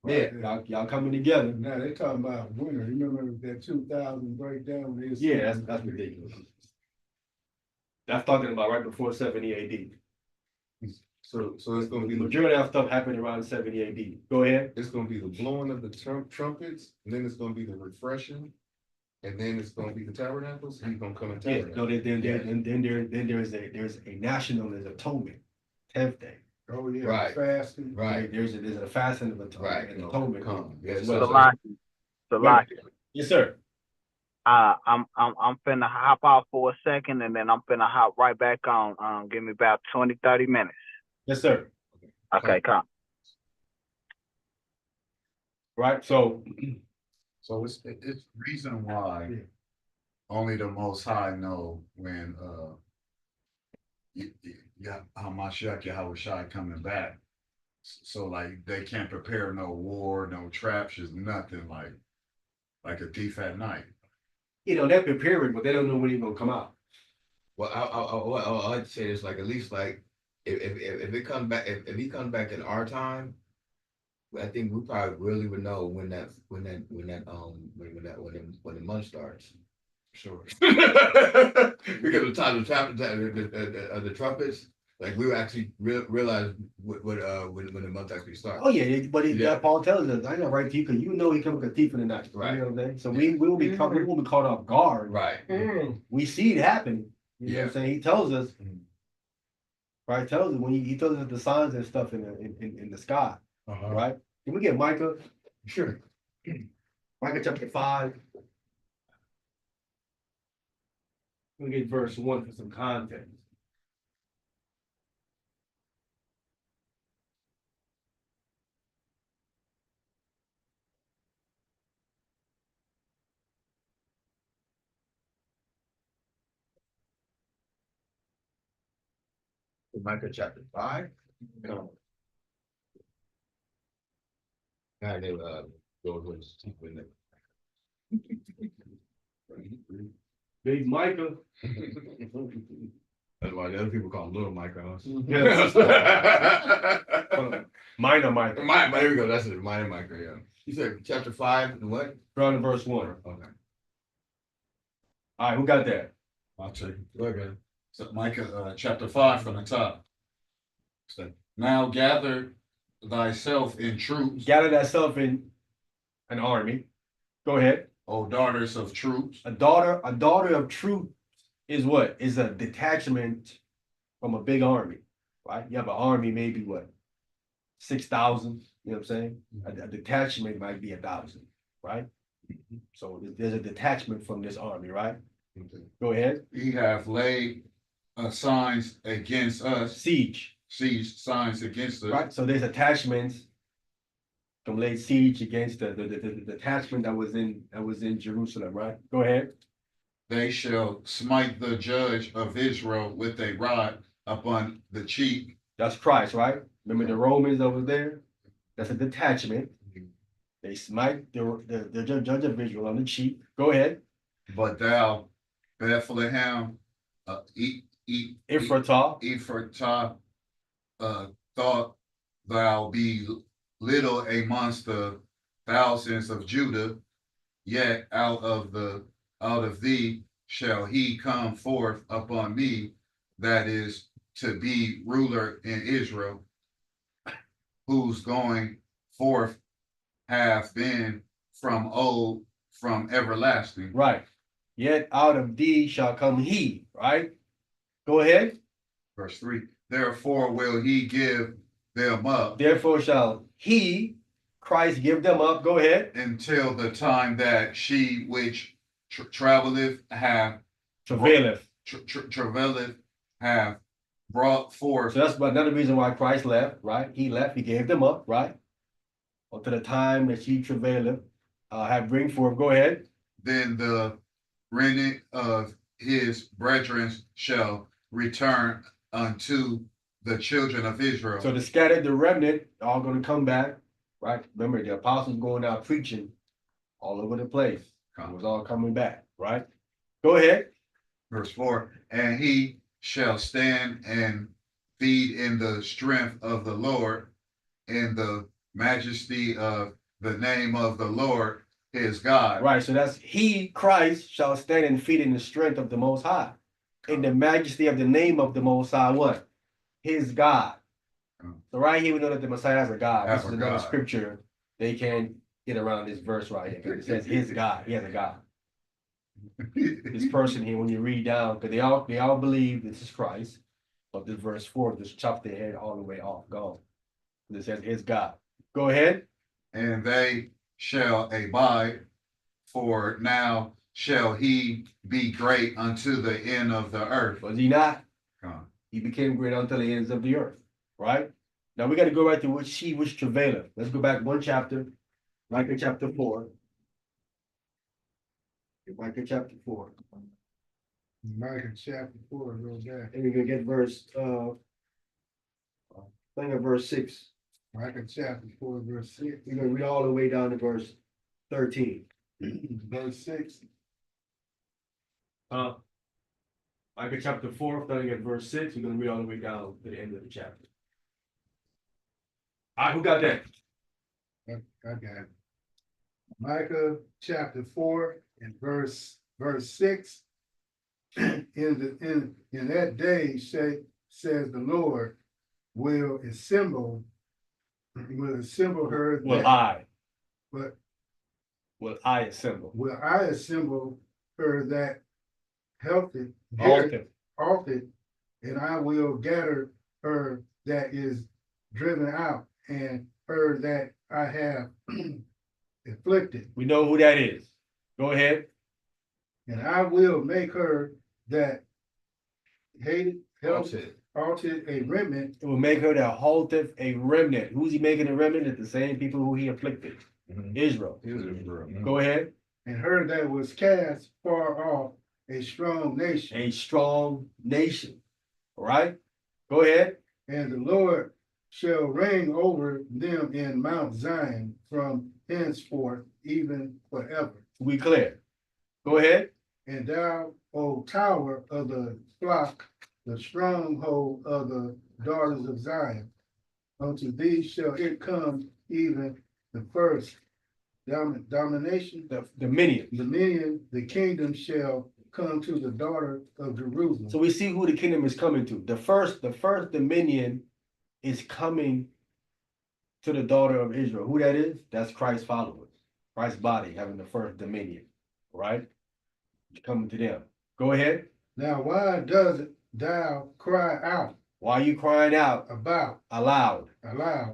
Yeah, y'all coming together. Now they talking about winter. Remember that 2000 breakdown? When they was Yeah, saying- that's ridiculous. That's talking about right before 70 AD. So it's gonna The be the majority of that stuff happened around 70 AD. Go ahead. it's gonna be the blowing of the trumpets, and then it's gonna be the refreshing, and then it's gonna be the tabernacles. He's gonna come in Yeah, tabernacle. no, then there's a national atonement, 10th day. Oh, yeah, Right. fasting. Right. There's a fasting of atonement. Right. And atonement. Come. Yes, as sir. well. Salaki. Yes, sir. I'm finna hop out for a second and then I'm finna hop right back on. Give me about 20-30 minutes. Yes, sir. Okay, come. Right. So So it's reason why only the Most High know when Hamashiach Yahushua coming back. So like they can't prepare no war, no traps, nothing like a thief at night. they're preparing, but they don't know when he's gonna come out. Well, I like to say this, like at least like if it comes back, if he comes back in our time, I think we probably really would know when the month starts. Sure. Because of the time of the trumpets, like we would actually realize when the month actually starts. Oh yeah, but Yeah. Paul tells us, I know right to you, because you know he comes like a thief in the night. Right. You know what I'm saying? So we will be caught, we won't be caught off guard. Right. We see it happen. You know what I'm Yeah. saying? He tells us, Mhm. right? Tells us when he tells us the signs and stuff in the sky, right? Can we get Micah? Sure. Micah chapter 5. Let me get verse 1 for some context. Micah chapter 5. No. God, they go with deep in it. Big Micah. That's why the other people call him little Micah. Yes. Minor Micah. There we go. That's it. Minor Micah. Yeah. You said chapter 5 and what? Around in verse 1. Okay. All right, who got that? I'll tell you. Okay. So Micah chapter 5 from the top. So, now gather thyself in troops, Gather thyself in an army. Go ahead. O daughters of troops. A daughter of truth is what? Is a detachment from a big army, right? You have an army, maybe what? 6,000, you know what I'm saying? A detachment might be 1,000, right? So there's a detachment from this army, right? Go ahead. He hath laid signs against us, Siege, signs against us. right? So there's attachments to lay siege against the detachment that was in Jerusalem, right? Go ahead. They shall smite the judge of Israel with a rod upon the cheek. That's Christ, right? Remember the Romans that was there? That's a detachment. They smite the judge of Israel on the cheek. Go ahead. But thou, Bethlehem, Ephratah, thought thou be little amongst the thousands of Judah, yet out of thee shall he come forth upon me, that is to be ruler in Israel, whose going forth hath been from old, from everlasting. right? Yet out of thee shall come he, right? Go ahead. Verse 3. Therefore will he give them up. Therefore shall he, Christ, give them up. Go ahead. Until the time that she which travaileth have Travaileth. travaileth have brought forth. So that's another reason why Christ left, right? He left, he gave them up, right? Until the time that she travaileth, have bring forth. Go ahead. Then the remnant of his brethren shall return unto the children of Israel. So the scattered, the remnant, all going to come back, right? Remember, the apostles going out preaching all over the place. It was all coming back, right? Go ahead. Verse 4. And he shall stand and feed in the strength of the Lord, in the majesty of the name of the Lord his God. Right. So that's he, Christ, shall stand and feed in the strength of the Most High, in the majesty of the name of the Most High. What? His God. So right here we know that the Messiah has a God. This is another scripture they can't get around this verse right here because it says his God. He has a God. This person here, when you read down, because they all believe this is Christ, but this verse 4 just chopped their head all the way off. Gone. It says his God. Go ahead. And they shall abide, for now shall he be great unto the end of the earth. Was he not? He became great unto the ends of the earth. Right? Now we got to go right to which travaileth. Let's go back one chapter, Micah chapter 4. Micah chapter 4. Micah chapter 4, go back. And we're gonna get verse I think at verse 6. Micah chapter 4, verse 6. We're gonna read all the way down to verse 13. Verse 6. Micah chapter 4, starting at verse 6, we're gonna read all the way down to the end of the chapter. All right, who got that? I got it. Micah chapter 4 and verse 6. In that day says the Lord will assemble her. Will I assemble her that halted, and I will gather her that is driven out, and her that I have afflicted. We know who that is. Go ahead. And I will make her that hated, halted a remnant. It will make her that halted a remnant. Who's he making a remnant? It's the same people who he afflicted. Israel. Go ahead. And her that was cast far off, a strong nation. A strong nation. All right. Go ahead. And the Lord shall reign over them in Mount Zion from henceforth, even forever. We clear. Go ahead. And thou, O tower of the flock, the stronghold of the daughters of Zion, unto thee shall it come, even the first domination, the dominion, the kingdom shall come to the daughter of Jerusalem. So we see who the kingdom is coming to. The first dominion is coming to the daughter of Israel. Who that is? That's Christ's followers. Christ's body having the first dominion, right? It's coming to them. Go ahead. Now, why does thou cry out? Why are you crying out? About. Aloud.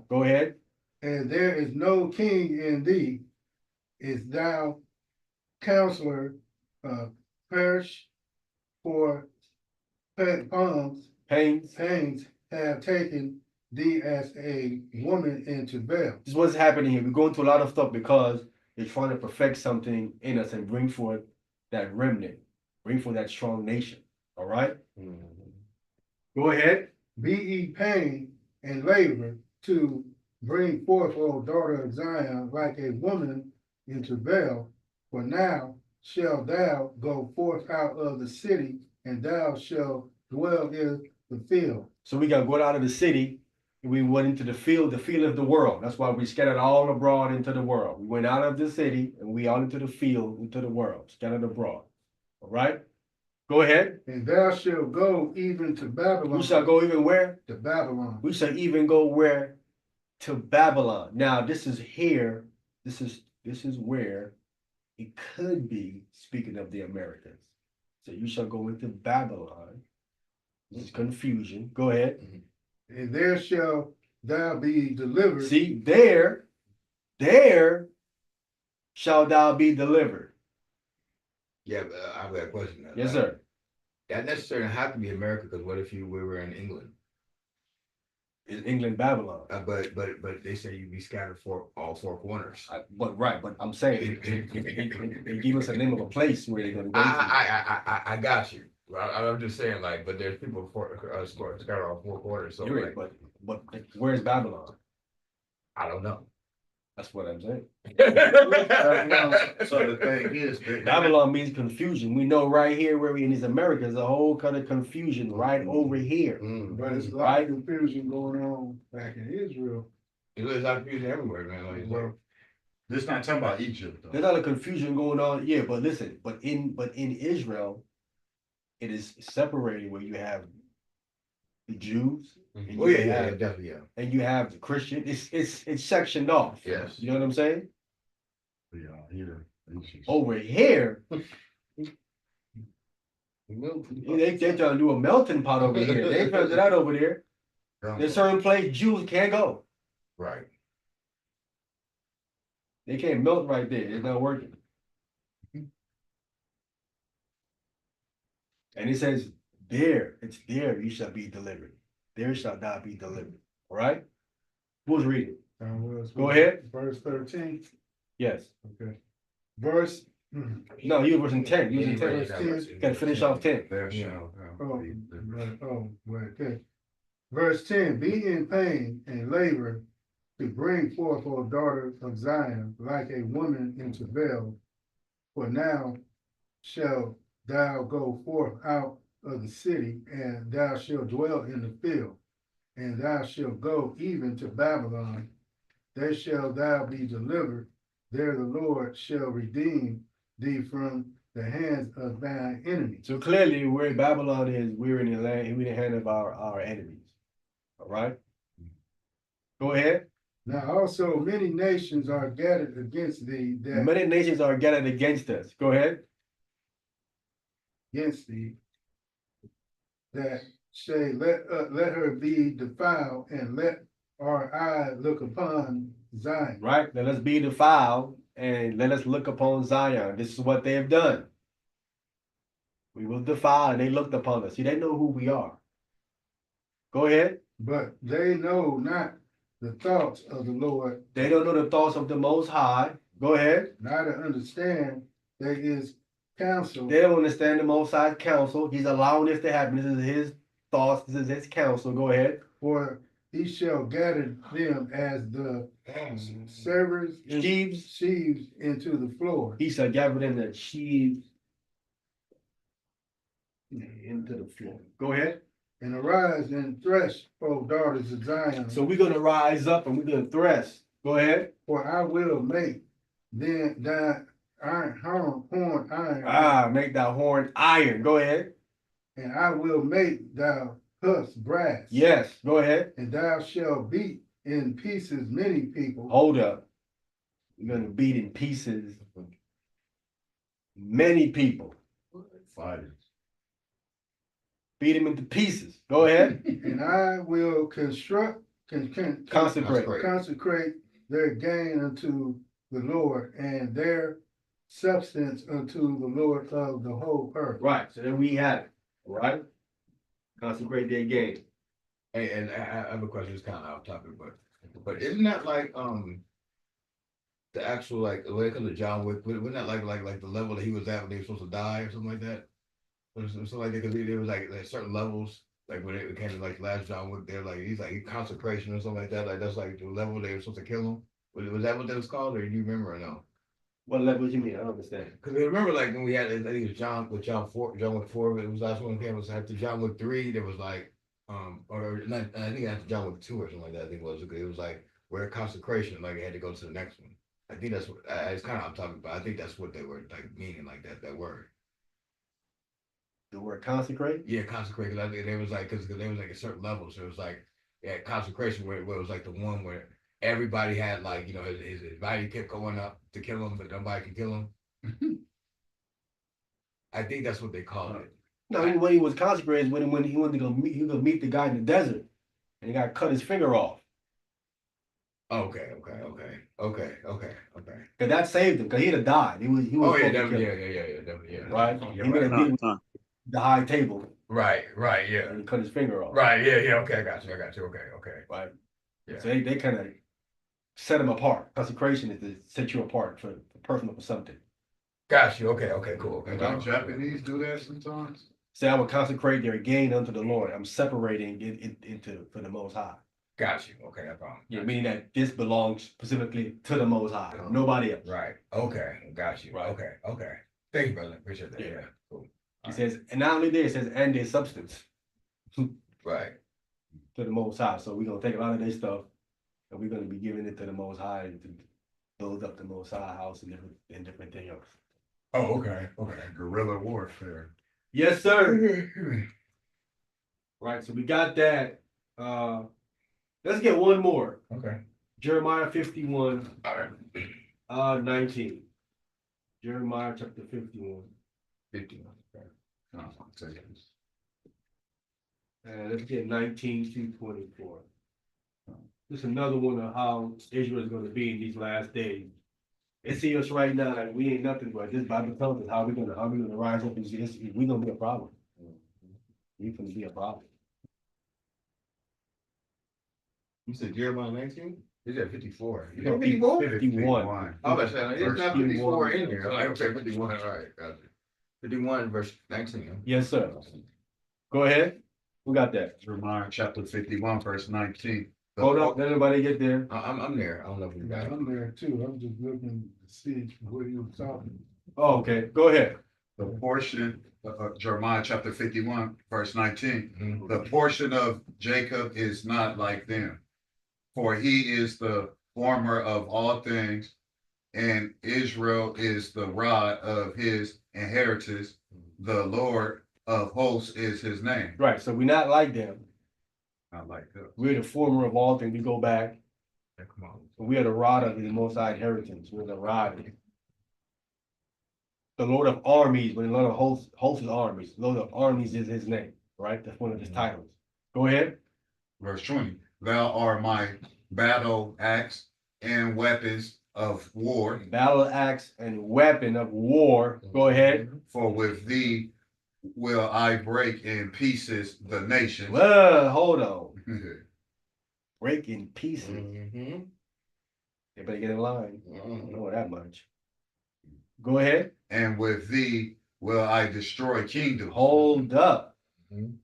Go ahead. And there is no king in thee. Is thou counselor, perish for pains have taken thee as a woman into travail. This is what's happening here. We're going through a lot of stuff because they're trying to perfect something in us and bring forth that remnant, bring forth that strong nation. All right? Go ahead. Be ye pain and labor to bring forth, O daughter of Zion, like a woman in travail. For now shalt thou go forth out of the city, and thou shalt dwell in the field. So we got to go out of the city, and we went into the field of the world. That's why we scattered all abroad into the world. We went out of the city, and we out into the field, into the world, scattered abroad. All right? Go ahead. And thou shalt go even to Babylon. We shall go even where? To Babylon. We shall even go where? To Babylon. Now, this is here. This is where it could be speaking of the Americans. So you shall go into Babylon. This is confusion. Go ahead. And there shall thou be delivered. See, there shall thou be delivered. Yeah, but I've got a question. Yes, sir. That necessarily have to be America, because what if we were in England? Is England Babylon? But they say you'd be scattered for all four corners. But I'm saying they give us a name of a place where they're going to go. I got you. I'm just saying, like, but there's people scattered all four corners. So, You're right, but where's Babylon? I don't know. That's what I'm saying. So the thing is, Babylon means confusion. We know right here where we in these Americas, a whole kind of confusion right over here. But it's a lot of confusion going on back in Israel. There's a lot of confusion everywhere, man. Like, this not talking about Egypt, though. There's a lot of confusion going on. Yeah, but listen, but in Israel, it is separated where you have the Jews. And oh you yeah, have, definitely, yeah. And you have the Christian. It's sectioned off. Yes. You know what I'm saying? Yeah, here. Over here, they trying to do a melting pot over here. They trying to do that over there. There's certain place Jews can't go. Right. They can't melt right there. It's not working. And it says, it's there you shall be delivered. There shall thou be delivered. All right? Who's reading? Go ahead. Verse 13. Yes. Okay. Verse. No, you was in 10. You was in 10. Verse 10. Got to finish off 10. There shall. Okay. Verse 10. Be in pain and labor to bring forth, O daughter of Zion, like a woman in travail. For now shall thou go forth out of the city, and thou shalt dwell in the field, and thou shalt go even to Babylon. There shalt thou be delivered. There the Lord shall redeem thee from the hands of thine enemies. So clearly, where Babylon is, we're in the land, we're in the hand of our enemies. All right? Go ahead. Now also many nations are gathered against thee. Many nations are gathered against us. Go ahead. Against thee, that say, let her be defiled, and let our eye look upon Zion. Right? Let us be defiled, and let us look upon Zion. This is what they have done. We will defile, and they looked upon us. See, they know who we are. Go ahead. But they know not the thoughts of the Lord. They don't know the thoughts of the Most High. Go ahead. Neither understand there is counsel. They don't understand the Most High's counsel. He's allowing this to happen. This is his thoughts. This is his counsel. Go ahead. For he shall gather them as the servers sheaves into the floor. He shall gather them as sheaves into the floor. Go ahead. And arise and thresh, O daughters of Zion. So we're gonna rise up and we're gonna thresh. Go ahead. For I will make then thy horn iron. Make thy horn iron. Go ahead. And I will make thy hoofs brass. Yes, go ahead. And thou shalt beat in pieces many people. Hold up. You're gonna beat in pieces many people. Fighters. Beat him into pieces. Go ahead. And I will consecrate Consecrate their gain unto the Lord, and their substance unto the Lord of the whole earth. Right, so then we have it, all right? Consecrate their game. Hey, and I have a question, it's kind of off topic, but isn't that like, the actual, like, when it comes to John Wick, wasn't that like the level that he was at when they were supposed to die or something like that? Or something like that, because there was like certain levels, like when it came to like last John Wick, they're like, he's like consecration or something like that, like that's like the level they were supposed to kill him. Was that what that was called, or do you remember or no? What level you mean? I don't understand. Because I remember like when we had, I think it was John Wick 4, but it was last one came, was after John Wick 3, there was like, or not, I think after John Wick 2 or something like that, I think it was like where consecration, like it had to go to the next one. I think that's what, it's kind of off topic, but I think that's what they were like meaning, like that word. The word consecrate? Yeah, consecrate, because I think there was like, because there was like a certain level, so it was like, yeah, consecration where it was like the one where everybody had like, you know, his body kept going up to kill him, but nobody could kill him. I think that's what they called it. No, when he was consecrated, when he wanted to he was gonna meet the guy in the desert, and he got cut his finger off. Okay. Cause that saved him, cause he'd have died. He was. Oh yeah, supposed to definitely, kill him, definitely, yeah. right? You're He would right. have beat the high table, Right, yeah. and he cut his finger off. Right, yeah, okay, I got you. Okay. Right. Yeah. So they kind of set him apart. Consecration is to set you apart for personal for something. Got you. Okay, cool. And don't Japanese do that sometimes? Say, I will consecrate their gain unto the Lord. I'm separating it into for the Most High. Got you. Okay, no problem. Yeah, meaning that this belongs specifically to the Most High, nobody else. Right. Okay, got you. Right. Okay. Thank you, brother. Appreciate that. Yeah. Yeah, cool. He says, and not only there, it says, and their substance Right. to the Most High. So we're gonna take a lot of their stuff, and we're gonna be giving it to the Most High to build up the Most High house and different things else. Oh, okay. Guerrilla warfare. Yes, sir. Right. So we got that. Let's get one more. Okay. Jeremiah 51, All right. 19. Jeremiah chapter 51. 51. Okay. I'll tell you. Let's get 19 to 24. This is another one of how Israel is going to be in these last days. They see us right now like we ain't nothing, but this Bible tells us how we're gonna rise up and see. We're gonna be a problem. We're gonna be a problem. You said Jeremiah 19? You said 54. You Yeah, said 54? 51. I was saying, it's not 54 in 51. here. Like, okay, 51. All right, got you. 51 verse 19. Yes, sir. Go ahead. Who got that? Jeremiah chapter 51, verse 19. Hold up, let everybody get there. I'm there. I don't know if you got it. I'm there too. I'm just looking to see what you were talking. Oh, okay. Go ahead. The portion, Jeremiah chapter 51, verse 19. Mhm. The portion of Jacob is not like them, for he is the former of all things, and Israel is the rod of his inheritance. The Lord of hosts is his name. Right. So we're not like them. Not like that. We're the former of all things. We go back. Yeah, come on. We are the rod of the Most High inheritance. We're the rod. The Lord of armies, when the Lord of hosts is armies. Lord of armies is his name, right? That's one of his titles. Go ahead. Verse 20. Thou art my battle axe and weapons of war. Battle axe and weapon of war. Go ahead. For with thee will I break in pieces the nations. Well, hold on. Break in pieces. Mm-hmm. They better get in line. I Mm-hmm. don't know that much. Go ahead. And with thee will I destroy kingdoms. Hold up. Mhm.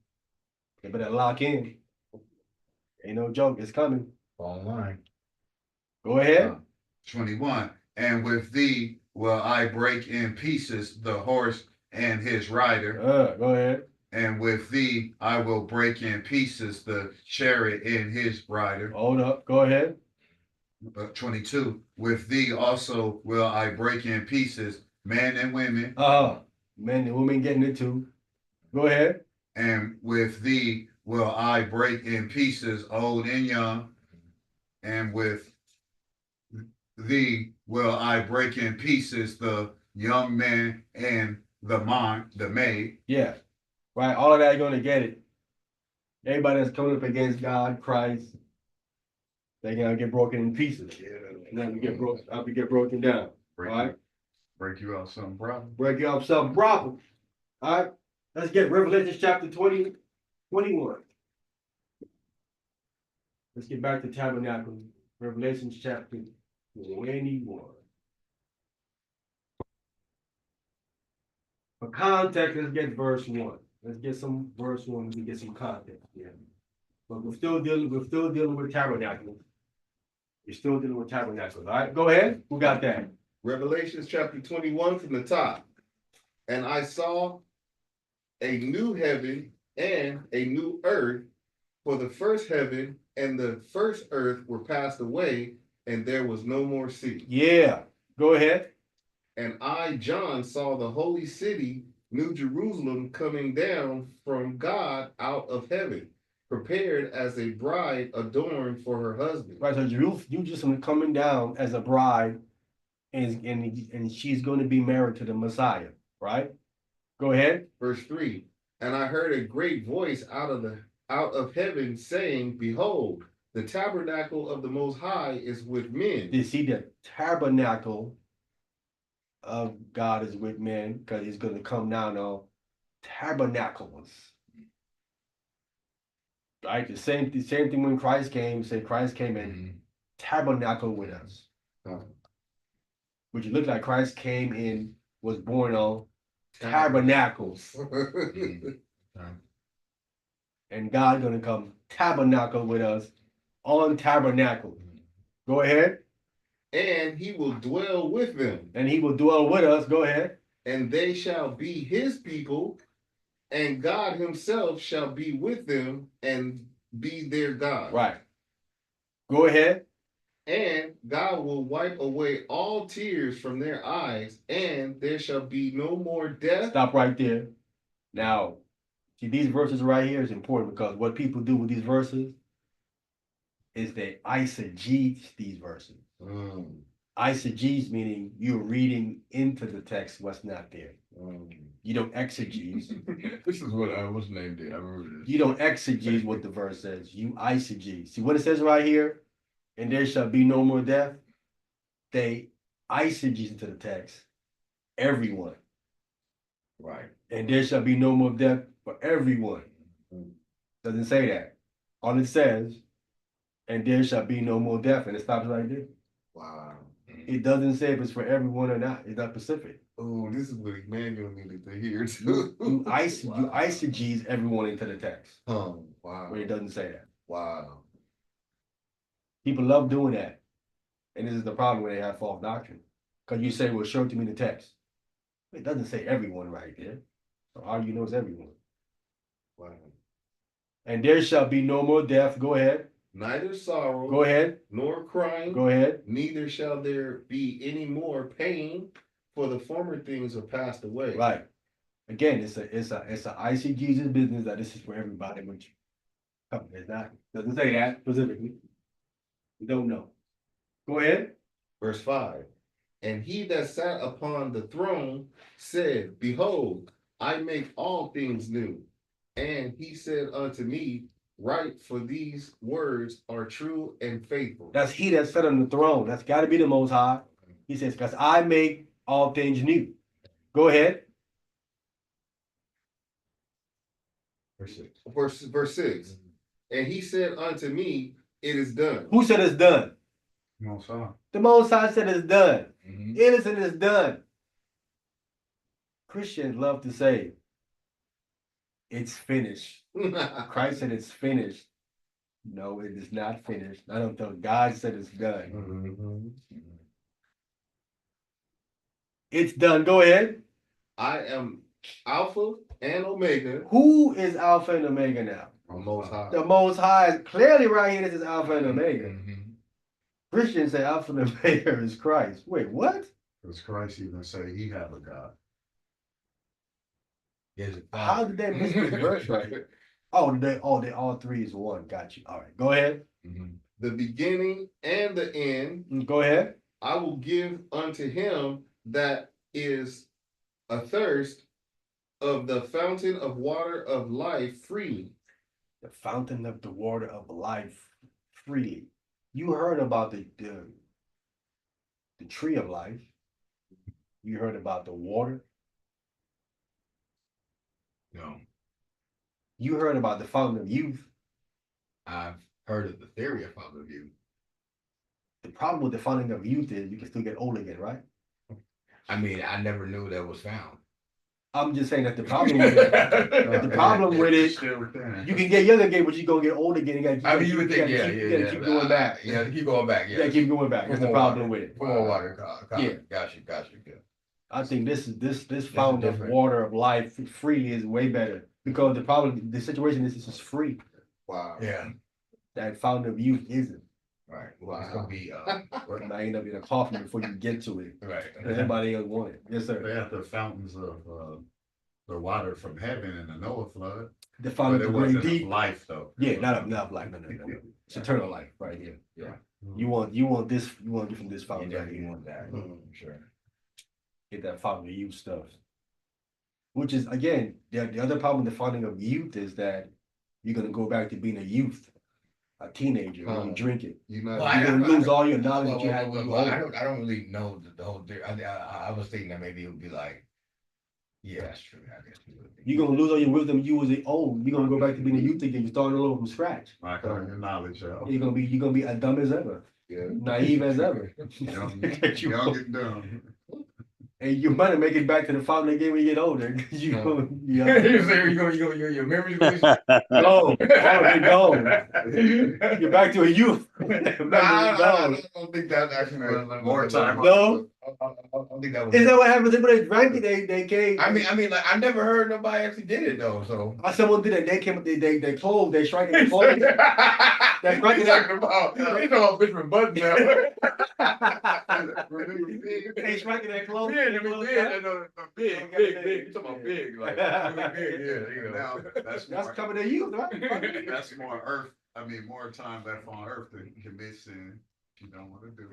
They better lock in. Ain't no joke. It's coming. Fall in line. Go ahead. 21. And with thee will I break in pieces the horse and his rider. Go ahead. And with thee I will break in pieces the chariot and his rider. Hold up. Go ahead. 22. With thee also will I break in pieces men and women. Men and women getting it too. Go ahead. And with thee will I break in pieces old and young. And with thee will I break in pieces the young man and the maid. Yeah. Right. All of that, you're gonna get it. Everybody that's coming up against God, Christ, they're gonna get broken in pieces. And then we get broken down. Right. Break you out something, bro. Break you up something proper. All right, let's get Revelation chapter 20, 21. Let's get back to tabernacle. Revelation chapter 21. For context, let's get verse 1. Let's get some verse 1 to get some context. Yeah. But we're still dealing with tabernacles. You're still dealing with tabernacles. All right, go ahead. Who got that? Revelations chapter 21 from the top. And I saw a new heaven and a new earth, for the first heaven and the first earth were passed away, and there was no more sea. Yeah, go ahead. And I, John, saw the holy city, New Jerusalem, coming down from God out of heaven, prepared as a bride adorned for her husband. Right, so you just coming down as a bride, and she's going to be married to the Messiah, right? Go ahead. Verse 3. And I heard a great voice out of heaven saying, Behold, the tabernacle of the Most High is with men. You see, the tabernacle of God is with men, because he's going to come down on tabernacles. Right? The same thing when Christ came, say Christ came and tabernacle with us. Which it looked like Christ came in, was born on tabernacles. And God gonna come tabernacle with us on tabernacle. Go ahead. And he will dwell with them. And he will dwell with us. Go ahead. And they shall be his people, and God himself shall be with them and be their God. Right. Go ahead. And God will wipe away all tears from their eyes, and there shall be no more death. Stop right there. Now, see, these verses right here is important, because what people do with these verses is they eisegesis these verses. Eisegesis meaning you're reading into the text what's not there. You don't exegese. This is what I was named it. I remember this. You don't exegese what the verse says. You eisegese. See what it says right here? And there shall be no more death. They eisegese into the text. Everyone. Right. And there shall be no more death for everyone. Doesn't say that. All it says, and there shall be no more death. And it stops right there. Wow. It doesn't say if it's for everyone or not. It's not specific. Oh, this is what Emmanuel needed to hear You, too. you eisegese everyone into the text. Wow. Where it doesn't say that. Wow. People love doing that. And this is the problem when they have false doctrine. Because you say, well, show it to me in the text. It doesn't say everyone right there. So how do you know it's everyone? Wow. And there shall be no more death. Go ahead. Neither sorrow. Go ahead. Nor crying. Go ahead. Neither shall there be any more pain, for the former things are passed away. Right. Again, it's a eisegesis business that this is for everybody, which it's not. Doesn't say that specifically. We don't know. Go ahead. Verse 5. And he that sat upon the throne said, Behold, I make all things new. And he said unto me, Write, for these words are true and faithful. That's he that sat on the throne. That's got to be the Most High. He says, because I make all things new. Go ahead. Verse 6. And he said unto me, It is done. Who said it's done? Most High. The Most High said it's done. Mhm. Innocent is done. Christians love to say, it's finished. Christ said it's finished. No, it is not finished. Not until God said it's done. It's done. Go ahead. I am Alpha and Omega. Who is Alpha and Omega now? The Most High. The Most High is clearly right here. This is Alpha and Omega. Mhm. Christians say Alpha and Omega is Christ. Wait, what? Because Christ even say he have a God. How did they miss this verse right here? Oh, they all three is one. Got you. All right, go ahead. Mhm. The beginning and the end. Go ahead. I will give unto him that is athirst of the fountain of water of life freely. The fountain of the water of life freely. You heard about the tree of life. You heard about the water? No, You heard about the fountain of youth? I've heard of the theory of fountain of youth. The problem with the fountain of youth is you can still get old again, right? I mean, I never knew that was found. I'm just saying that the problem with it, the problem with it, you can get young again, but you're gonna get old again. I mean, you would think, you gotta keep going back. Yeah, keep going back. You Yeah, gotta keep going back. That's the problem with it. For more water. Yeah. Got you. Yeah. I think this fountain of different. water of life freely is way better because the situation is this is free. Wow. Yeah. That fountain of youth isn't. Right. Well, it's gonna be And I end up in a coffin before you get to it. right. Everybody else want it. Yes, They sir. have the fountains of the water from heaven in the Noah flood. The But fountain it of great wasn't of deep. life though. Yeah, not like no. It's eternal life right here. Yeah. You want this from this fountain. right here. want that. Mhm. Sure. Get that fountain of youth stuff. Which is again, the other problem with the fountain of youth is that you're gonna go back to being a youth, a teenager when you drink it. You know, Well, You're gonna lose all your knowledge that you had when you were I older. don't really know the whole theory. I was thinking that maybe it would be like, yeah, that's true. I guess you would think. You're gonna lose all your wisdom you was old. You're gonna go back to being a youth again. You're starting all over from scratch. Like all your knowledge, yo. You're gonna be as dumb as ever, yeah. naive as ever. Young, You young and dumb. And you might make it back to the fountain again when you get older. You gonna, You say your memories going no, already gone. You're back to a youth. I don't think that actually More time. No? I don't think that was. Is that what happens? When they drank it, they came. I mean, like I never heard nobody actually did it though. So Someone did it. They came. They clothes. They shrank their clothes. That's right. He's talking about. He's talking about Benjamin Button now. They shrank their clothes. Big. You talking about big, like really big, yeah. You know. Now that's That's more, coming to youth, right? that's more earth. I mean, more time left on earth to commit sin you don't want to do.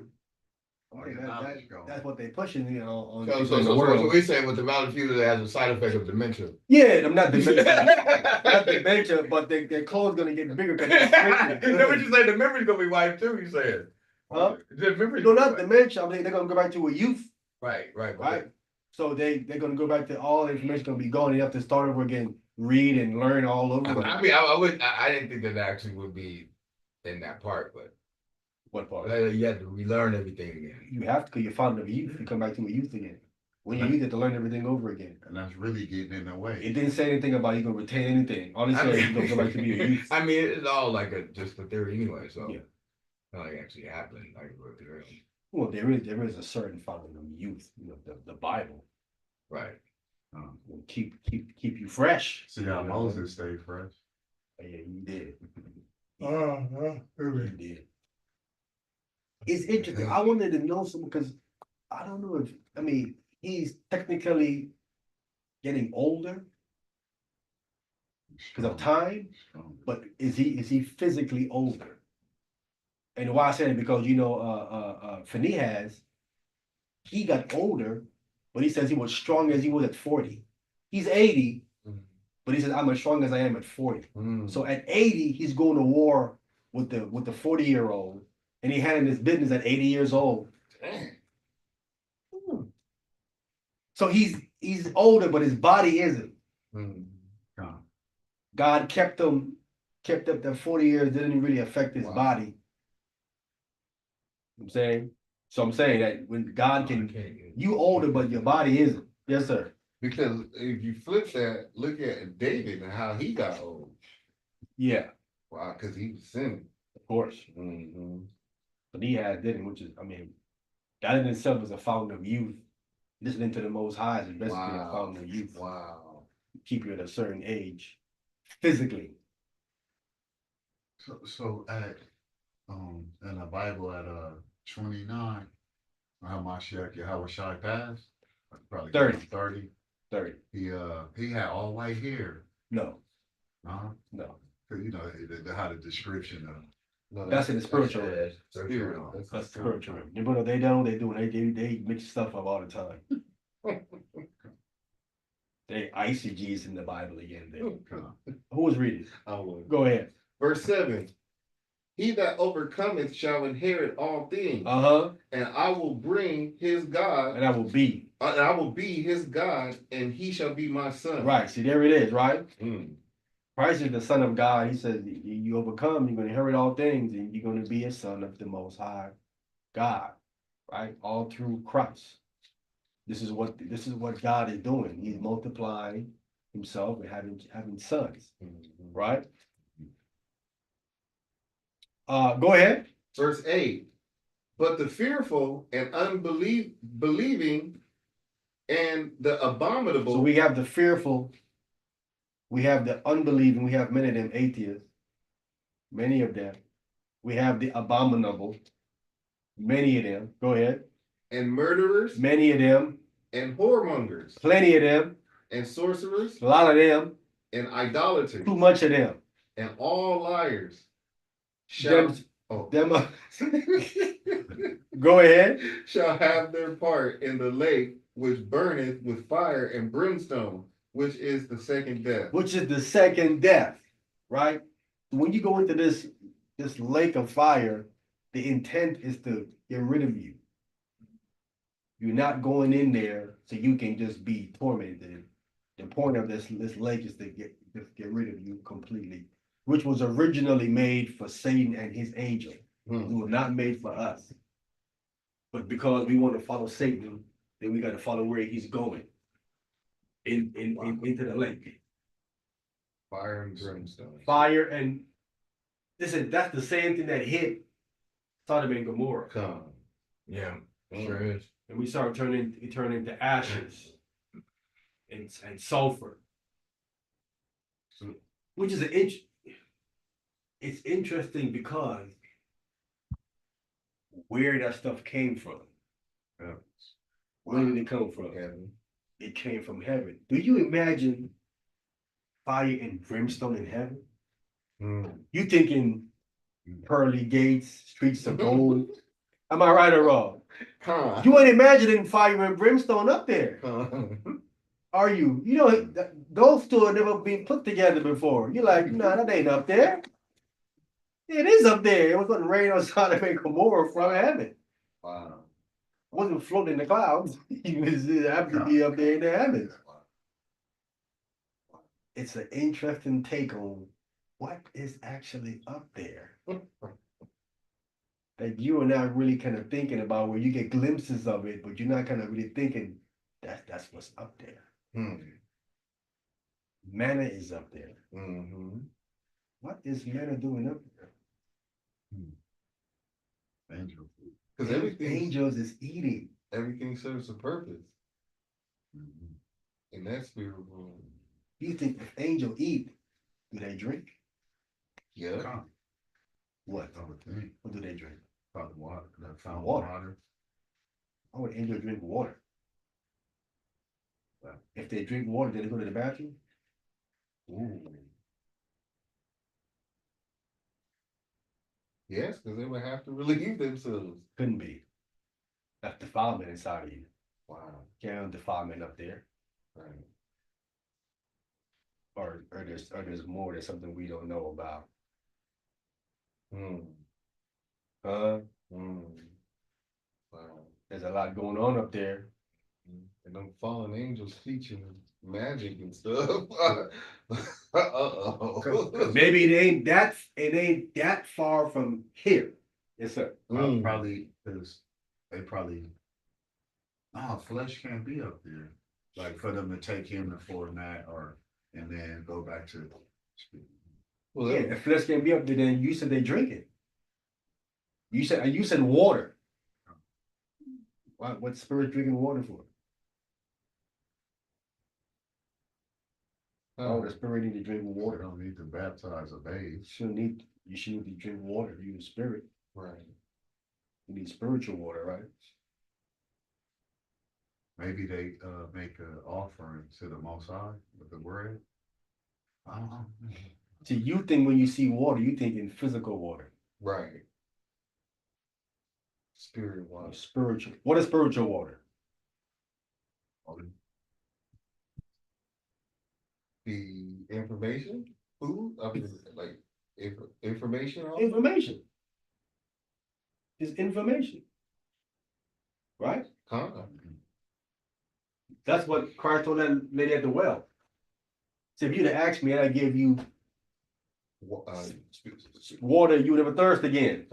All Okay, your knowledge gone. that's what they pushing, on So people in the world. we saying with the Valley has a side effect of dementia. Yeah, I'm not dementia, not dementia, but their clothes gonna get bigger. What you say? The memory's gonna be wiped too. You said, Huh? The memory. No, not dementia. I mean, they're gonna go back to a youth, Right. right? So they're gonna go back to all the information gonna be gone. You have to start over again, read and learn all over. I mean, I didn't think that actually would be in that part, but What part? you had to relearn everything again. You have to, because you're found of youth. You come back to a youth again. When you're youth, you have to learn everything over again. And that's really getting in the way. It didn't say anything about you gonna retain anything. All it said is you're gonna go back to be a youth. I mean, it's all like just a theory anyway. So Yeah. not like actually happening. Like really. Well, there is a certain fountain of youth. The Bible Right. will keep you fresh. See how Moses stayed fresh. Yeah, you did. Uh-huh. You did. It's interesting. I wanted to know some because I don't know if he's technically getting older because of time, but is he physically older? And why I say it because Phinehas, he got older, but he says he was strong as he was at 40. He's 80, but he says I'm as strong as I am at 40. So at 80, he's going to war with the 40-year-old, and he handled his business at 80 years old. So he's older, but his body isn't. God kept up that 40 years, didn't really affect his body. I'm saying, so I'm saying that when God you older, but your body isn't. Yes, sir. Because if you flip that, look at David and how he got old. Yeah, Wow, because he was sinning. of course. Mm-hmm. But he didn't, which is, God in itself is a fountain of youth. Listening to the Most High is basically a fountain of youth. Wow. Keep you at a certain age, physically. So at in the Bible at 29, how was Shai passed? Probably 30. 30. 30. He had all white hair. No, Uh-huh. no. Cause how the description of No, That's in the spiritual realm. spiritual. That's the spiritual realm. You know, they mix stuff up all the time. They ICGs in the Bible again. Who was reading? I would. Go ahead. Verse 7. He that overcometh shall inherit all things, Uh-huh. and I will bring his God, And I will be. and I will be his God, and he shall be my son. Right. See, there it is, right? Mm. Christ is the Son of God. He says, you overcome, you're going to inherit all things, and you're going to be a son of the Most High God, right? All through Christ. This is what God is doing. He's multiplying himself and having sons, right? Go ahead. Verse 8. But the fearful and believing and the abominable. So we have the fearful, we have the unbelieving, we have many of them atheists, many of them. We have the abominable, many of them. Go ahead. And murderers. Many of them. And whoremongers. Plenty of them. And sorcerers. A lot of them. And idolaters. Too much of them. And all liars. Shall, Go ahead. Shall have their part in the lake which burneth with fire and brimstone, which is the second death. Which is the second death, right? When you go into this lake of fire, the intent is to get rid of you. You're not going in there so you can just be tormented. The point of this lake is to get rid of you completely, which was originally made for Satan and his angel. It was not made for us. But because we want to follow Satan, then we got to follow where he's going. Into the lake. Fire and brimstone. Fire and listen, that's the same thing that hit Sodom and Gomorrah. Yeah, sure is. And we start turning into ashes and sulfur. Which is it's interesting because where that stuff came from. Where did it come from? Heaven. It came from heaven. Do you imagine fire and brimstone in heaven? You thinking pearly gates, streets of gold? Am I right or wrong? You ain't imagining fire and brimstone up there. Are you? You know, those two have never been put together before. You're like, no, that ain't up there. It is up there. It was going to rain on Sodom and Gomorrah from heaven. Wow. It wasn't floating in the clouds. It happened to be up there in the heavens. It's an interesting take on what is actually up there. That you are not really kind of thinking about, where you get glimpses of it, but you're not kind of really thinking that's what's up there. Manna is up there. What is manna doing up there? Angel food. Because angels is eating. Everything serves a purpose. In that spirit world. You think if angels eat, do they drink? Yeah. What? What do they drink? Fountain water. Fountain water. Why would angels drink water? If they drink water, do they go to the bathroom? Ooh. Yes, because they would have to relieve themselves. Couldn't be. That's defilement inside of you. Wow. Can't have defilement up there. Right. Or there's more. There's something we don't know about. Wow. There's a lot going on up there. And them fallen angels teaching magic and stuff. Maybe it ain't that far from here. Yes, sir. Probably because they flesh can't be up there. Like for them to take him to format and then go back to. Well, yeah, if flesh can't be up there, then you said they drink it. You said water. What spirit drinking water for? Oh, the spirit need to drink water. They don't need to baptize a babe. You shouldn't need to drink water. You need spirit. Right. You need spiritual water, right? Maybe they make an offering to the Most High with the bread. I don't know. See, you think when you see water, you think in physical water. Right. Spirit water. Spiritual. What is spiritual water? The information, food, I mean, like Information. Information. It's information. Right? That's what Christ told that lady at the well. So if you'd have asked me and I give you water, you would never thirst again.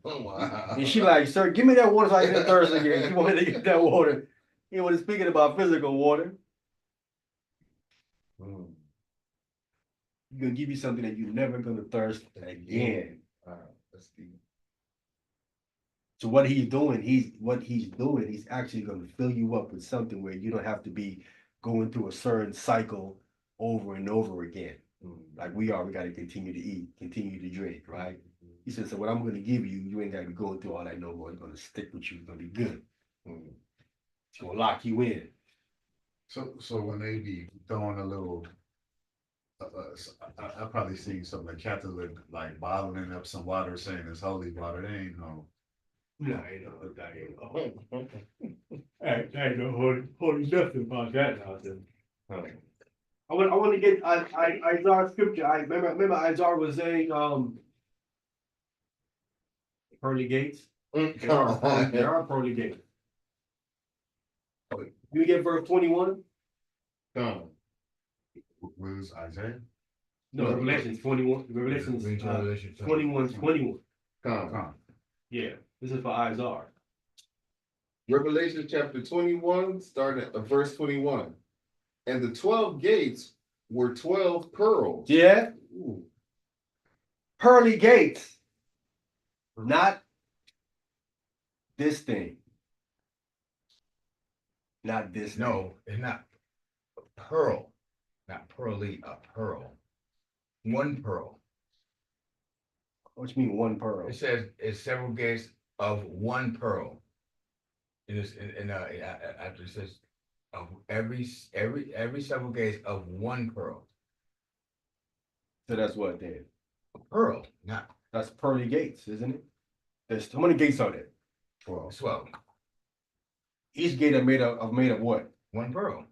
And she like, sir, give me that water so I can thirst again. You want me to get that water? He wasn't speaking about physical water. He's gonna give you something that you're never gonna thirst again. That's deep. So what he's doing, he's actually gonna fill you up with something where you don't have to be going through a certain cycle over and over again. Like we gotta continue to eat, continue to drink, right? He said, so what I'm gonna give you, you ain't gotta be going through all that no more. It's gonna stick with you, it's gonna be good. It's gonna lock you in. So when they be throwing a little, I probably seen some like Catholic like bottling up some water saying it's holy water. They ain't no. No, ain't no, that ain't no holy nothing about that nonsense. I want to get Isaiah scripture. I remember Isaiah was saying pearly gates. There are pearly gates. You get verse 21? Where's Isaiah? No, Revelations 21. Revelations 21. Yeah, this is for Isaiah. Revelation chapter 21, starting at verse 21. And the 12 gates were 12 pearls. Yeah. Pearly gates. Not this thing. Not this No, thing. it's not pearl, not pearly, a pearl. One pearl. What you mean one pearl? It says it's several gates of one pearl. It is after it says of every several gates of one pearl. So that's what then? A pearl, not That's pearly gates, isn't it? There's how many gates are there? 12. Each gate are made of what? One pearl.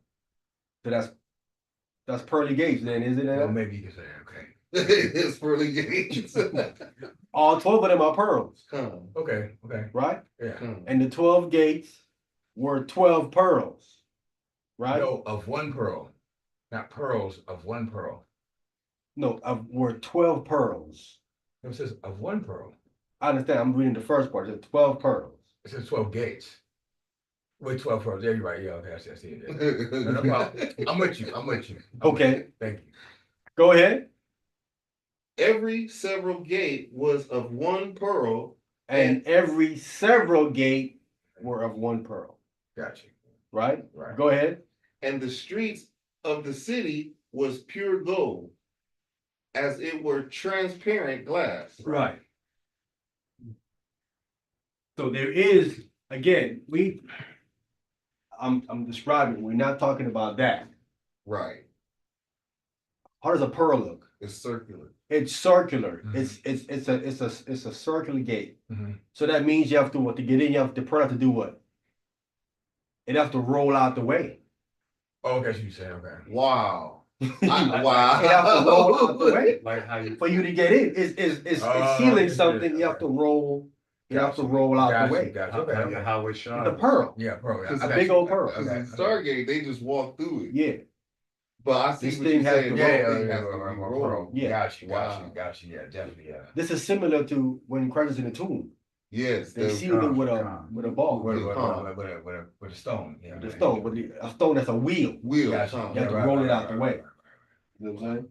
So that's pearly gates then, isn't it? Well, maybe you can say okay. It's pearly gates. All 12 of them are pearls, Okay. right? Yeah. And the 12 gates were 12 pearls, right? No, of one pearl. Not pearls, of one pearl. No, were 12 pearls. It says of one pearl. I understand. I'm reading the first part. It says 12 pearls. It says 12 gates. With 12 pearls. Yeah, you're right. Yeah, okay, I see it. No problem. I'm with you. Okay. Thank you. Go ahead. Every several gate was of one pearl. And every several gate were of one pearl. Got you. Right? Right. Go ahead. And the streets of the city was pure gold, as it were transparent glass. Right. So there is, again, I'm describing, we're not talking about that. Right. How does a pearl look? It's circular. It's circular. Mhm. It's a circular gate. Mhm. So that means you have to get in, the pearl have to do what? It have to roll out the way. Oh, okay, so you say okay. Wow. It have to roll out the way. Like how you For you to get in, it's sealing something. You have to roll. You have to roll out the way. Gotcha. how Okay. how it's shot. The pearl. Yeah, pearl. It's I a got big you. old pearl. Because Okay. in Stargate, they just walk through it. Yeah. But I see This what thing you're has saying. to The Yeah, whole thing yeah, has to be pearl. rolled. Yeah. Got you. Wow. Yeah, definitely, yeah. This is similar to when Christ is in the tomb. Yes. They sealed it with a ball. With a stone. Yeah. The stone, with a stone that's a wheel. Wheel. Gotcha. You have to roll it out the way. You know what I'm saying?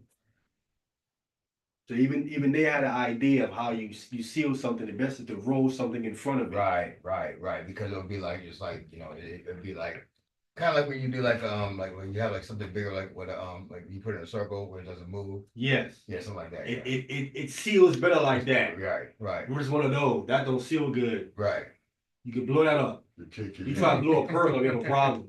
So even they had an idea of how you seal something. The best is to roll something in front of it. Right. Because it would be like just like it'd be like kind of like when you do like when you have like something bigger like with like you put it in a circle where it doesn't move. Yes. Yeah, something like that. It seals better like that. Right. Where's one of those? That don't seal good. Right. You can blow that up. You try to blow a pearl, you have a problem.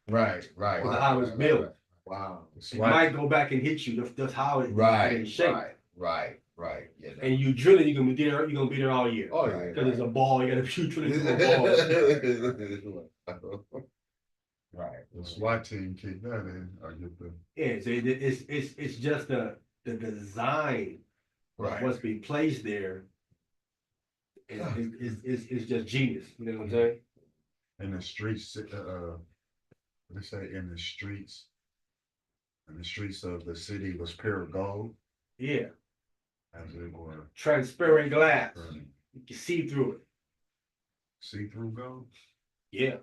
Right. With how it's built. Wow. It might go back and hit you. That's how it is shaped. Right. Yeah. And you drill it, you're gonna be there all year. Oh yeah. Because it's a ball, you gotta shoot drilling through a ball. Right. The SWAT team kicked that in. Or get the Yeah, so it's just the design Right. What's being placed there is just genius. You know what I'm saying? In the streets, let's say in the streets of the city was pure gold, Yeah. as it were. Transparent glass. You can see through it. See-through gold. Yeah.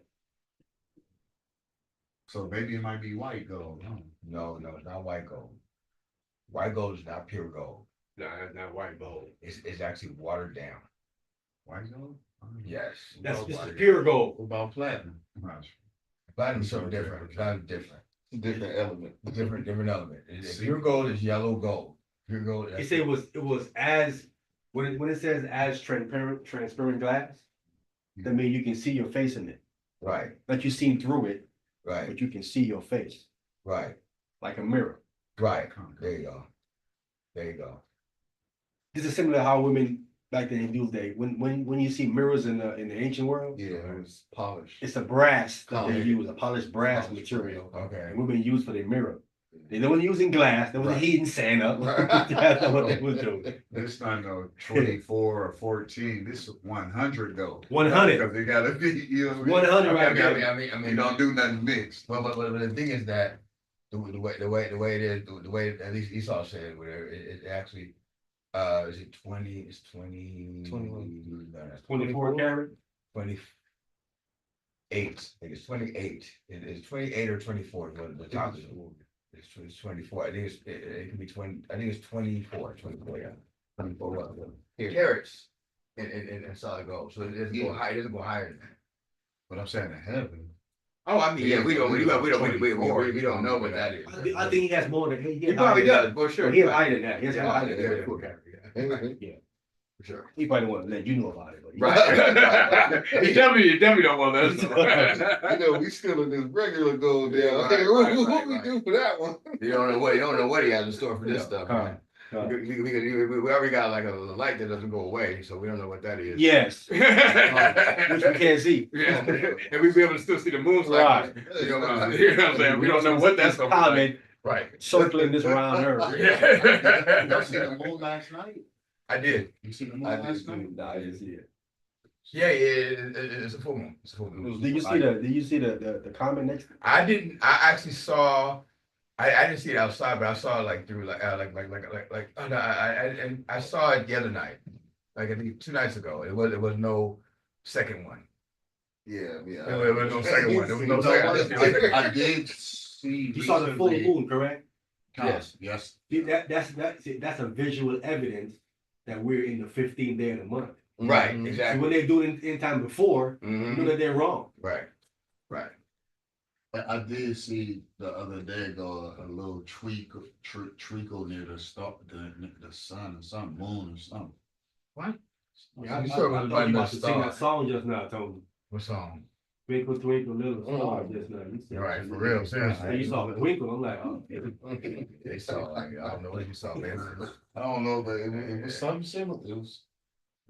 So maybe it might be white gold. Huh? No, it's not white gold. White gold is not pure gold. No, that's not white gold. It's actually watered down. White gold? Yes. That's Watered just down. pure gold. What about platinum? Platinum's something different. Platinum's different. Different element. Different element. Pure gold is yellow gold. Pure gold. He said it was as when it says as transparent glass, that means you can see your face in it. Right. Like you seen through it, Right. but you can see your face. Right. Like a mirror. Right. There you go. There you go. This is similar to how women back then in those days, when you see mirrors in the ancient world, Yeah, it was polished. it's a brass that they Polished. use, a polished brass Polished, material. Okay. And women use for their mirror. They weren't using glass, they wasn't Right. heating sand up. Right. That's not what they was doing. This not no 24 or 14. This is 100 gold. 100. Because they gotta be, you know what I mean? 100 right I there. mean, You don't do nothing mixed. But the thing is that the way it is, the way at least Esau said, where it actually, is it 20? It's 20. 24 karat. 28. I think it's 28. It's 28 or 24. The top is it's 24. I think it can be 20. I think it's 24. 24. Yeah. 24 carats in solid gold. So it doesn't go high. It doesn't go higher than that. But I'm saying in heaven. Oh, I mean, yeah, we don't know what that is. I think he has more than He probably does, for sure. He has higher than that. He has Yeah, higher than yeah, 24 karat. Yeah. For sure. He probably won't let you know about it. But Right. You definitely don't want us. You know, we still in this regular gold down. Right, Hey, right, what right, we right. do for that one? You don't know what he has in store for this stuff, man. We already got like a light that doesn't go away, so we don't know what that is. yes. Which we can't see. Yeah, and we be able to still see the moon Right. cycles. You know what I'm saying? We don't know what that's gonna be like. Comment Right. circling this round earth. Y'all see the moon last night? I did. You see the moon I did last too. night? Nah, I didn't see it. Yeah, it's a full moon. It's a full moon. Did you see the comment next? I didn't. I actually saw. I didn't see it outside, but I saw it like through like oh no, I saw it the other night, like I think 2 nights ago. It was no second one. Yeah. There was no second one. There was no second. I did see. You saw the full recently- moon, correct? Yes. See, that's a visual evidence that we're in the 15th day of the month. Right, Mhm. So exactly. when they do it in time before, you know Mhm. that they're wrong. Right. I did see the other day go a little treacle near the star, the sun or some moon or something. Yeah, You I saw it thought was you by the about to sing that star. song just now, Tony. What song? Twinkle, twinkle, little star just now. You said- Right, for real, seriously. You saw the twinkle. I'm like, oh. They saw. Like, I don't know what you saw, man. I don't know, but it was something similar. It was.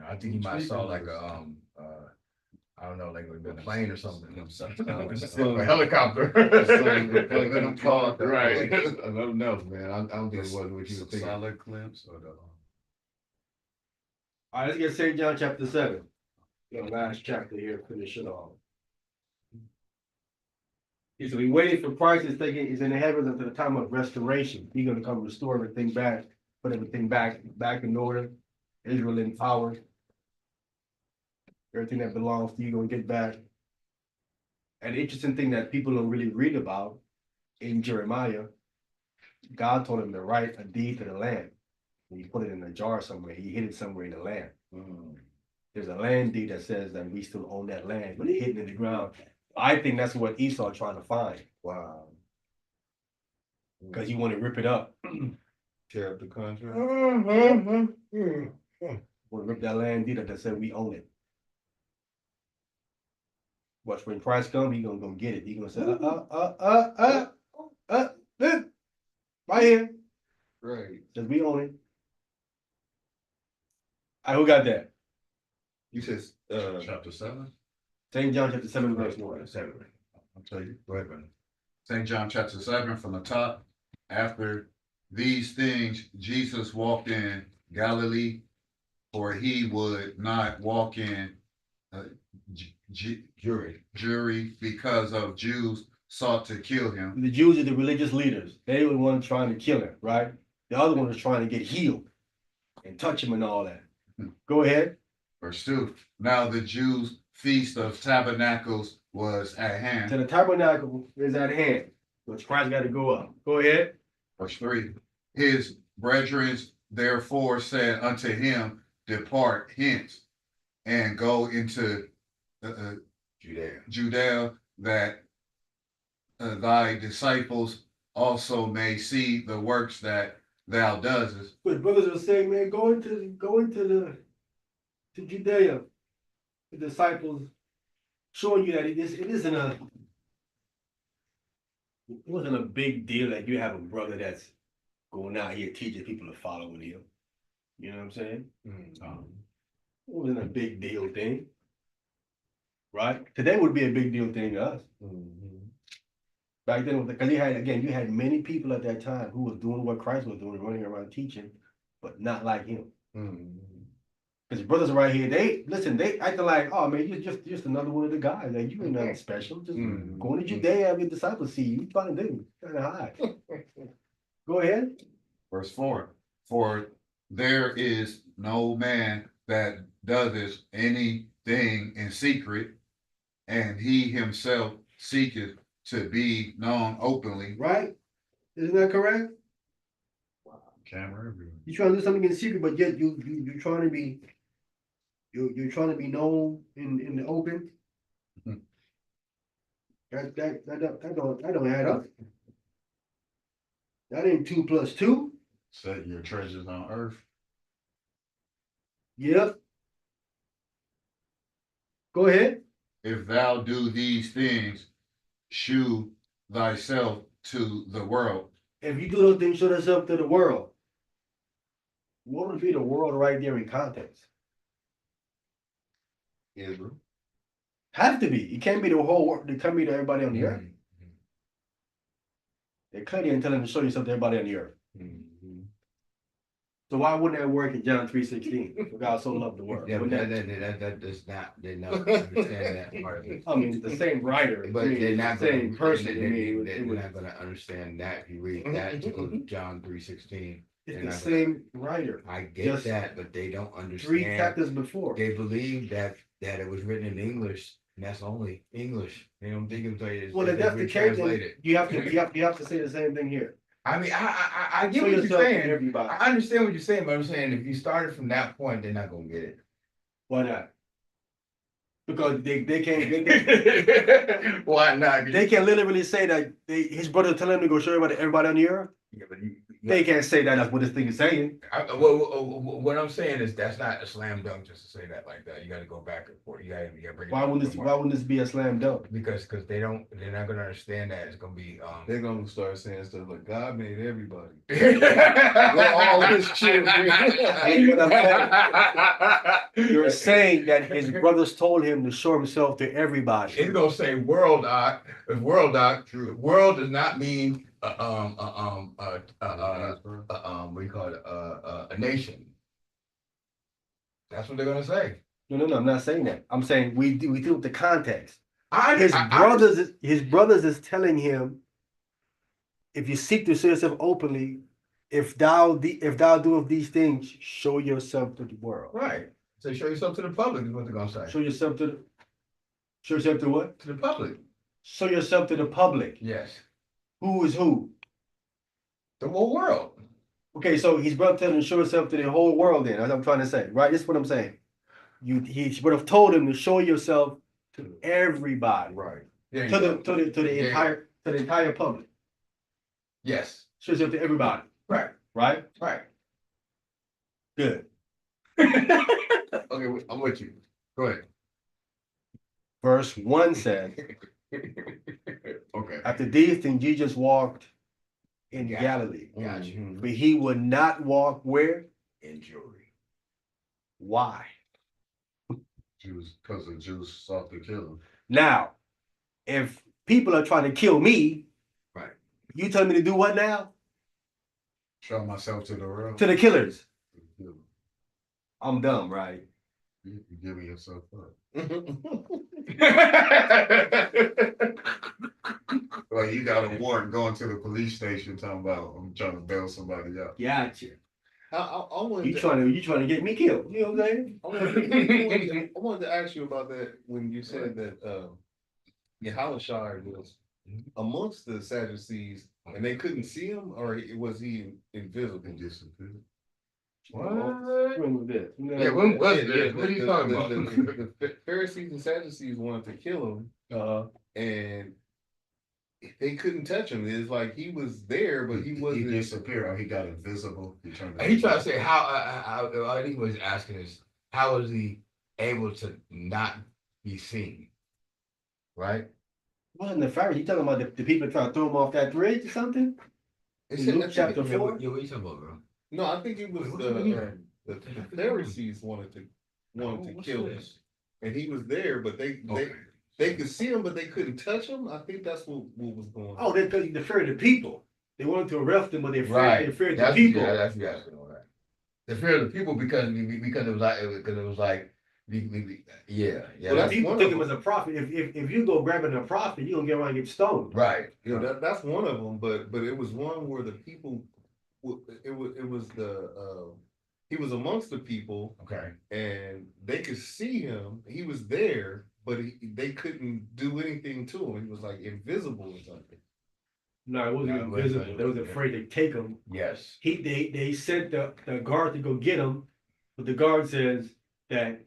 I think you might have saw like a I don't know, like a plane or something. A helicopter. Right. Nothing else, man. I don't think it was what you were thinking. Solid eclipse or the. All right, let's get St. John chapter 7. The last chapter here, finish it off. So we waiting for Christ is in the heavens until the time of restoration. He's gonna come restore everything back, put everything back in order. Israel in power. Everything that belongs to you gonna get back. And the interesting thing that people don't really read about in Jeremiah, God told him to write a deed to the land. And he put it in a jar somewhere. He hid it somewhere in the land. There's a land deed that says that we still own that land, but it's hidden in the ground. I think that's what Esau trying to find. Wow. Because he want to rip it up. Tear up the contract. Want to rip that land deed up that said we own it. Watch when Christ come, he gonna go get it. He gonna say, right here, Right. says we own it. All right, who got that? You said, Chapter 7? St. John chapter 7, verse 1. I'll tell you. Go ahead, man. St. John chapter 7 from the top. After these things, Jesus walked in Galilee, for he would not walk in jury because of Jews sought to kill him. The Jews are the religious leaders. They were the ones trying to kill him, right? The other one was trying to get healed and touch him and all that. Go ahead. Verse 2. Now the Jews' feast of tabernacles was at hand. So the tabernacle is at hand. Which Christ got to go up. Go ahead. Verse 3. His brethren therefore said unto him, Depart hence and go into Judea, that thy disciples also may see the works that thou doest. But brothers are saying, man, go into Judea. The disciples showing you that it wasn't a big deal that you have a brother that's going out here teaching people to follow him. You know what I'm saying? It wasn't a big deal thing. Right? Today would be a big deal thing to us. Back then, because you had many people at that time who was doing what Christ was doing, running around teaching, but not like him. Because brothers are right here, they acting like, oh man, you're just another one of the guys. Like you ain't nothing special. Just going to Judea, have your disciples see you. You trying to do, trying to hide. Go ahead. Verse 4. For there is no man that doeth anything in secret, and he himself seeketh to be known openly. Right? Isn't that correct? Camera everywhere. You're trying to do something in secret, but yet you're trying to be you're trying to be known in the open. That don't add up. That ain't 2 + 2. Set your treasures on earth. Yep. Go ahead. If thou do these things, shew thyself to the world. If you do those things, show thyself to the world. What would be the world right there in context? Israel. Has to be. It can't be the whole world. It can't be to everybody on the earth. They cut you and tell them to show yourself to everybody on the earth. So why wouldn't that work in John 3:16? For God so loved the world. Yeah, but that does not, they don't understand that part of it. I mean, it's the same writer, But they're not the same person. They're not gonna understand that. If you read that to go to John 3:16. It's the same writer. I get Just that, but they don't 3 understand. chapters before. They believe that it was written in English, and that's only English. They don't think it's Well, if that's the case, then you have to say the same thing here. I mean, I get Show what you're yourself to saying. everybody. I understand what you're saying, but I'm saying if you started from that point, they're not gonna get it. Why not? Because they can't. Why not? They can literally say that his brother telling him to go show everybody on the earth. Yeah, but They can't say that. That's what this thing is saying. what I'm saying is that's not a slam dunk just to say that like that. You got to go back and forth. You got to bring it. Why wouldn't this be a slam dunk? Because they're not gonna understand that it's gonna be They're gonna start saying stuff like God made everybody. all this children. You're saying that his brothers told him to show himself to everybody. It's gonna say world doc. True. World does not mean what do you call it? A nation. That's what they're gonna say. No, I'm not saying that. I'm saying we deal with the context. His His brothers is telling him, if you seek to show yourself openly, if thou do of these things, show yourself to the world. right. So show yourself to the public is what they're gonna say. Show yourself to what? To the public. Show yourself to the public. Yes. Who is who? The whole world. Okay, so his brother telling him to show himself to the whole world. Then, that's what I'm trying to say, right? This is what I'm saying. He would have told him to show yourself to everybody, Right. to the entire public. Yes. Show yourself to everybody, Right. right? Right. Good. Okay, I'm with you. Go ahead. Verse 1 said, Okay. after these things, Jesus walked in Gotcha. Galilee, Gotcha. but he would not walk where? In Jewry. Why? Because the Jews sought to kill him. Now, if people are trying to kill me, right? You tell me to do what now? Show myself to the world. To the killers. I'm dumb, right? You giving yourself up. Like you got a warrant going to the police station talking about I'm trying to bail somebody out. Gotcha. I wanted You to, trying to get me killed? You know what I'm saying? I wanted to ask you about that when you said that Yahushua was amongst the Sadducees and they couldn't see him, or was he invisible? And disappeared. What? When was this? Yeah, when was Yeah, this? What are you talking about? The Pharisees and Sadducees wanted to kill him, and they couldn't touch him. It's like he was there, but he He wasn't. disappeared or he got invisible. He turned He tried to say how I think he was asking is how was he able to not be seen, right? Wasn't the Pharisees? You talking about the people trying to throw him off that bridge or something? It In said- Luke I think chapter it- Yeah, 4? what you talking about, bro? No, I think it was What do you mean? the Pharisees wanted to What's kill him, this? and he was there, but Okay. they could see him, but they couldn't touch him. I think that's what was going on. Oh, they feared the people. They wanted to arrest him, but they Right. feared the That's people. yeah, that's yeah, all right. The fear of the people because it was like yeah. Well, that's people one think of him as a prophet. If you go grabbing a prophet, you gonna get around and get stoned. right. That's one of them, but it was one where the people, it was he was amongst the people, Okay. and they could see him. He was there, but they couldn't do anything to him. He was like invisible or something. No, it wasn't No, it wasn't. invisible. They was afraid to take him. Yes. They sent the guard to go get him, but the guard says that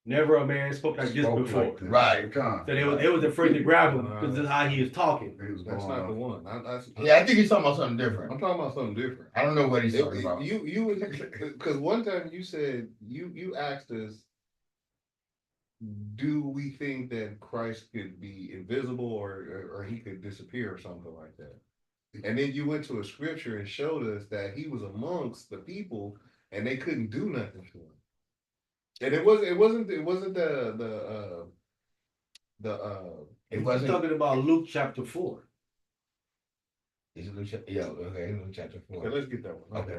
never a man spoke like this Spoke before. like this. Right. So they was afraid to grab him because this is how he was talking. He was That's going not the off. one. Yeah, I think he's talking about something different. I'm talking about something different. I don't know what he's talking about. Because one time you said you asked us, do we think that Christ could be invisible or he could disappear or something like that? And then you went to a scripture and showed us that he was amongst the people and they couldn't do nothing to him. And it wasn't It He's wasn't. talking about Luke chapter 4. Is it Luke? Yeah. Okay. Luke chapter 4. Okay, let's get that one. Okay.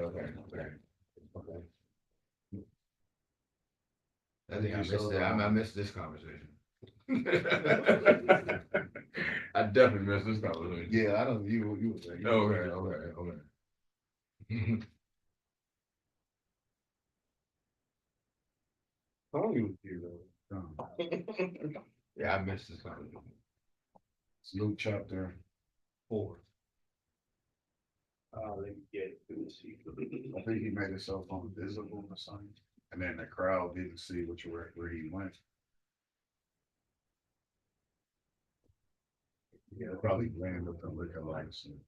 I think I missed it. I missed this conversation. I definitely missed this conversation. Yeah, I don't. You were saying. Okay. Tony was here though. Yeah, I missed this conversation. It's Luke chapter 4. Let me get it. Let me see. I think he made himself invisible or something. And then the crowd didn't see where he went. Yeah, probably ran with the liquor license.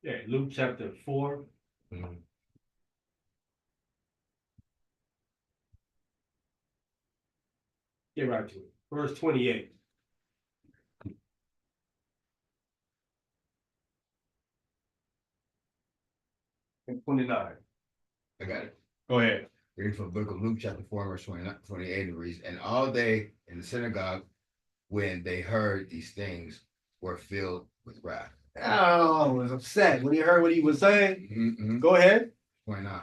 Yeah, Luke chapter 4. Mhm. Get right to it. Verse 28. And 29. I got it. Go ahead. Reading from the book of Luke, chapter 4, verse 28, it reads, and all they in the synagogue, when they heard these things, were filled with wrath. Oh, I was upset when he heard what he was saying. Mm-hmm. Go ahead. 29.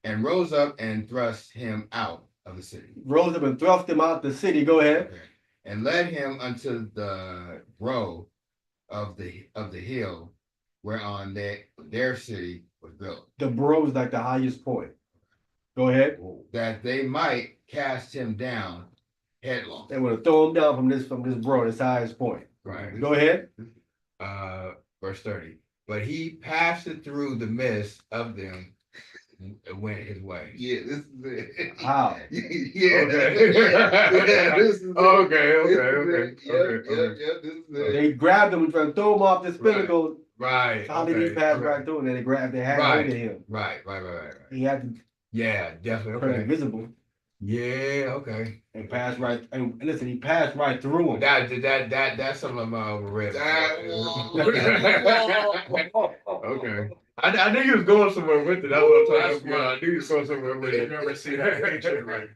And rose up and thrust him out of the city. Rose up and thrust him out the city. Go ahead. Okay. And led him unto the brow of the hill whereon their city was built. The brow is like the highest point. Go ahead. That they might cast him down headlong. They would have thrown him down from this brow, this highest point. Right. Go ahead. Verse 30. But he passed it through the midst of them and went his way. Yeah, this is it. How? Yeah. Okay. Yeah, this is it. Okay. Yeah, this is it. They grabbed him and tried to throw him off this pinnacle. Right. How did he pass right through? And then they had Right. hold of him. Right. He had to Yeah, definitely. turn Okay. invisible Yeah, okay. and pass right. And listen, he passed right through him. That's some of my overread. Okay. I knew you was going somewhere with it. That's what I'm talking about. I knew you was going somewhere with it. Never see that picture, right?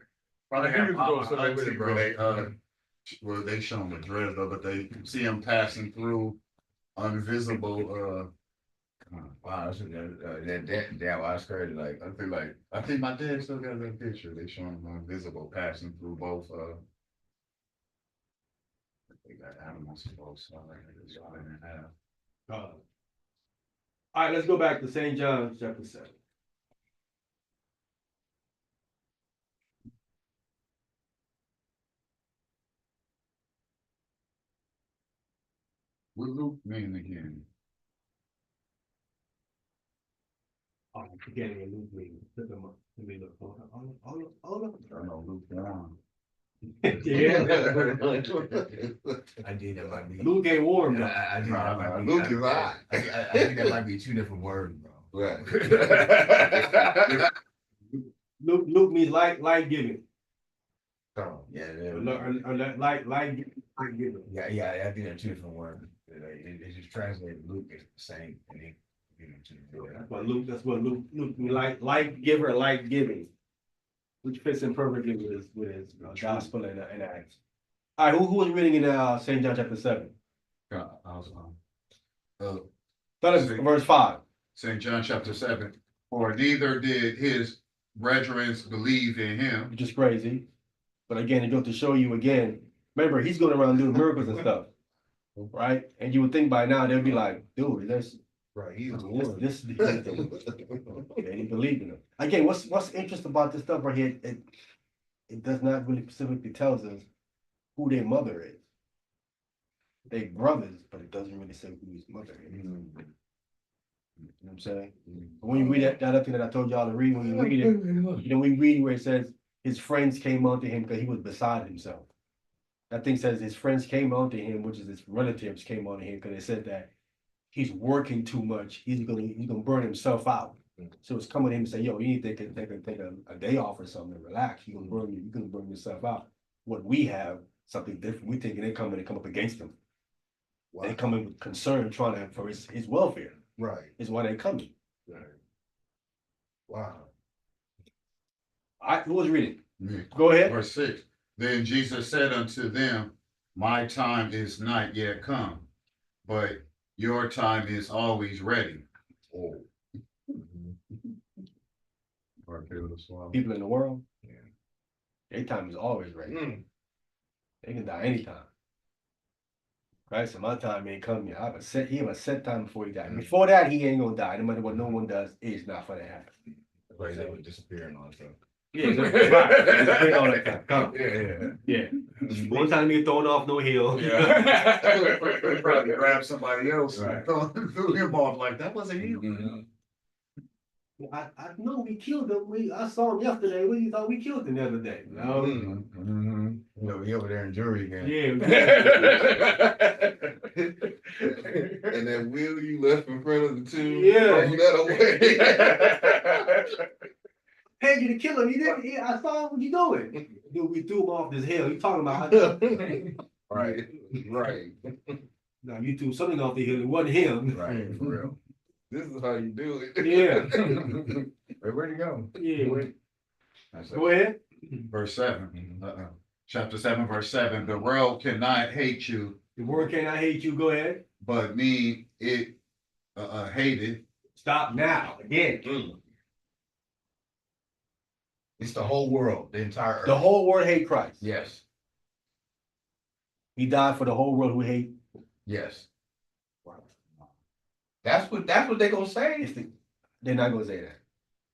Probably I have do go my somewhere with it, auntie bro. where they show them the dreads though, but they see them passing through invisible. Wow, that damn, that's crazy. Like, I think my dad still got that picture. They show them invisible passing through both. They got animals both sides. It's all in half. All right, let's go back to St. John chapter 7. What Luke mean again? Oh, I'm forgetting a Luke meeting. Let me look. All of I know Luke 1. Yeah. I think that might be. Luke ain't warm though. I think that might be. Luke is hot. I think that might be two different words, bro. Right. Luke means light giving. Oh, yeah, Or light giving. yeah. I think they're two different words. It's just translated Luke is the same, and they, That's what Luke mean, light giver, light giving, which fits in perfectly with his gospel and Acts. All right, who was reading in St. John chapter 7? Start at verse 5. St. John chapter 7. For neither did his brethren believe in him. Which is crazy. But again, it goes to show you again. Remember, he's going around doing miracles and stuff. Right? And you would think by now they'll be like, dude, this is the thing. They didn't believe in him. Again, what's interesting about this stuff right here, it does not really specifically tells us who their mother is. They brothers, but it doesn't really say who his mother is. You know what I'm saying? But when you read that other thing that I told y'all to read, when you read it, we read where it says his friends came onto him because he was beside himself. That thing says his friends came onto him, which is his relatives came onto him because they said that he's working too much. He's gonna burn himself out. So it's coming to him and say, yo, you need to take a day off or something and relax. You're gonna burn yourself out. What we have, something different. We thinking they come up against him. Wow. They come in with concern, trying for his welfare. Right. Is why they coming. Right. Wow. All right, who was reading? Go ahead. Verse 6. Then Jesus said unto them, my time is not yet come, but your time is always ready. Oh. People in the world, their time is always ready. They can die anytime. Right? So my time ain't come yet. He have a set time before he dies. Before that, he ain't gonna die. No matter what no one does, it's not gonna happen. Right, they would disappear and all that stuff. Yeah, right. Disappear all that time. Come. Yeah. One time he get thrown off no hill. Yeah. Probably grab somebody else and threw him off like that wasn't you. I know we killed him. I saw him yesterday. We thought we killed him the other day. No. You know, he over there in jury again. Yeah. And that wheel you left in front of the tomb. Yeah. Throw that away. Paid you to kill him. You didn't. Yeah, I saw him. What you doing? Dude, we threw him off this hill. You talking about? Right. No, you threw something off the hill. It wasn't him. Right, for real. This is how you do it. Yeah. Where'd he go? Yeah. Go ahead. Verse 7. Chapter 7, verse 7. The world cannot hate you. The world cannot hate you. Go ahead. But me, it hated. Stop now. Again. It's the whole world, the entire earth. The whole world hate Christ. Yes. He died for the whole world who hate. Yes. That's what they're gonna say. They're not gonna say that.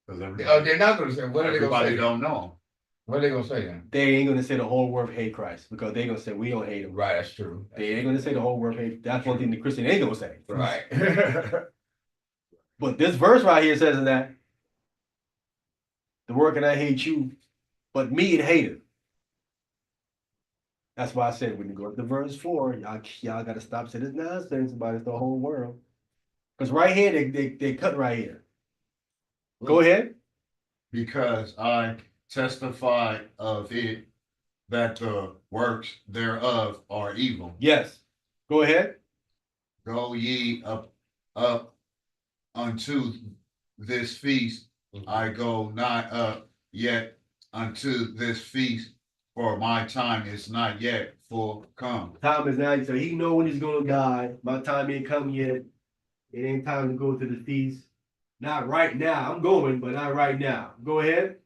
They're not gonna say. What are they gonna say? Everybody don't know. What are they gonna say then? They ain't gonna say the whole world hate Christ because they're gonna say we don't hate him. Right, that's true. They ain't gonna say the whole world hate. That's one thing the Christian ain't gonna say. Right. But this verse right here says that the world cannot hate you, but me it hated. That's why I said when you go up to verse 4, y'all gotta stop saying this nonsense about it's the whole world. Because right here they cut right here. Go ahead. Because I testify of it that the works thereof are evil. Yes. Go ahead. Go ye up unto this feast. I go not up, yet unto this feast, for my time is not yet full come. Time is not, so he know when he's gonna die. My time ain't come yet. It ain't time to go to the feast. Not right now. I'm going, but not right now. Go ahead.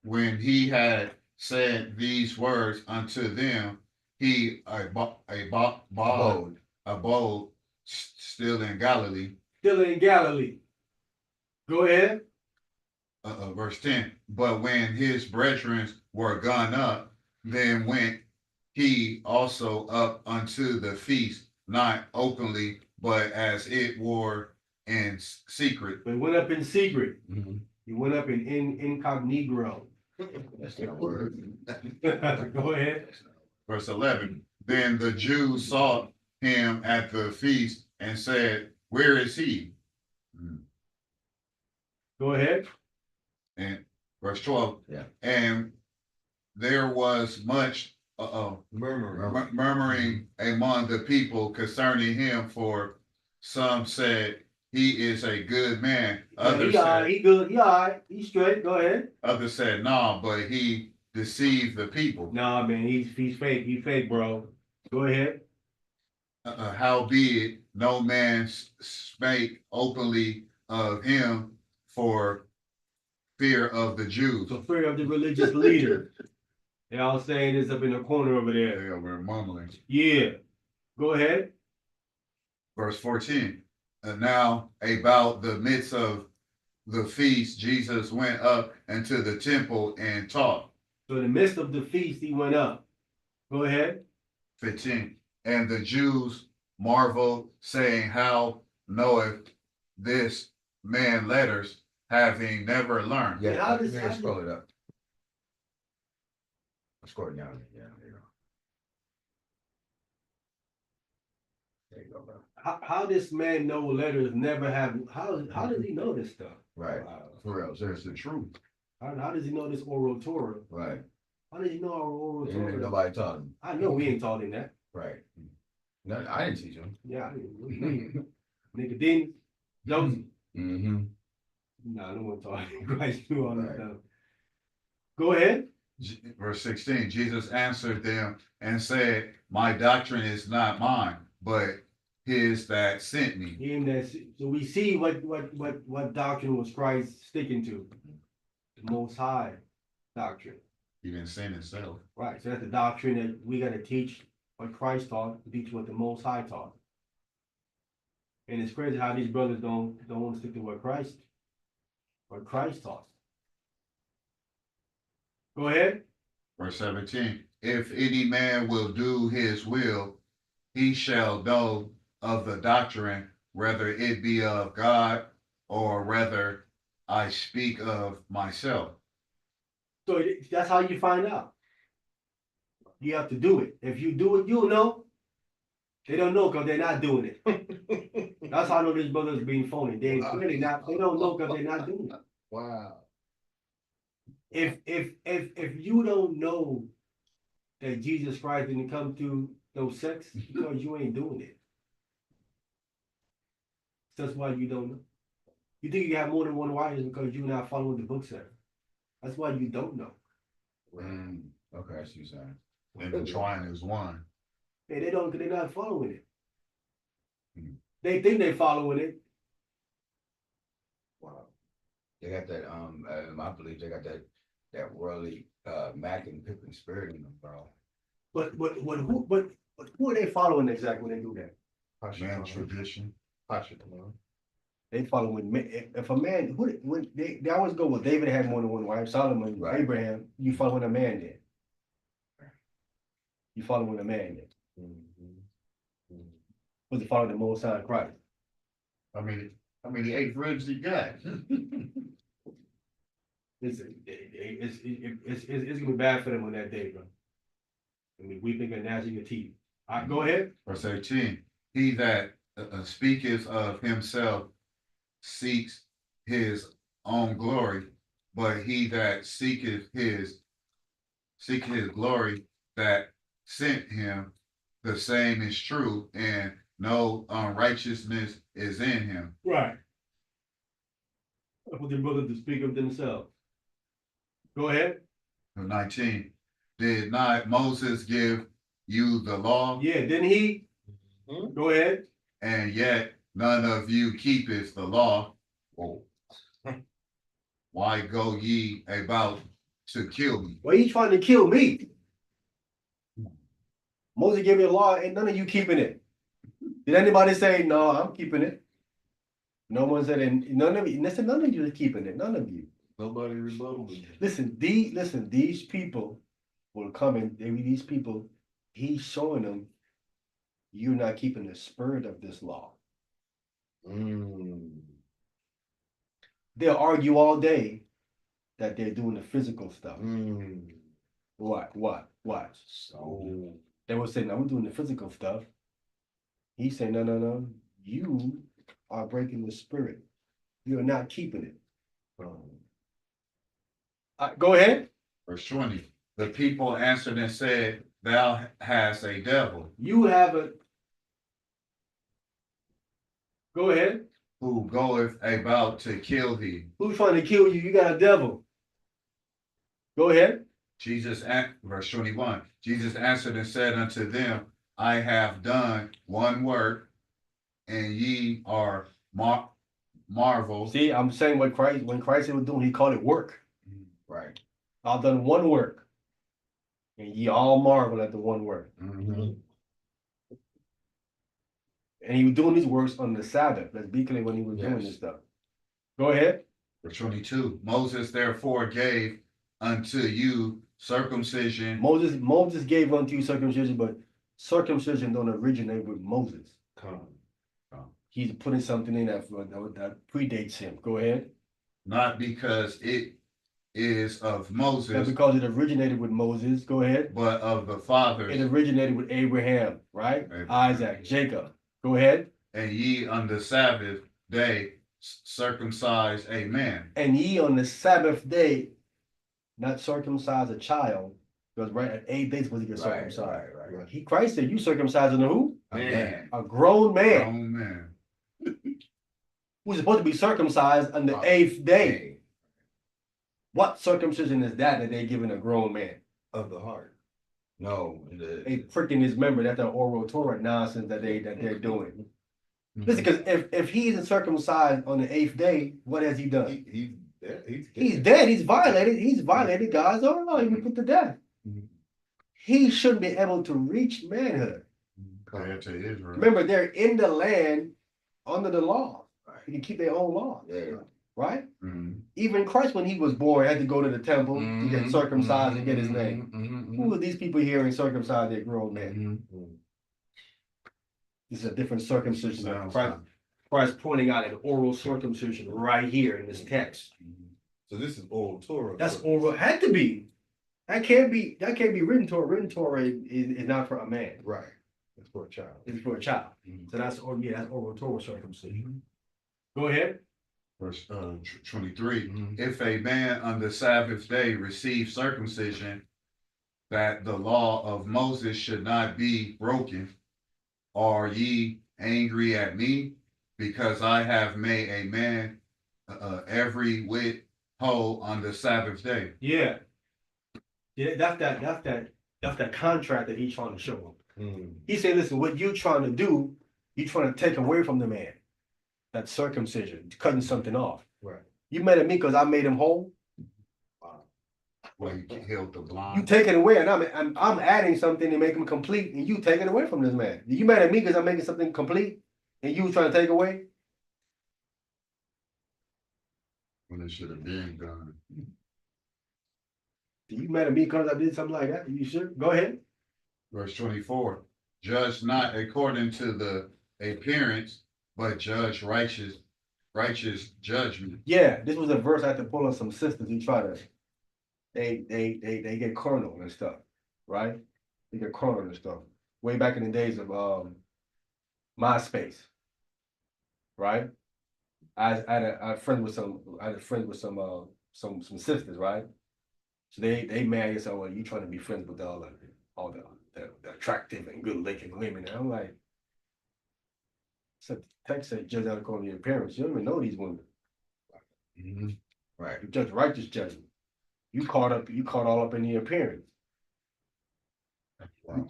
When he had said these words unto them, he abode still in Galilee. Still in Galilee. Go ahead. Verse 10. But when his brethren were gone up, then went he also up unto the feast, not openly, but as it were in secret. But he went up in secret. Mhm. He went up in incognito. That's not a word. Go ahead. Verse 11. Then the Jews sought him at the feast and said, where is he? Go ahead. And verse 12. Yeah. And there was much murmuring among the people concerning him, for some said he is a good man. Others said, he good. He all right. He's straight. Go ahead. Others said, no, but he deceived the people. Nah, man, he's fake. He's fake, bro. Go ahead. Howbeit no man spake openly of him for fear of the Jews. So fear of the religious leader. They all saying this up in the corner over They there. were mumbling. Yeah. Go ahead. Verse 14. And now about the midst of the feast, Jesus went up into the temple and taught. So in the midst of the feast, he went up. Go ahead. 15. And the Jews marveled, saying, how knoweth this man letters, having never learned? Yeah, How does- scroll it up. Scroll it down. Yeah, there you go. There you go, bro. How this man know letters never have? How does he know this stuff? Right. For real, it's the truth. How does he know this oral Torah? Right. How does he know our oral Ain't Torah? nobody taught him. I know we ain't taught him that. Right. No, I didn't teach him. Yeah, I didn't. Nicodemus, Joseph. Mm-hmm. Nah, no one taught him. Christ knew all this Right. stuff. Go ahead. Verse 16. Jesus answered them and said, my doctrine is not mine, but his that sent me. Him that, so we see what doctrine was Christ sticking to. The Most High doctrine. He didn't sin himself. Right. So that's the doctrine that we got to teach what Christ taught, teach what the Most High taught. And it's crazy how these brothers don't want to stick to what Christ taught. Go ahead. Verse 17. If any man will do his will, he shall know of the doctrine, whether it be of God or whether I speak of myself. So that's how you find out. You have to do it. If you do it, you'll know. They don't know because they're not doing it. That's how I know these brothers being phony. They really not. They don't know because they're not doing it. Wow. If you don't know that Jesus Christ didn't come through those sex, because you ain't doing it. That's why you don't know. You think you have more than one wife is because you're not following the book, sir. That's why you don't know. Okay, I see what you're saying. And the twine is one. Hey, they don't, they're not following it. Hmm. They think they're following it. Wow. They got that, I believe they got that worldly, Mac and Pippin spirit in them, bro. But who are they following exactly when they do that? Man tradition. They following if a man when they always go, well, David had more than one wife, Solomon, Right. Abraham. You following a man then? You following a man then? Was it following the Most High Christ? I mean, how many 8 ribs he got? It's gonna be bad for them on that day, bro. I mean, weeping and gnashing your teeth. All right, go ahead. Verse 18. He that speaketh of himself seeks his own glory, but he that seeketh his glory that sent him, the same is true, and no unrighteousness is in him. Right. For the brother to speak of themselves. Go ahead. 19. Did not Moses give you the law? Yeah, didn't he? Go ahead. And yet none of you keepeth the law. Oh. Why go ye about to kill me? Why are you trying to kill me? Moses gave you a law, and none of you keeping it. Did anybody say, no, I'm keeping it? No one said, and none of you, listen, none of you are keeping it, none of you. Nobody rebutted me. Listen, these people will come in, these people, he's showing them, you're not keeping the spirit of this law. They'll argue all day that they're doing the physical stuff. What? So they will say, no, I'm doing the physical stuff. He's saying, no, you are breaking the spirit. You're not keeping it. Go ahead. Verse 20. The people answered and said, thou hast a devil. You have a. Go ahead. Who goeth about to kill thee. Who's trying to kill you? You got a devil. Go ahead. Verse 21. Jesus answered and said unto them, I have done one work, and ye are marvel. See, I'm saying when Christ was doing, he called it work. Right. I've done one work, and ye all marvel at the one work. And he was doing these works on the Sabbath. Let's be clear when he was doing this stuff. Go ahead. Verse 22. Moses therefore gave unto you circumcision. Moses gave unto you circumcision, but circumcision don't originate with Moses. He's putting something in that predates him. Go ahead. Not because it is of Moses. Not because it originated with Moses. Go ahead. But of the fathers. It originated with Abraham, right? Isaac, Jacob. Go ahead. And ye on the Sabbath day circumcise a man. And ye on the Sabbath day not circumcise a child, because right at 8 days was he get circumcised. Right. Christ said, you circumcising a who? A man. A grown man. Grown man. Who's supposed to be circumcised on the 8th day. What circumcision is that they're giving a grown man? Of the heart. No. They pricking his member. That's the oral Torah nonsense that they're doing. Listen, because if he isn't circumcised on the 8th day, what has he done? He's dead. He's violated God's own law. He was put to death. He shouldn't be able to reach manhood. Compared to Israel. Remember, they're in the land under the law. They can keep their own law. Right? Even Christ, when he was born, had to go to the temple to get circumcised and get his name. Who are these people here and circumcise their grown men? This is a different circumcision. Christ pointing out an oral circumcision right here in this text. So this is oral Torah. That's oral. Had to be. That can't be written Torah. Written Torah is not for a man. Right. It's for a child. It's for a child. So that's oral Torah circumcision. Go ahead. Verse 23. If a man on the Sabbath day receive circumcision, that the law of Moses should not be broken, are ye angry at me, because I have made a man every whit whole on the Sabbath day? Yeah, that's that contract that he's trying to show him. He said, listen, what you trying to do, you trying to take away from the man. That circumcision, cutting something off. Right. You mad at me because I made him whole? Well, you healed the blind. You take it away, and I'm adding something to make him complete, and you take it away from this man. You mad at me because I'm making something complete, and you trying to take away? When it should have been done. You mad at me because I did something like that? You sure? Go ahead. Verse 24. Judge not according to the appearance, but judge righteous judgment. Yeah, this was a verse I had to pull on some sisters who try to they get carnal and stuff, right? They get carnal and stuff. Way back in the days of MySpace, right? I had a friend with some sisters, right? So they mad and say, well, you trying to be friends with all the attractive and good looking women. And I'm like, so text said judge out according to your appearance. You don't even know these women. Right. You judge righteous judgment. You caught all up in the appearance.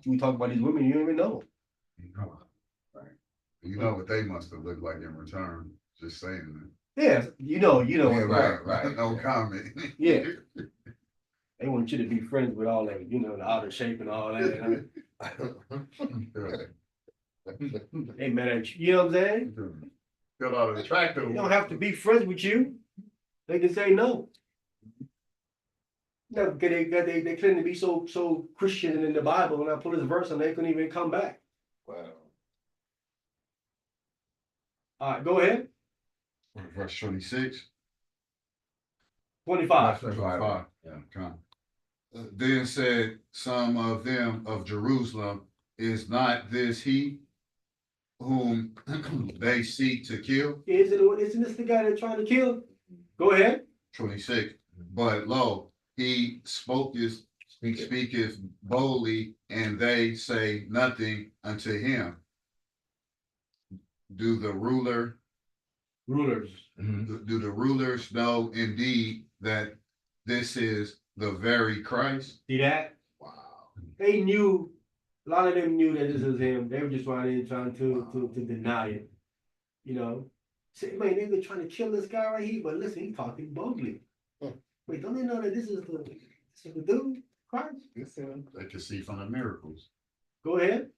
We talk about these women, you don't even know. You know what they must have looked like in return, just saying that. Yeah, you know. Right. No comment. Yeah. They want you to be friends with all that, the outer shape and all that. They mad at you, you know what I'm saying? Feel out of the tractor. They don't have to be friends with you. They can say no. No, because they claim to be so Christian in the Bible. When I put this verse on, they couldn't even come back. Wow. All right, go ahead. Verse 26. 25. 25. Yeah. Come. Then said some of them of Jerusalem, is not this he whom they seek to kill? Isn't this the guy they're trying to kill? Go ahead. 26. But lo, he speaketh boldly, and they say nothing unto him. Do the rulers know indeed that this is the very Christ? See that? Wow. They knew, a lot of them knew that this was him. They were just trying to deny it. Say, man, they were trying to kill this guy right here, but listen, he's talking boldly. Wait, don't they know that this is the dude, Christ? They could see from the miracles. Go ahead.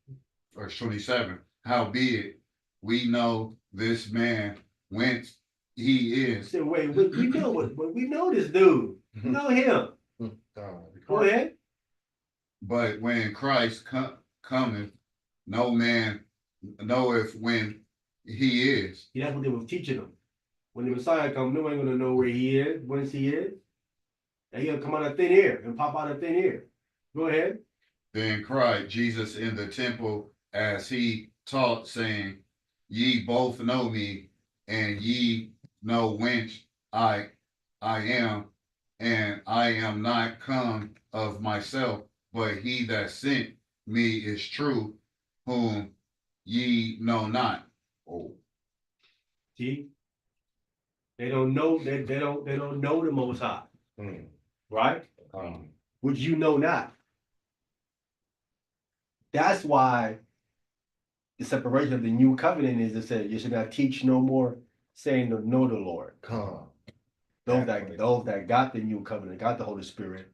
Verse 27. Howbeit, we know this man whence he is. Say, wait, we know this dude. We know him. Go ahead. But when Christ cometh, no man knoweth when he is. Yeah, that's what they were teaching them. When the Messiah comes, no one gonna know where he is, whence he is. And he'll come out of thin air and pop out of thin air. Go ahead. Then cried Jesus in the temple as he taught, saying, Ye both know me, and ye know whence I am, and I am not come of myself, but he that sent me is true, whom ye know not. Oh. See? They don't know they don't know the Most High. Right? Which you know not. That's why the separation of the new covenant is to say you should not teach no more, saying to know the Lord. Those that got the new covenant, got the Holy Spirit,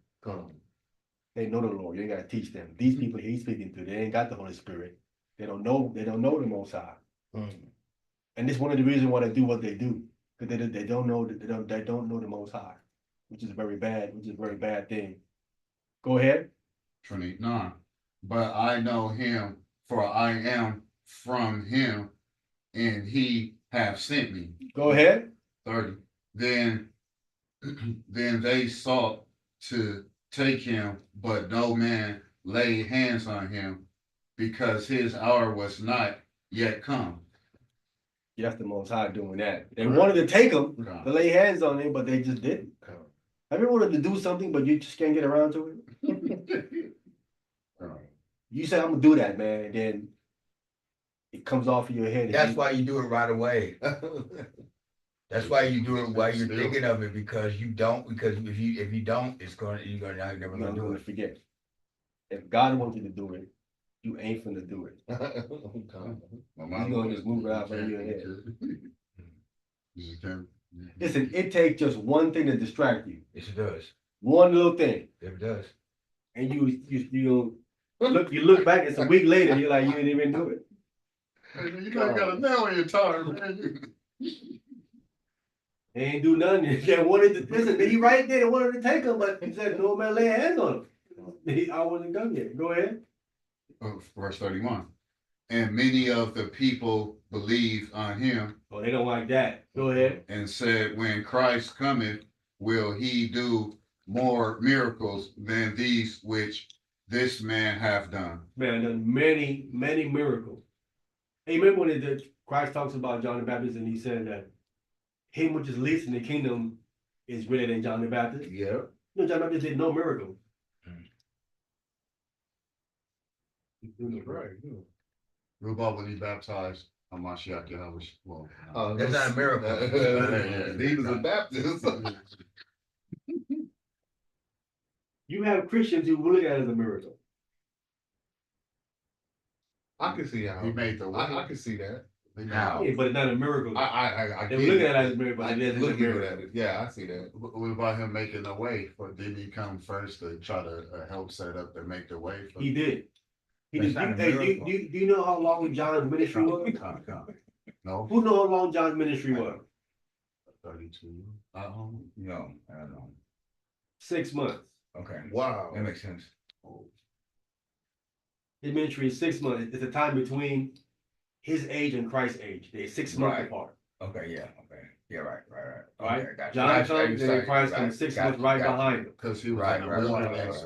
they know the Lord. You ain't gotta teach them. These people he's speaking to, they ain't got the Holy Spirit. They don't know the Most High. And this is one of the reasons why they do what they do. Because they don't know the Most High, which is a very bad thing. Go ahead. 29. But I know him, for I am from him, and he hath sent me. Go ahead. 30. Then they sought to take him, but no man laid hands on him, because his hour was not yet come. Yeah, that's the Most High doing that. They wanted to take him, to lay hands on him, but they just didn't. Have you ever wanted to do something, but you just can't get around to it? You say, I'm gonna do that, man, and then it comes off of your head. That's why you do it right away. That's why you do it while you're thinking of it, because if you don't, you're never gonna do it. Forget. If God wants you to do it, you ain't finna do it. You're gonna just move it out of your head. Listen, it takes just one thing to distract you. Yes, it does. One little thing. It does. And you look back, it's a week later, you're like, you didn't even do it. You got a nail in your tire, man. They ain't do nothing. They wanted to listen. He right there. They wanted to take him, but he said no man lay hands on him. I wasn't done yet. Go ahead. Verse 31. And many of the people believed on him. Oh, they don't like that. Go ahead. And said, when Christ cometh, will he do more miracles than these which this man hath done? Man, done many, many miracles. Hey, remember when Christ talks about John the Baptist and he said that him which is least in the kingdom is greater than John the Baptist? Yeah. You know, John the Baptist did no miracle. He's doing it right. Rubal, when he baptized Hamashiach Yahweh. Well, that's not a miracle. He was a Baptist. You have Christians who will look at it as a miracle. I can see how He made the way. I can see that. Now, Yeah, but it's not a miracle. I They get look it. at it as a miracle, I but it isn't a look at miracle. it. Yeah, I see that. What about him making the way for, didn't he come first to try to help set up and make the way for? He did. He That's did. not a Hey, miracle. do you know how long John's ministry was? No, Who know how long John's ministry was? 32. No, I don't know. 6 months. Okay, Wow. that makes sense. His ministry is 6 months. It's the time between his age and Christ's age. They're 6 months Right. apart. Okay, yeah, okay. Yeah, right. All right. Okay, gotcha. John Gotcha, comes and then gotcha, Christ right, comes 6 gotcha, months right gotcha. behind him. Because he was Right, in the right, wilderness.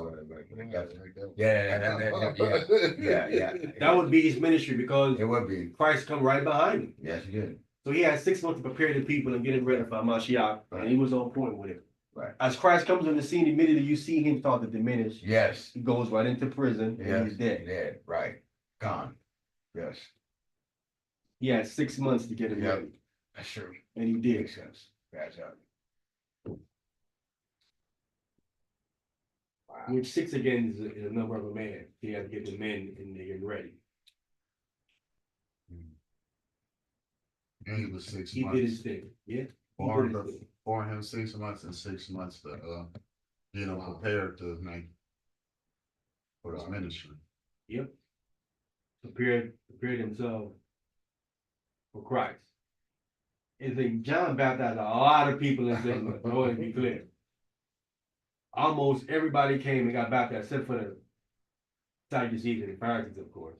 Yeah. That would be his ministry because It would be. Christ come right behind him. Yes, you did. So he had 6 months to prepare the people and get him ready for Mashiach, and he was on point with it. Right. As Christ comes on the scene, immediately you see him start to diminish. Yes. He goes right into prison and Yes. he's dead. Dead. Right. Gone. Yes. He had 6 months to get him Yep. ready, That's true. and he did. Makes sense. Gotcha. Which 6 again is a number of a man. He had to get the men and they get ready. And he was 6 He months. did his thing. Yeah. He For did his thing. for him 6 months and 6 months to get him prepared to make for his ministry. Yep. Prepared himself for Christ. And then John baptized a lot of people in 6 months. I want to be clear. Almost everybody came and got baptized, except for the Sadducees and the Pharisees, of course.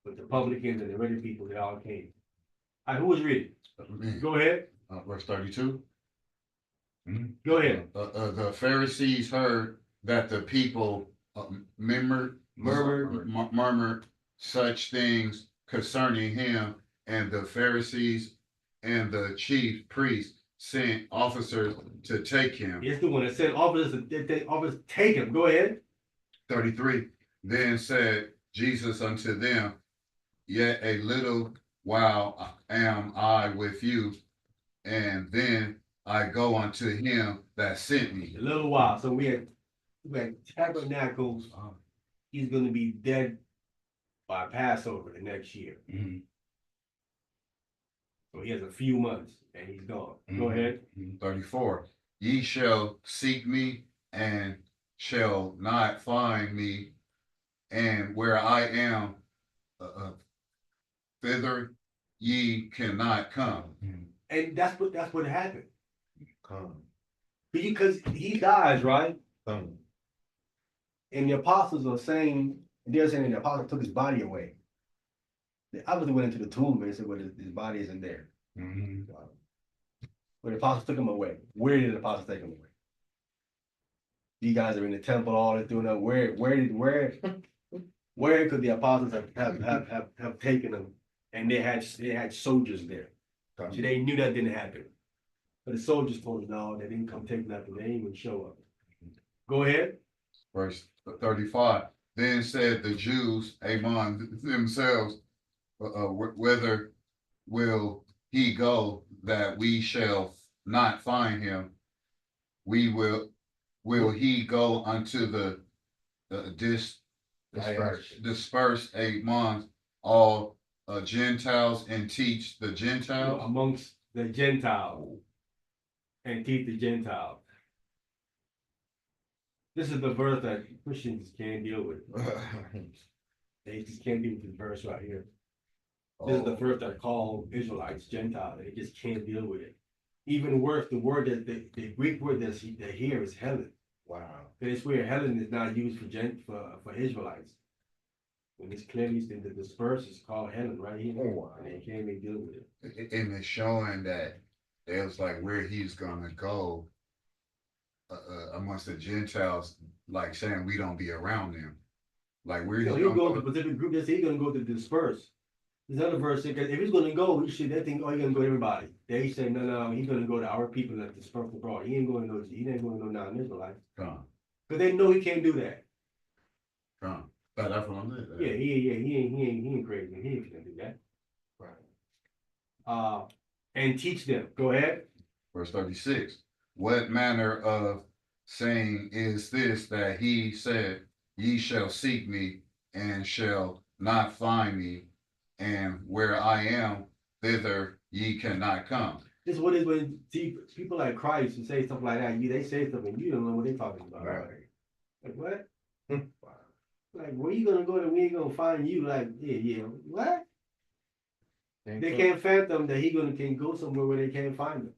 But the publicans and the ready people, they all came. All right, who was reading? Go ahead. Verse 32. Go ahead. The Pharisees heard that the people murmured such things concerning him, and the Pharisees and the chief priests sent officers to take him. It's the one that said officers take him. Go ahead. 33. Then said Jesus unto them, yet a little while am I with you, and then I go unto him that sent me. A little while. So we had Tabernacles. He's going to be dead by Passover the next year. So he has a few months and he's gone. Go ahead. 34. Ye shall seek me and shall not find me, and where I am, thither ye cannot come. And that's what happened. Because he dies, right? And the apostles are saying, they're saying the apostles took his body away. They obviously went into the tomb and said, well, his body isn't there. But the apostles took him away. Where did the apostles take him away? You guys are in the temple, all that doing that. Where could the apostles have taken him? And they had soldiers there. So they knew that didn't happen. But the soldiers told them, no, they didn't come take nothing. They didn't even show up. Go ahead. Verse 35. Then said the Jews among themselves, whether will he go that we shall not find him? Will he go unto the dispersed among all Gentiles and teach the Gentiles? Amongst the Gentiles and teach the Gentiles. This is the verse that Christians can't deal with. They just can't deal with this verse right here. This is the verse that called Israelites Gentiles. They just can't deal with it. Even worse, the word that the Greek word that here is Helen. Wow. It's where Helen is not used for Israelites. When it's clearly in the dispersed, it's called Helen right here. Oh, wow. And they can't even deal with it. And it's showing that it was like where he's gonna go amongst the Gentiles, like saying we don't be around them. Like where So he's he's going going. to a specific group. He's going to go to disperse. This other verse says, if he's going to go, they think, oh, he's going to go to everybody. They say, no, he's going to go to our people that disperse abroad. He ain't going to go non-Israelites. Come. Because they know he can't do that. Come. But that's what I'm saying. Yeah, he ain't crazy. He ain't gonna do that. Right. And teach them. Go ahead. Verse 36. What manner of saying, Is this that he said, Ye shall seek me and shall not find me, and where I am, thither ye cannot come. This is what it is when see, people like Christ who say stuff like that. They say stuff and you don't know what they're talking about. Right. Like what? Like where you gonna go that we ain't gonna find you? Like yeah, what? They can't fathom that he can go somewhere where they can't find him.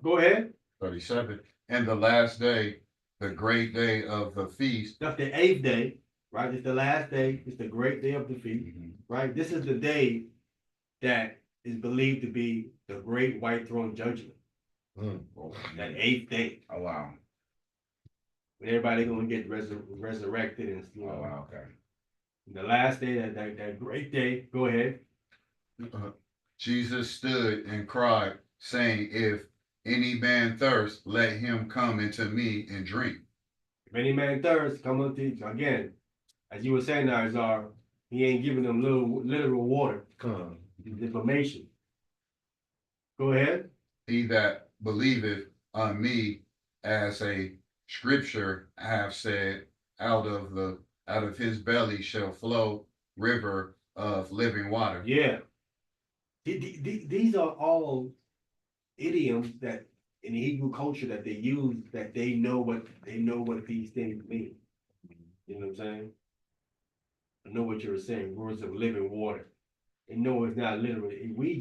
Go ahead. 37. And the last day, the great day of the feast. That's the 8th day, right? It's the last day. It's the great day of the feast, right? This is the day that is believed to be the great white throne judgment. That 8th day. Oh wow. When everybody gonna get resurrected and Oh wow, okay. The last day, that great day. Go ahead. Jesus stood and cried, saying, If any man thirst, let him come into me and drink. If any man thirst, come unto you. Again, as you were saying, Izar, he ain't giving them literal water. Come. It's information. Go ahead. He that believeth on me, as a scripture have said, out of his belly shall flow river of living water. Yeah. These are all idioms that in the Hebrew culture that they use, that they know what these things mean. You know what I'm saying? I know what you're saying, words of living water. And no, it's not literally. We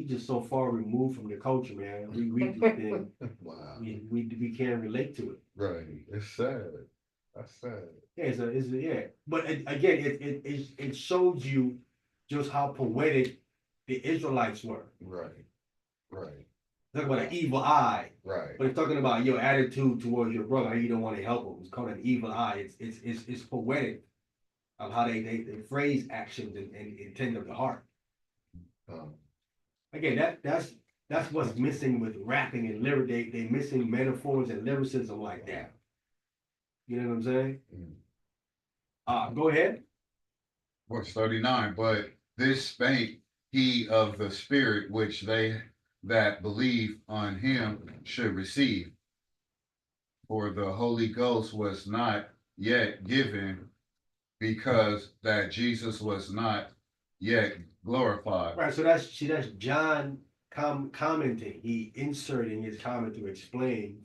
just so far removed from the culture, man. We read this thing. Wow. We can't relate to it. Right. It's sad. That's sad. Yeah, yeah. But again, it shows you just how poetic the Israelites were. Right. Right. Talking about an evil eye. Right. But it's talking about your attitude towards your brother, how you don't want to help him. It's called an evil eye. It's poetic of how they phrase actions and intent of the heart. Again, that's what's missing with rapping and lyric. They missing metaphors and lyricism like that. You know what I'm saying? Go ahead. Verse 39. But this spake he of the Spirit which they that believe on him should receive. For the Holy Ghost was not yet given, because that Jesus was not yet glorified. Right, so that's John commenting. He inserting his comment to explain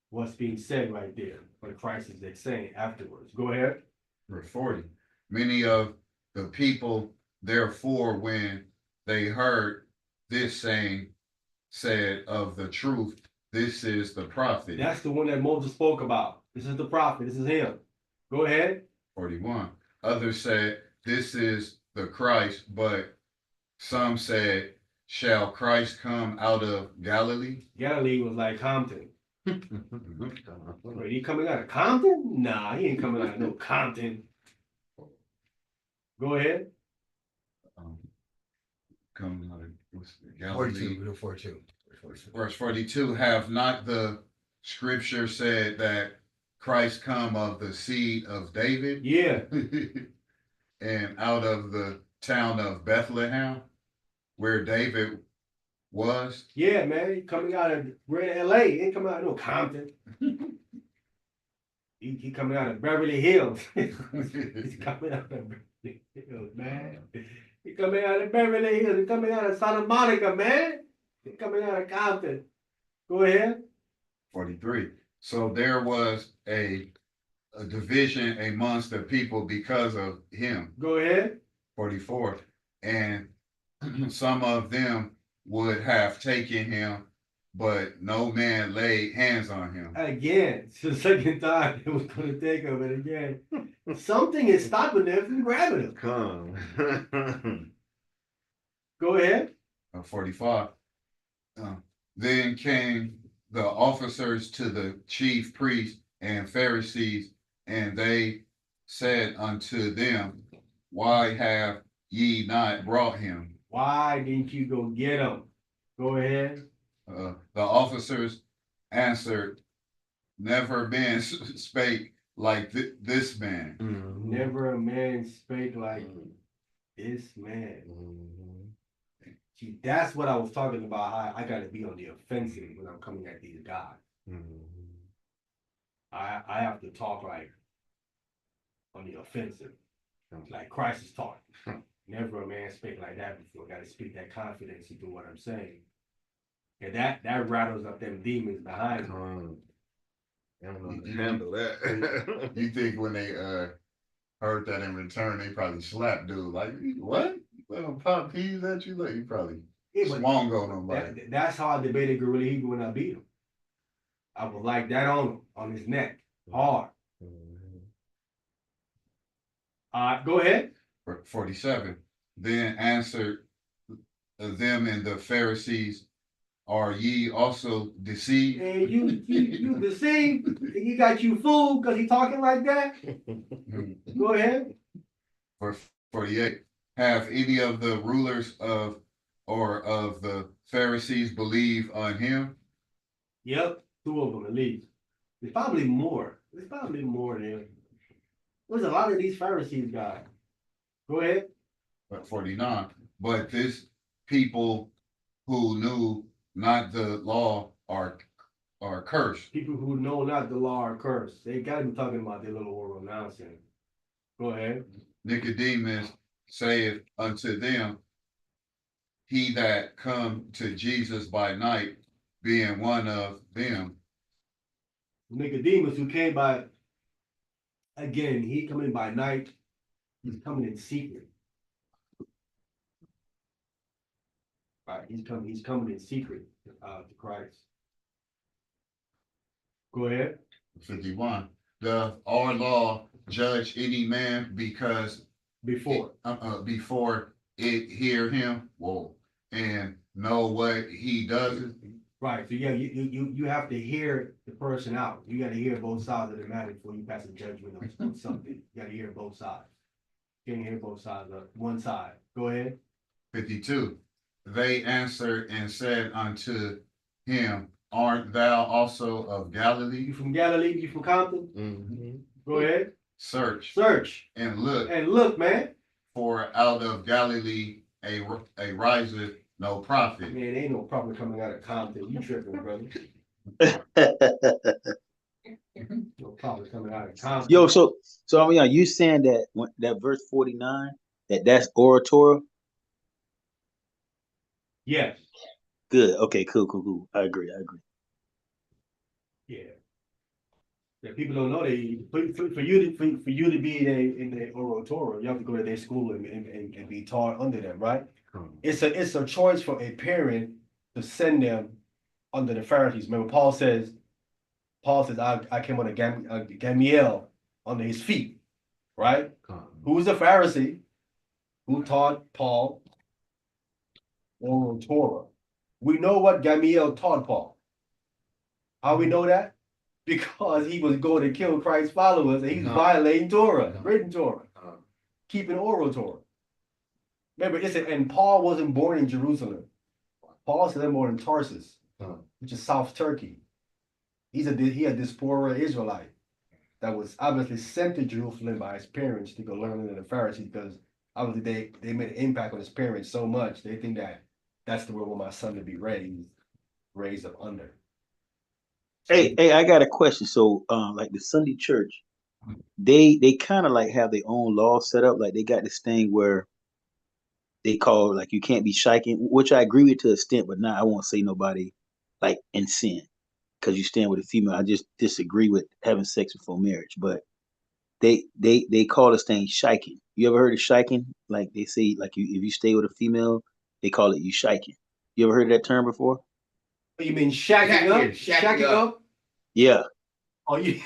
what's being said right there, what Christ is saying afterwards. Go ahead. Verse 40. Many of the people, therefore, when they heard this saying, said of the truth, this is the prophet. That's the one that Moses spoke about. This is the prophet. This is him. Go ahead. 41. Others said, this is the Christ, but some said, shall Christ come out of Galilee? Galilee was like Compton. Wait, he coming out of Compton? Nah, he ain't coming out of no Compton. Go ahead. Coming out of Galilee. 42. Verse 42. Have not the scripture said that Christ come of the seed of David? Yeah. And out of the town of Bethlehem, where David was? Yeah, man. He coming out of LA. He ain't coming out of no Compton. he coming out of Beverly Hills. He's coming out of Beverly Hills, man. He coming out of Beverly Hills. He coming out of Santa Monica, man. He coming out of Compton. Go ahead. 43. So there was a division amongst the people because of him. Go ahead. 44. And some of them would have taken him, but no man laid hands on him. Again, it's the second time it was going to take him, and again, something is stopping them from grabbing him. Come. Go ahead. 45. Then came the officers to the chief priests and Pharisees, and they said unto them, why have ye not brought him? Why didn't you go get him? Go ahead. The officers answered, never man spake like this man. Never a man spake like this man. See, that's what I was talking about. How I got to be on the offensive when I'm coming at these guys. I have to talk like on the offensive, like Christ is taught. Never a man speak like that before. Got to speak that confidence into what I'm saying, and that rattles up them demons behind me. I don't know how to handle that. You think when they heard that in return, they probably slapped dude like, what? Well, pop peas at you? Like, you probably swung on them. Like, That's how I debated Gorilla Hebrew when I beat him. I was like that on his neck, hard. Go ahead. 47. Then answered them and the Pharisees, are ye also deceived? And you deceived. And he got you fooled because he talking like that. Go ahead. For 48. Have any of the rulers of the Pharisees believe on him? Yep, 2 of them at least. There's probably more. There's probably more than. There's a lot of these Pharisees guys. Go ahead. 49. But this people who knew not the law are cursed. People who know not the law are cursed. They gotta be talking about their little oral nonsense. Go ahead. Nicodemus saith unto them, he that come to Jesus by night, being one of them. Nicodemus, who came by, again, he coming by night, he's coming in secret. Right, he's coming in secret to Christ. Go ahead. 51. Doth our law judge any man because Before it hear him, and know what he does? Right. So yeah, you have to hear the person out. You got to hear both sides of the matter before you pass a judgment on something. You got to hear both sides. You can't hear both sides of one side. Go ahead. 52. They answered and said unto him, art thou also of Galilee? You from Galilee? You from Compton? Go ahead. Search and look, man. For out of Galilee a riseth no prophet. Man, ain't no prophet coming out of Compton. You tripping, brother? No prophet coming out of Compton. Yo, so I mean, are you saying that that verse 49 that's oratory? Yes. Good. Okay. Cool. I agree. Yeah. That people don't know for you to be in the oratory, you have to go to their school and be taught under them, right? It's a choice for a parent to send them under the Pharisees. Remember, Paul says, I came under Gamaliel under his feet, right? Who was a Pharisee who taught Paul oral Torah. We know what Gamaliel taught Paul. How we know that? Because he was going to kill Christ's followers and he was violating Torah, written Torah, keeping oral Torah. Remember, and Paul wasn't born in Jerusalem. Paul was born in Tarsus, which is South Turkey. He a diaspora Israelite that was obviously sent to Jerusalem by his parents to go learn under the Pharisees because obviously they made an impact on his parents so much they think that's the way I want my son to be raised up under. Hey, I got a question. So, like the Sunday church, they kind of like have their own law set up. Like they got this thing where they call like you can't be shiking, which I agree with to an extent, but now I won't say nobody like in sin because you stand with a female. I just disagree with having sex before marriage. But they call this thing shiking. You ever heard of shiking? Like they say, like if you stay with a female, they call it you shiking. You ever heard of that term before? You mean shacking up? Shacking up? Yeah. Oh, you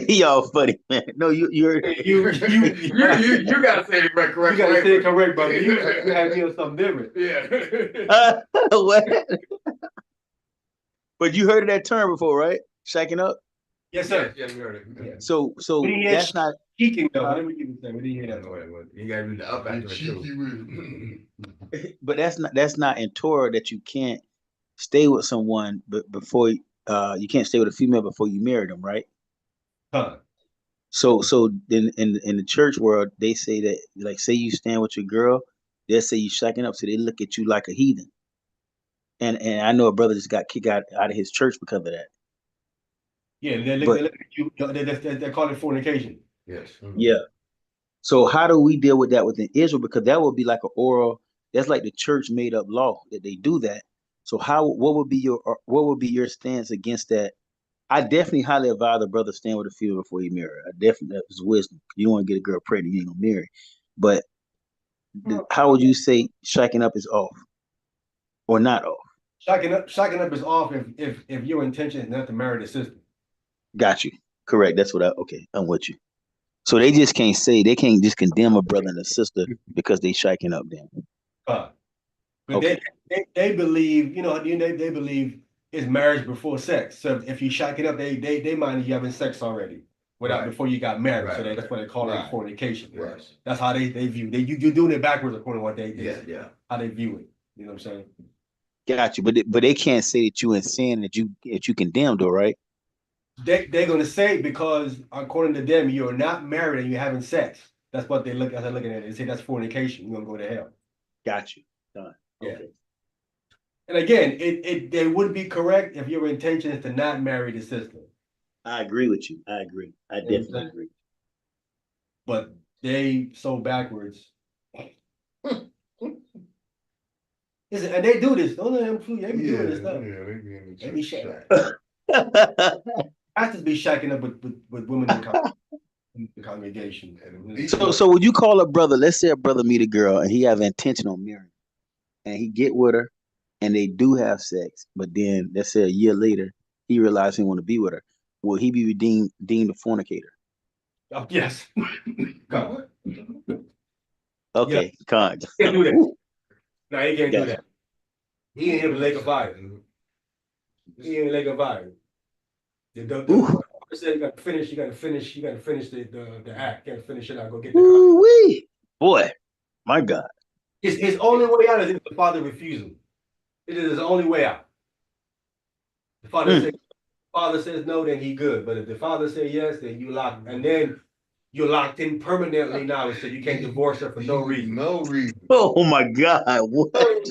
y'all funny, man. No, you heard you gotta say it correct. You gotta say it correct, brother. You have me on something different. Yeah. What? But you heard of that term before, right? Shacking up? Yes, sir. Yeah, we heard it. Yeah. So that's not cheeking though. Let me give you that. We didn't hear that. You gotta do the up after it. But that's not in Torah that you can't stay with someone before you can't stay with a female before you marry them, right? So in the church world, they say that like say you stand with your girl they'll say you shacking up, so they look at you like a heathen. And I know a brother just got kicked out of his church because of that. Yeah, they But look at you. They call it fornication. Yes. yeah. So how do we deal with that within Israel? Because that would be like an oral. That's like the church made up law that they do that. So what would be your stance against that? I definitely highly advise the brother stand with a female before he marry. I definitely, that's wisdom. You don't want to get a girl pregnant, you ain't gonna marry. But how would you say shaking up is off or not off? Shacking up is off if your intention is not to marry the sister. Got you. Correct. That's what okay, I'm with you. So they just can't say, they can't just condemn a brother and a sister because they shaking up then. But Okay. they believe, they believe it's marriage before sex. So if you shacking up, they mind you having sex already before you got married. Right, So that's why they call it fornication. Right. That's how they view. You're doing it backwards according to what they Yeah. how they view it. You know what I'm saying? Got you. But they can't say that you in sin, that you condemned, though, right? They're gonna say because according to them, you're not married and you're having sex. That's what they look as they're looking at it. They say that's fornication. You're gonna go to hell. Got you. Done. Yeah. Okay. And again, they would be correct if your intention is to not marry the sister. I agree with you. I agree. I definitely agree. But they so backwards. Listen, and they do this. Don't let them fool you. They be doing this stuff. Yeah, they be in the They be church. pastors be shacking up with women in the congregation. So would you call a brother, let's say a brother meet a girl and he have intention on marrying, and he get with her and they do have sex, but then let's say a year later he realizes he want to be with her. Will he be deemed a fornicator? Yes. God. Okay, con. Can't do that. No, he can't do that. He ain't in the lake of fire. He ain't in the lake of fire. The said you gotta finish the act. You gotta finish it out. Go get the Ooh-wee. Boy, my God. his only way out is if the father refuses. It is his only way out. The father says no, then he good. But if the father says yes, then you're locked in permanently now, so you can't divorce her for no reason. No reason. Oh my God. What?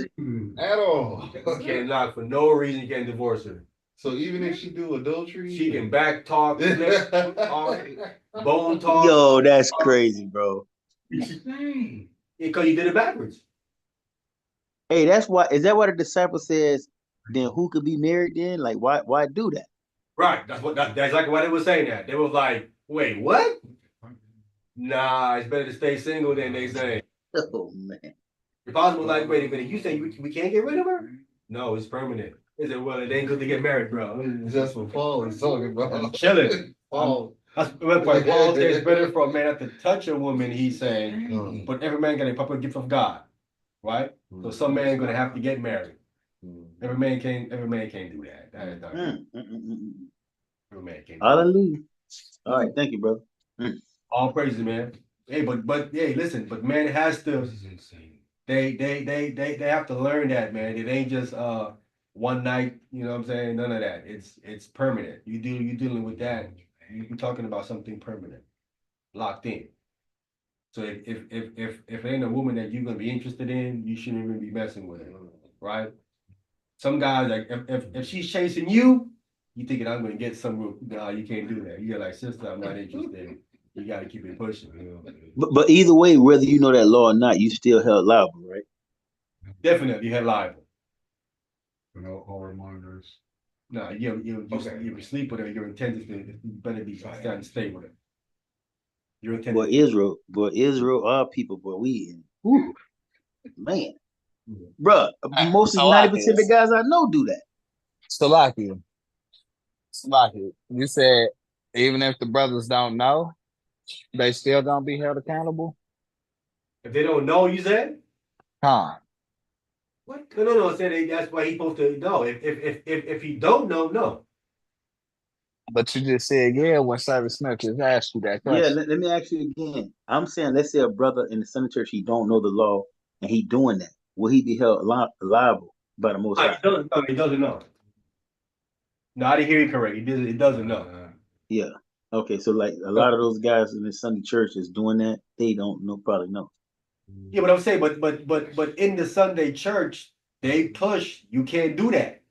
At all. You can't lock for no reason, you can't divorce her. So even if she do adultery, she can back talk, flip, bone talk. Yo, that's crazy, bro. Because you did it backwards. Hey, that's why. Is that why the disciple says? Then who could be married? Then, like, why do that? Right. That's exactly why they were saying that. They was like, "Wait, what? Nah, it's better to stay single." Than they say. Oh man. If I was like, "Wait a minute, you say we can't get rid of her?" No, it's permanent. They said, "Well, it ain't good to get married, bro." That's what Paul is talking about. I'm chilling. Paul. That's what Paul says. It's better for a man not to touch a woman. He's saying, but every man got a proper gift of God, right? So some man gonna have to get married. Every man can't do that. That is not good. Every man can't. Hallelujah. All right, thank you, brother. All praises, man. Hey, but hey, listen, but man, it has to. This is insane. They have to learn that, man. It ain't just one night. You know what I'm saying? None of that. It's permanent. You dealing with that. You're talking about something permanent, locked in. So if it ain't a woman that you're gonna be interested in, you shouldn't even be messing with her, right? Some guys, like if she's chasing you, you thinking I'm gonna get some real. Nah, you can't do that. You're like, sister, I'm not interested. You gotta keep it pushing. But either way, whether you know that law or not, you still held liable, right? Definitely held liable. No whoremongers. No, you sleep with her. Your intent is to better be stay with her. Your intent. Boy, Israel, our people, boy, we whew, man, bruh, most of 90% of the guys I know do that. Salakia, you said even if the brothers don't know, they still gonna be held accountable? If they don't know, you said? Huh. What? No. Said that's why he's supposed to know. If he don't know, no. But you just said, yeah, when Cyrus Smith just asked you that Yeah, question. let me ask you again. I'm saying, let's say a brother in the Sunday church, he don't know the law and he doing that. Will he be held liable by the Most High? He doesn't know. No, I didn't hear you correct. He doesn't know. Yeah. Okay, so like a lot of those guys in the Sunday church is doing that, they don't know, probably know. Yeah, but I'm saying, but in the Sunday church, they push you can't do that.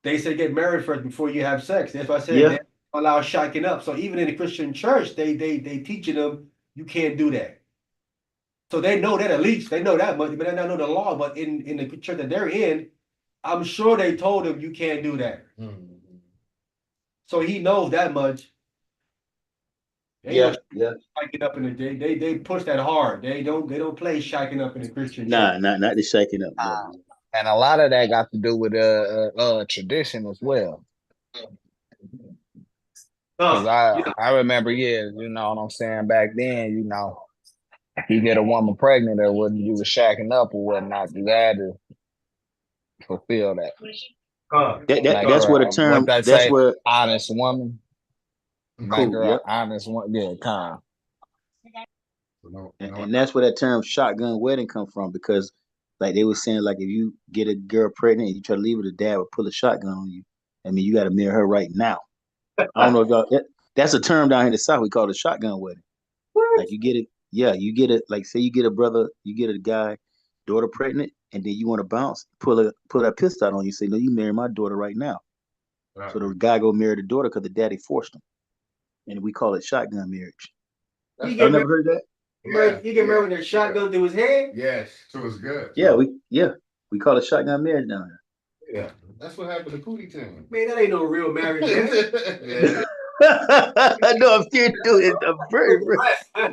They say get married first before you have sex. That's why I said Yeah, they allow shacking up. So even in the Christian church, they teaching them you can't do that. So they know that at least they know that much, but they don't know the law. But in the church that they're in, I'm sure they told him you can't do that. So he knows that much. They ain't yeah. no shacking up in the they push that hard. They don't play shacking up in the Christian church. Nah, not the shaking up, brother. And a lot of that got to do with tradition as well. Cause Yeah. I remember years, you know what I'm saying, back then, you get a woman pregnant or whether you was shacking up or whatnot, you had to fulfill that. That Make that's her where the what term. they That's say, where honest woman. Make cool. her an Yep. honest one. Yeah, kind. And that's where that term shotgun wedding come from because like they were saying like if you get a girl pregnant and you try to leave her, the dad would pull a shotgun on you. I mean you got to marry her right now. I don't know if y'all that's a term down here in the south we call it shotgun wedding. Like you get it, yeah, you get it. Like say you get a brother, you get a guy, daughter pregnant, and then you want to bounce, pull that pistol out on you. Say no, you marry my daughter right now. So the guy go marry the daughter because the daddy forced him, and we call it shotgun marriage. You Y'all get never married, heard that? you get married with a shotgun through his head? Yes. So it's good. Yeah, we call it shotgun marriage down here. Yeah, that's what happened to Pootie Town. Man, that ain't no real marriage, man. Yeah. No, I'm serious, dude. I'm very, very.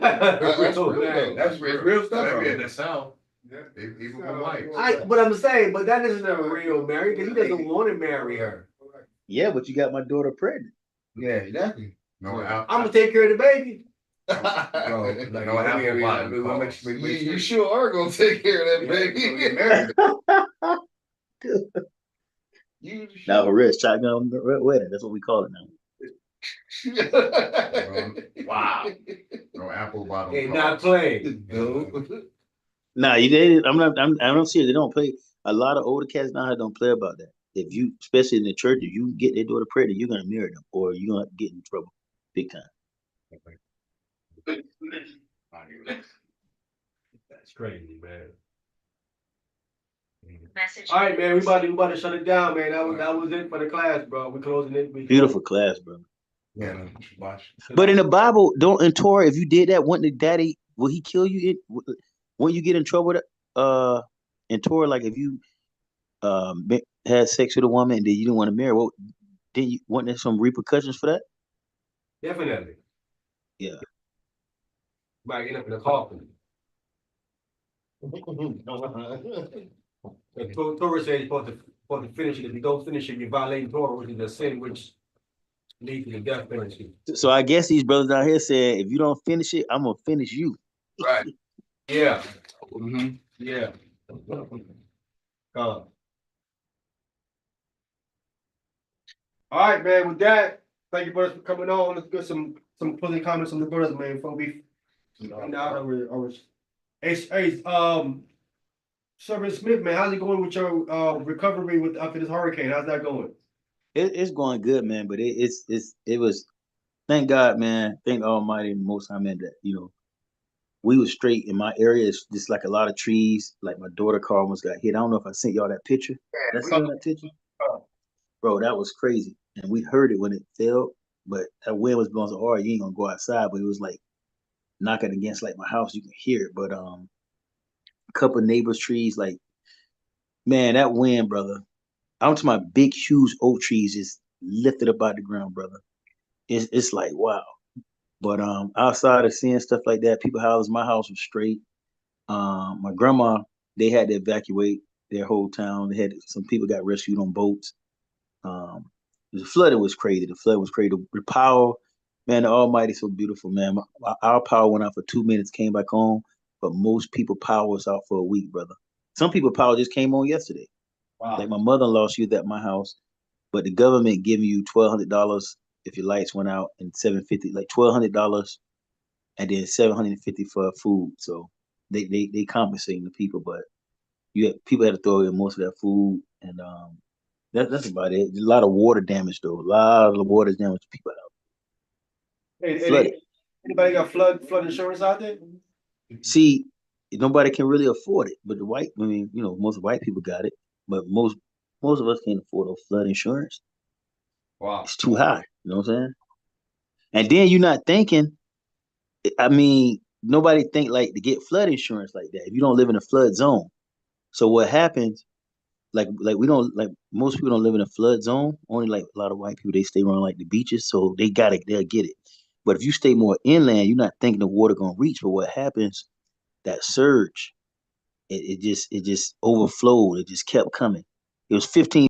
That's Real real marriage. though. That's real stuff. Maybe in the south, even with whites. But I'm saying, but that isn't a real marriage because he doesn't want to marry her. Yeah, but you got my daughter pregnant. Yeah, exactly. No, I'm gonna take care of the baby. Bro, like, No apple bottom calls. you sure are gonna take care of that baby. Get married. You Now, for sure. real, shotgun wedding. That's what we call it now. Wow. No apple bottom And calls. not playing. Nah, you did. I'm serious. They don't play. A lot of older cats now don't play about that. If you, especially in the church, if you get their daughter pregnant, you're gonna marry them, or you're gonna get in trouble, big time. That's crazy, man. All right, man. We about to shut it down, man. That was it for the class, bro. We closing it. Beautiful class, bro. Yeah, watch. But in the Bible, don't in Torah, if you did that, wouldn't the daddy will he kill you? Wouldn't you get in trouble? In Torah, like if you had sex with a woman and then you didn't want to marry, well, then you wasn't there some repercussions for that? Definitely. Yeah. Might end up in a coffin. The Torah says you're supposed to finish it. If you don't finish it, you're violating Torah, which is a sin which leads to the death penalty. So I guess these brothers out here said, if you don't finish it, I'm gonna finish you. Right. Yeah. Mm-hmm. Yeah. All right, man. With that, thank you, brothers, for coming on. Let's get some closing comments on the brothers, man. Before we find out our hey, Sergeant Smith, man, how's it going with your recovery after this hurricane? How's that going? It's going good, man. But it was thank God, man. Thank Almighty and Most High, man. That we was straight in my area. It's just like a lot of trees. Like my daughter car almost got hit. I don't know if I sent y'all that picture. Did I send you that picture? Bro, that was crazy. And we heard it when it fell, but that wind was blowing so hard, you ain't gonna go outside. But it was like knocking against like my house, you can hear it. But a couple of neighbors' trees, like man, that wind, brother. I'm to my big, huge oak trees just lifted up out the ground, brother. It's like wow. But outside of seeing stuff like that, people houses, my house was straight. My grandma, they had to evacuate their whole town. They had some people got rescued on boats. Um, the flooding was crazy. The flood was crazy. The power, man, the Almighty so beautiful, man. Our power went out for 2 minutes, came back on, but most people power was out for a week, brother. Some people power just came on yesterday. Wow. Like my mother-in-law, she was at my house, but the government giving you $1,200 if your lights went out and $750, like $1,200, and then $750 for food. So they compensating the people, but people had to throw away most of their food, and that's about it. A lot of water damage though. A lot of water damage to people out. Hey, Flooded. anybody got flood insurance out there? See, nobody can really afford it, but the white, I mean, most white people got it, but most of us can't afford a flood insurance. Wow. It's too high. You know what I'm saying? And then you're not thinking. I mean, nobody think like to get flood insurance like that if you don't live in a flood zone. So what happens? Like we don't like most people don't live in a flood zone. Only like a lot of white people they stay around like the beaches, so they'll get it. But if you stay more inland, you're not thinking the water gonna reach. But what happens? That surge, it just overflowed. It just kept coming. It was 15